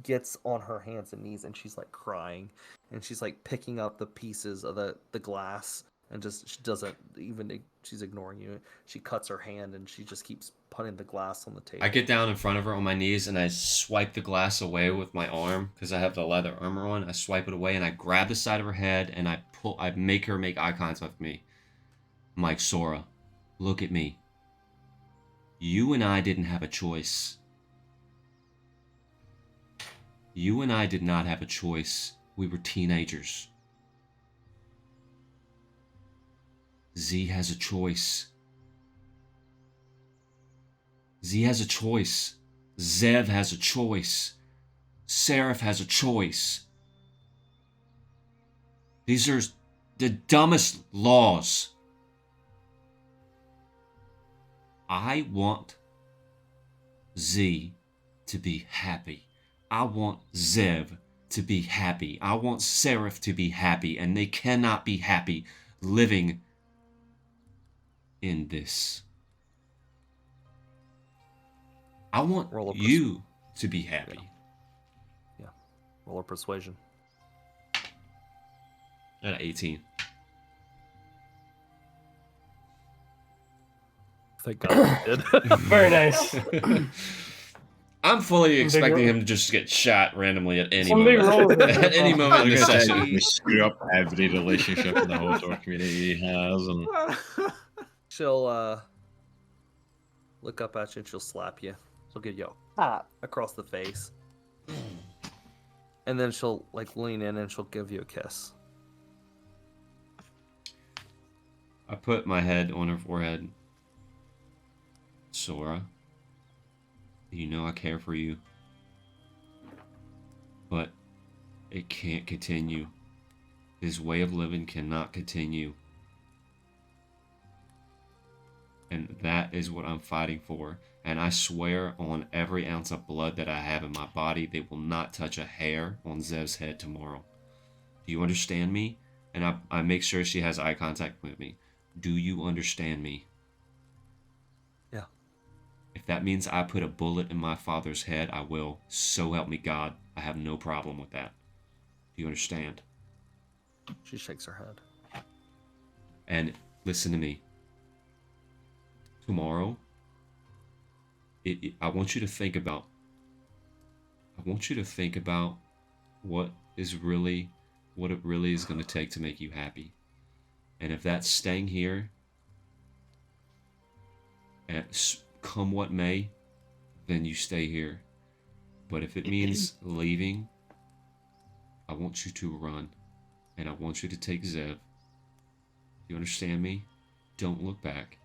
gets on her hands and knees, and she's like crying, and she's like picking up the pieces of the glass and just she doesn't even. She's ignoring you. She cuts her hand and she just keeps putting the glass on the table. I get down in front of her on my knees and I swipe the glass away with my arm because I have the leather armor on. I swipe it away and I grab the side of her head and I make her make eye contact with me. I'm like, Sora, look at me. You and I didn't have a choice. You and I did not have a choice. We were teenagers. Z has a choice. Z has a choice. Zev has a choice. Seraph has a choice. These are the dumbest laws. I want Z to be happy. I want Zev to be happy. I want Seraph to be happy, and they cannot be happy living in this. I want you to be happy. Yeah. Roll a persuasion. At 18. Thank God you did. Very nice. I'm fully expecting him to just get shot randomly at any Some big moment. rolls. At any moment in the session. We screw up every relationship in the Hawthorne community he has, and She'll look up at you and she'll slap you. She'll give you a pop across the face. And then she'll like lean in and she'll give you a kiss. I put my head on her forehead. Sora, you know I care for you. But it can't continue. This way of living cannot continue. And that is what I'm fighting for. And I swear on every ounce of blood that I have in my body, they will not touch a hair on Zev's head tomorrow. Do you understand me? And I make sure she has eye contact with me. Do you understand me? Yeah. If that means I put a bullet in my father's head, I will. So help me God. I have no problem with that. Do you understand? She shakes her head. And listen to me. Tomorrow, I want you to think about. I want you to think about what it really is going to take to make you happy. And if that's staying here, and come what may, then you stay here. But if it means leaving, I want you to run. And I want you to take Zev. You understand me? Don't look back.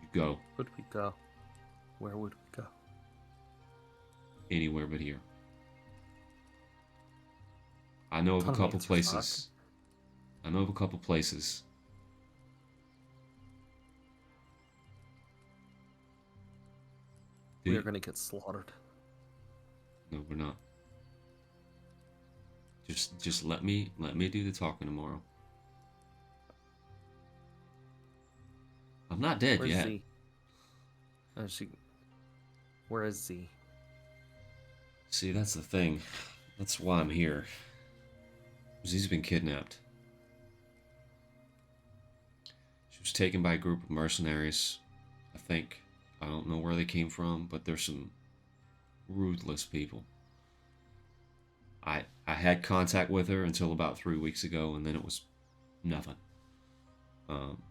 You go. Where would we go? Where would we go? Anywhere but here. I know of a couple places. I know of a couple places. We are going to get slaughtered. No, we're not. Just let me do the talking tomorrow. I'm not dead Where's yet. Z? Where is Z? See, that's the thing. That's why I'm here. Z's been kidnapped. She was taken by a group of mercenaries. I think. I don't know where they came from, but there's some ruthless people. I had contact with her until about 3 weeks ago, and then it was nothing.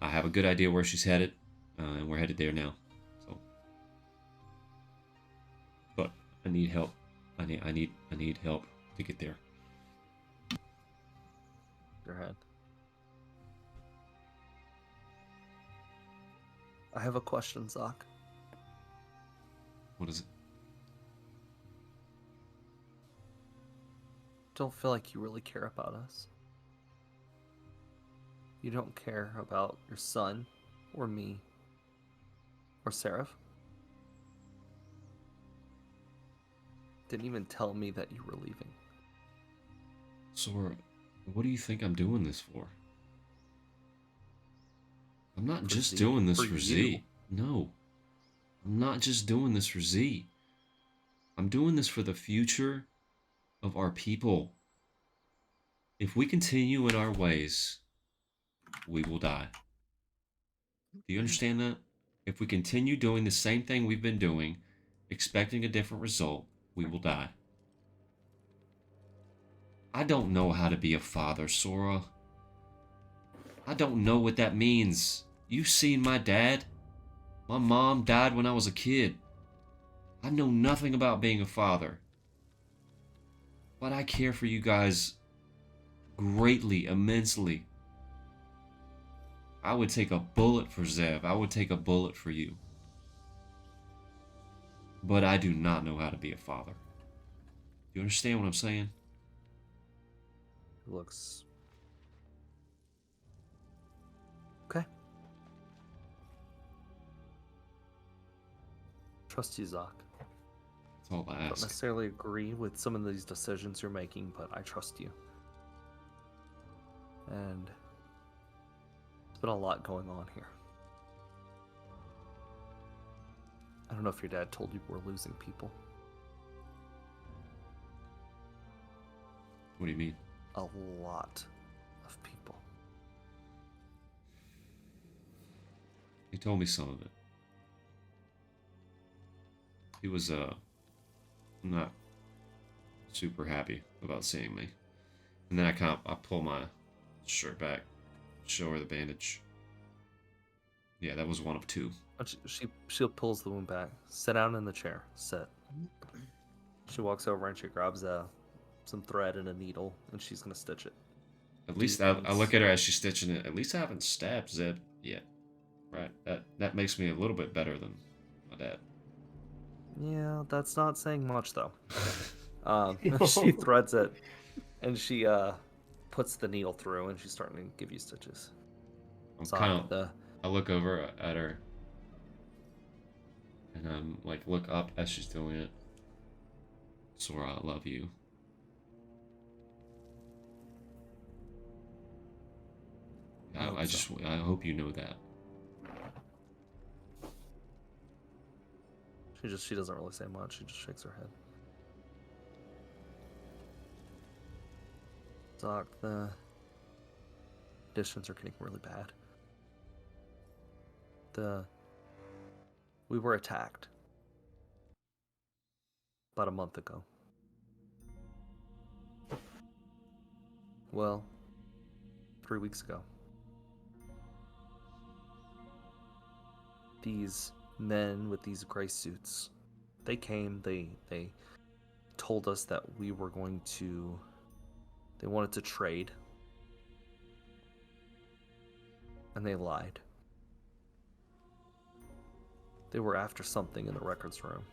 I have a good idea where she's headed, and we're headed there now. So, but I need help. I need help to get there. Your head. I have a question, Zoc. What is it? Don't feel like you really care about us. You don't care about your son, or me, or Seraph. Didn't even tell me that you were leaving. Sora, what do you think I'm doing this for? I'm not just doing this for Z. No. I'm not just doing this for Z. I'm doing this for the future of our people. If we continue in our ways, we will die. Do you understand that? If we continue doing the same thing we've been doing, expecting a different result, we will die. I don't know how to be a father, Sora. I don't know what that means. You've seen my dad. My mom died when I was a kid. I know nothing about being a father. But I care for you guys greatly, immensely. I would take a bullet for Zev. I would take a bullet for you. But I do not know how to be a father. Do you understand what I'm saying? Looks okay. Trust you, Zoc. That's all I Don't ask. necessarily agree with some of these decisions you're making, but I trust you. And there's been a lot going on here. I don't know if your dad told you we're losing people. What do you mean? A lot of people. He told me some of it. He was not super happy about seeing me. And then I pull my shirt back, show her the bandage. Yeah, that was one of two. She pulls the wound back. Sit down in the chair. Sit. She walks over and she grabs some thread and a needle, and she's gonna stitch it. At least I look at her as she's stitching it. At least I haven't stabbed Zeb yet. Right? That makes me a little bit better than my dad. Yeah, that's not saying much though. She threads it, and she puts the needle through, and she's starting to give you stitches. I look over at her, and I'm like, look up as she's doing it. Sora, I love you. I hope you know that. She doesn't really say much. She just shakes her head. Doc, the conditions are getting really bad. We were attacked about a month ago. Well, 3 weeks ago. These men with these gray suits, they came, they told us that we were going to, they wanted to trade, and they lied. They were after something in the records room.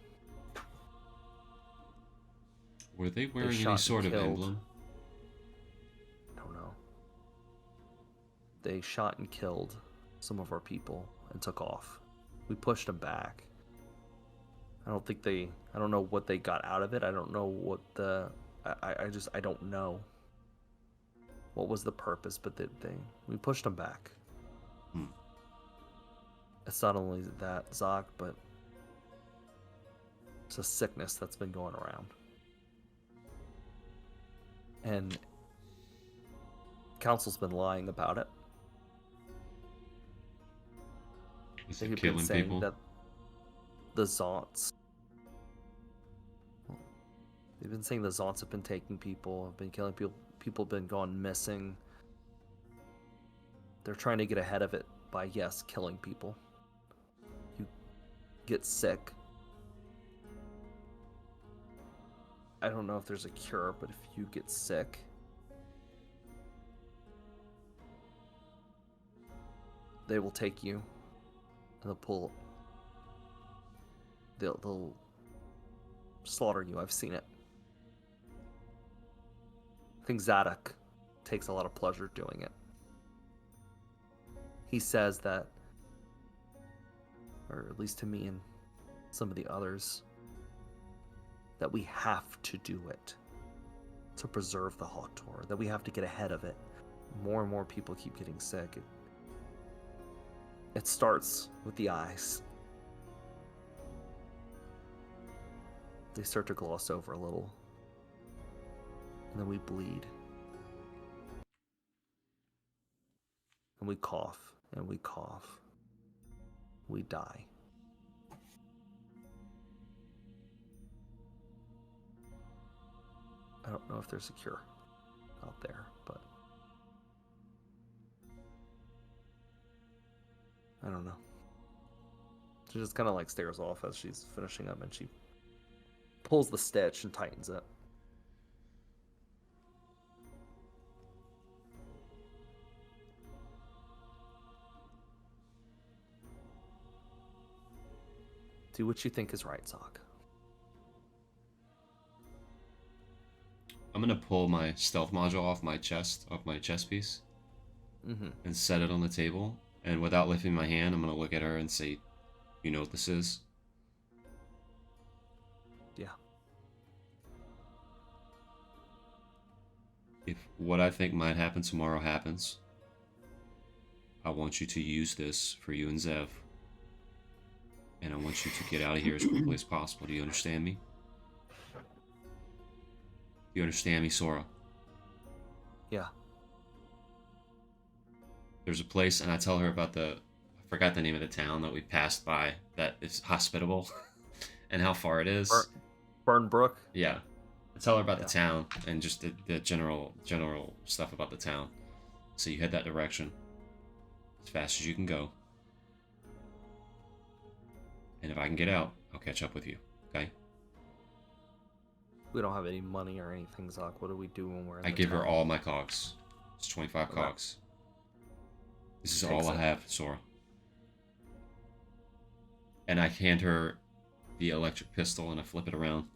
Were they wearing shot any and sort of killed. emblem? I don't know. They shot and killed some of our people and took off. We pushed them back. I don't know what they got out of it. I don't know what I don't know what was the purpose, but we pushed them back. It's not only that, Zoc, but it's a sickness that's been going around. And Council's been lying about it. Is They've it been killing saying people? that the Zonts. They've been saying the Zonts have been taking people, have been killing people, people have been gone missing. They're trying to get ahead of it by, yes, killing people. You get sick. I don't know if there's a cure, but if you get sick, they will take you and they'll slaughter you. I've seen it. I think Zadok takes a lot of pleasure doing it. He says that, or at least to me and some of the others, that we have to do it to preserve the Hawtor, that we have to get ahead of it. More and more people keep getting sick. It starts with the eyes. They start to gloss over a little, and then we bleed. and we cough, and we cough. We die. I don't know if there's a cure out there, but I don't know. She just kind of like stares off as she's finishing up, and she pulls the stitch and tightens it. Do what you think is right, Sock. I'm gonna pull my stealth module off my chest piece, and set it on the table. And without lifting my hand, I'm gonna look at her and say, "You know what this is?" Yeah. If what I think might happen tomorrow happens, I want you to use this for you and Zev. And I want you to get out of here as quickly as possible. Do you understand me? Do you understand me, Sora? Yeah. There's a place, and I tell her about I forgot the name of the town that we passed by that is hospitable and how far it is. Burnbrook? Yeah. I tell her about the town and just the general stuff about the town. So you head that direction as fast as you can go. And if I can get out, I'll catch up with you. Okay? We don't have any money or anything, Zoc. What do we do when we're in I the give her town? all my cogs. It's 25 Okay. cogs. This is all I have, Sora. And I hand her the electric pistol and I flip it around.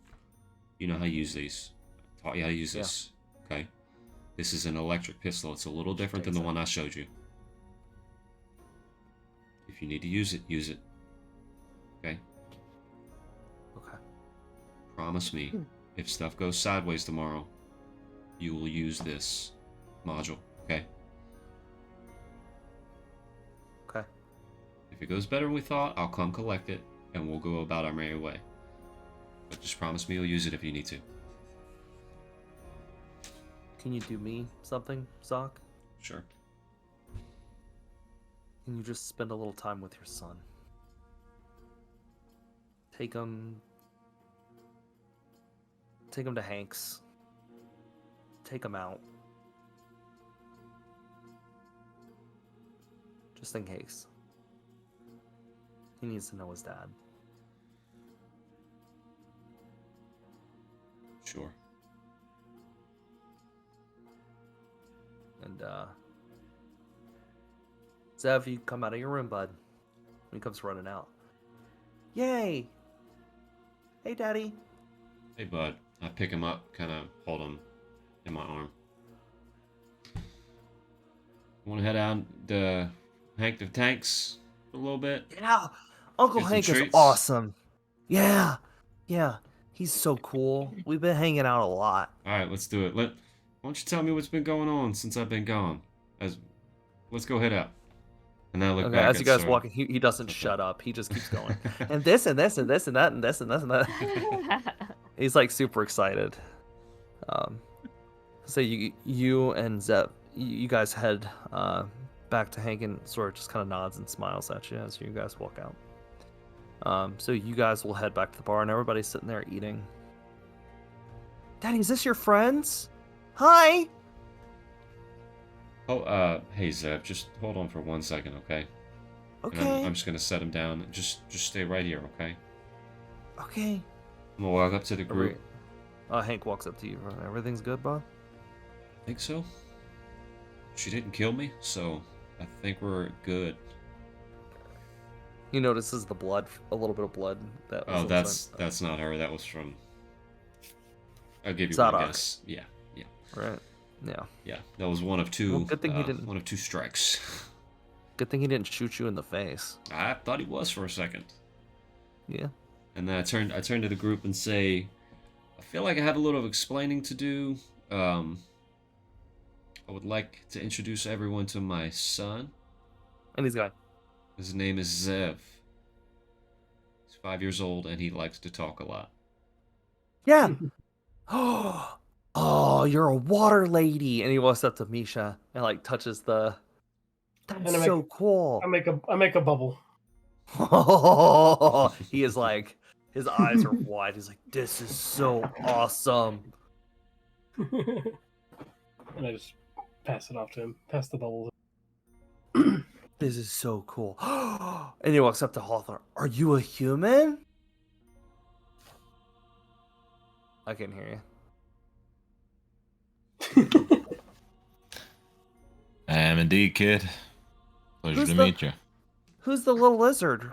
You know how to use these. I taught you how to use this. Okay? This is an electric pistol. It's a little different than the one I showed you. If you need to use it, use it. Okay? Okay. Promise me, if stuff goes sideways tomorrow, you will use this module. Okay? Okay. If it goes better than we thought, I'll come collect it, and we'll go about our merry way. But just promise me you'll use it if you need to. Can you do me something, Zoc? Sure. Can you just spend a little time with your son? Take him to Hank's. Take him out. Just in case. He needs to know his dad. Sure. And, Zev, you come out of your room, bud. He comes running out. Yay! Hey, Daddy. Hey, bud. I pick him up, kind of hold him in my arm. Want to head out to Hank the Tanks for a little bit? Yeah! Uncle Get some Hank is treats? awesome. Yeah! Yeah. He's so cool. We've been hanging out a lot. All right, let's do it. Why don't you tell me what's been going on since I've been gone? Let's go head out. And then I look Okay, back as you guys Sora. walk, he doesn't shut up. He just keeps going. And this and this and this and that and this and this and that. He's like super excited. So you and Zep, you guys head back to Hank, and sort of just kind of nods and smiles at you as you guys walk out. So you guys will head back to the bar, and everybody's sitting there eating. Daddy, is this your friends? Hi. Oh, hey Zeb, just hold on for 1 second, okay? And Okay. I'm just gonna set him down. Just stay right here, okay? Okay. I'm gonna walk up to the group. Hank walks up to you. Everything's good, bud? I think so. She didn't kill me, so I think we're good. He notices the blood, a little bit of blood. That was Oh, inside. that's not her. That was from. I'll give you Zadok. one guess. Yeah. Right. Yeah. Yeah, that was one of two. Well, good thing he didn't- One of two strikes. Good thing he didn't shoot you in the face. I thought he was for a second, Yeah. and then I turn to the group and say, "I feel like I have a little explaining to do. I would like to introduce everyone to my son. And he's going, His name is Zev. He's 5 years old, and he likes to talk a lot." yeah. Oh, you're a water lady. And he walks up to Misha and like touches the That's And I so cool. I make a bubble. He is like, his eyes are wide. He's like, this is so awesome. And I just pass it off to him. Pass the bubble. This is so cool. And he walks up to Hawthorne. Are you a human? I can hear you. I am indeed, kid. Pleasure Who's to the- meet you. Who's the little lizard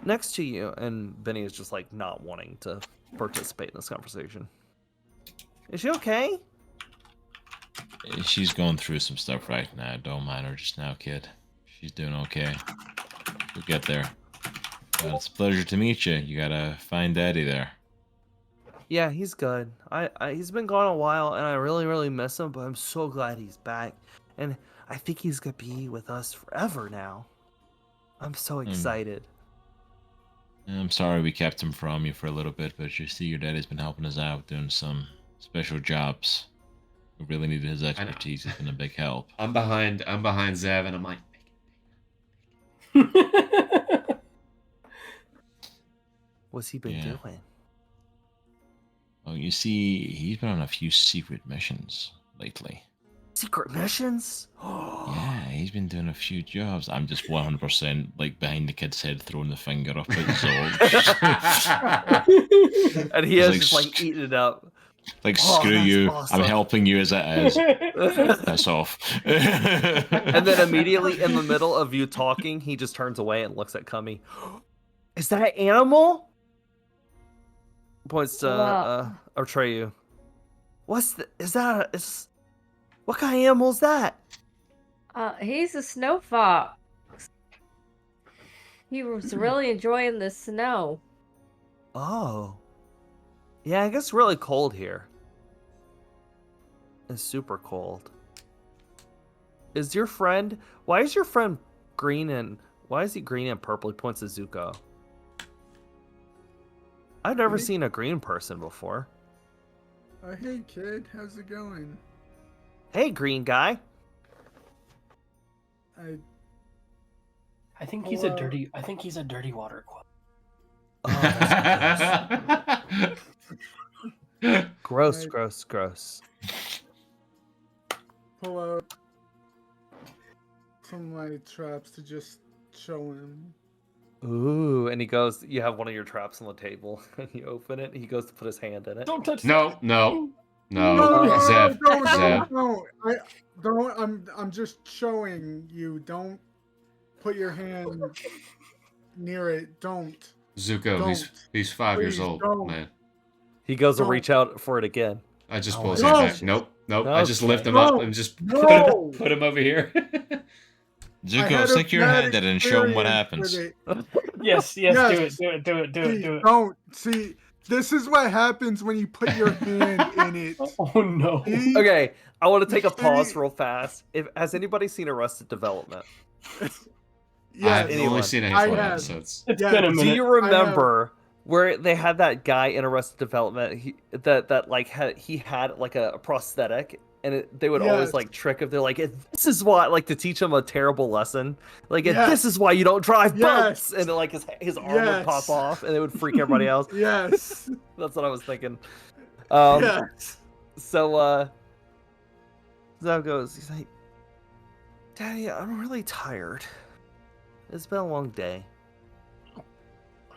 next to you? And Binnie is just like not wanting to participate in this conversation. Is she okay? She's going through some stuff right now. Don't mind her just now, kid. She's doing okay. We'll get there. But it's a pleasure to meet you. You gotta find Daddy there. Yeah, he's good. He's been gone a while, and I really, really miss him. But I'm so glad he's back, and I think he's gonna be with us forever now. I'm so excited. I'm sorry we kept him from you for a little bit, but you see, your daddy's been helping us out doing some special jobs. We really needed his expertise. He's been a big help. I'm behind Zev, and I'm like, What's he been doing? Well, you see, he's been on a few secret missions lately. Secret missions? Yeah, he's been doing a few jobs. I'm just 100% like behind the kid's head, throwing the finger up at Zog. And he is like, just like eating it up. Like, Oh, screw that's you. awesome. I'm helping you as it is. That's off. And then immediately in the middle of you talking, he just turns away and looks at Cami. Is that an animal? Points to Atreyu. What kind of animal is that? He's a snow fox. He was really enjoying the snow. Oh. Yeah, it gets really cold here. It's super cold. Is your friend... Why is your friend green and... Why is he green and purple? He points to Zuko. I've never seen a green person before. Hey kid, how's it going? Hey, green guy. I think he's a dirty. I think he's a dirty water Quell. Oh, gross, gross, gross. Pull out some of my traps to just show him. Ooh, and he goes, you have one of your traps on the table, and you open it, and he goes to put his hand in it. Don't touch. no, Zev. Zev. I'm just showing you. Don't put your hand near it. Don't. Zuko, Don't. he's 5 years Please old, don't. man. He goes to Don't. reach out for it again. I just Oh, pull his no. hand back. Nope. I just lift him No. up and just No. put him over here. Zuko, stick your hand in and show him what happens. Yes, Yes. do it. Don't. See, this is what happens when you put your hand in it. Oh no. See? Okay, I want to take a pause real fast. Has anybody seen Arrested Development? Yes. I've anyone. only seen a I handful of have. episodes. It's Yeah, been a do Do minute. you remember where they had that guy in Arrested Development? He had like a prosthetic, and they would always Yes. like trick him. They're like, "This is why," like to teach him a terrible lesson. Like, Yes. this is why you don't drive Yes. boats, and like his arm would Yes. pop off, and it would freak everybody else. Yes. That's what I was thinking. Yes. So Zev goes, he's like, Daddy, I'm really tired. It's been a long day.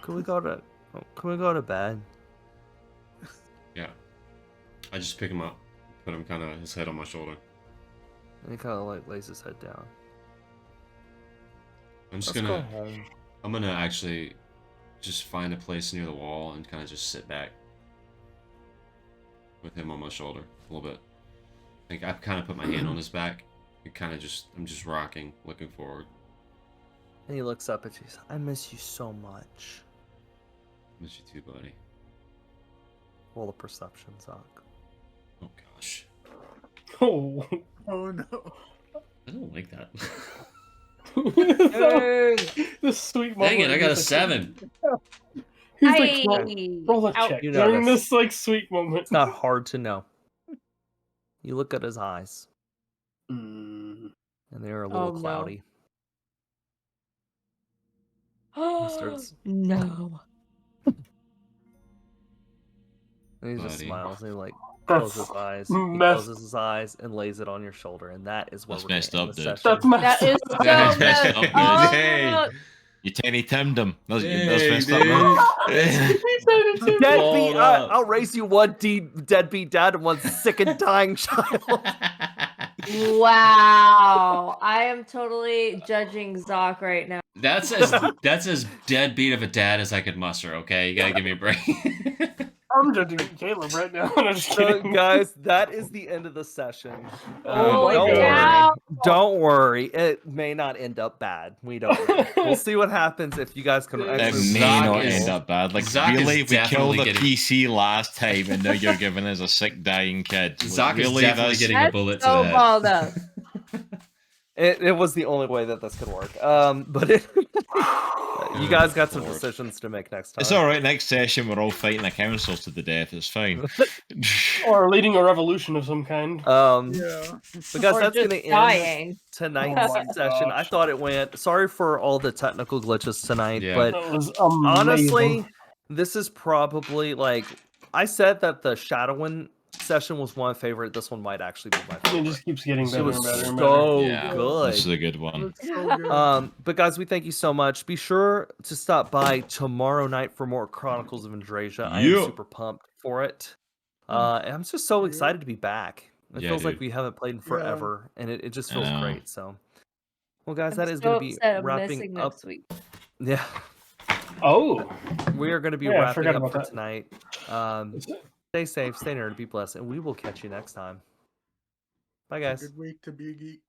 Can we go to bed? Yeah. I just pick him up, put him kind of his head on my shoulder. And he kind of like lays his head down. I'm just Let's gonna. go home. I'm gonna actually just find a place near the wall and kind of just sit back with him on my shoulder a little bit. Like I've kind of put my hand on his back and I'm just rocking, looking forward. And he looks up at you. He's like, I miss you so much. Miss you too, buddy. Roll a perception, Zoc. Oh gosh, Oh. Oh no. I don't like that. This sweet moment. Dang it, I got a 7. He's like, Hey. roll a Ouch. check You during notice. this like sweet moment. It's not hard to know. You look at his eyes, Mm. and they're a little Oh, no. cloudy. starts, No. and he just Buddy. smiles and he like That's closes his eyes. He messed. closes his eyes and lays it on your shoulder, and that is where That's we're gonna messed end up, the dude. session. That's messed That is up. so That's messed messed up, dude. up. Hey. You Tiny Timmed him. That's Hey, messed up, dude. man. Deadbeat, up. I'll raise you one deadbeat dad and one sick and dying child. Wow. I am totally judging Zoc right now. That's as deadbeat of a dad as I could muster. Okay, you gotta give me a break. I'm judging Caleb right now. I'm just So, kidding. guys, that is the end of the session. Oh my don't God. worry. Don't worry. It may not end up bad. We don't know. We'll see what happens if you guys can It actually may Zoc not is- end up bad. Like, Zoc is really, we killed definitely the getting- PC last time, and now you're giving us a sick, dying kid. Zoc is Really, definitely that's- getting a That's bullet so to the balled up. It was the only way that this could work. But you guys got some Lord. decisions to make next time. It's all right. Next session, we're all fighting the councils to the death. It's fine. Or leading a revolution of some kind. Yeah. Because Or that's just gonna end dying. tonight's Oh my session. I gosh. thought it went. Sorry for all the technical glitches tonight, Yeah. but That was amazing. honestly, this is probably like I said that the Shadowin session was my favorite. This one might actually be my it favorite. just keeps getting It better was and better and better. so Yeah, good. This is a good one. Looks so good. But guys, we thank you so much. Be sure to stop by tomorrow night for more Chronicles of Andrasia. I am Yeah. super pumped for it. And I'm just so excited to be back. It Yeah, feels like dude. we haven't played in forever, and it just feels know. great. So, well, guys, I'm that is so going to be upset I'm wrapping missing up. next week. Yeah, Oh. we are going to be Yeah, I wrapping forgot up about for that. tonight. Stay safe, stay nerd, be blessed, and we will catch you next time. Bye, guys. Good week to be a geek.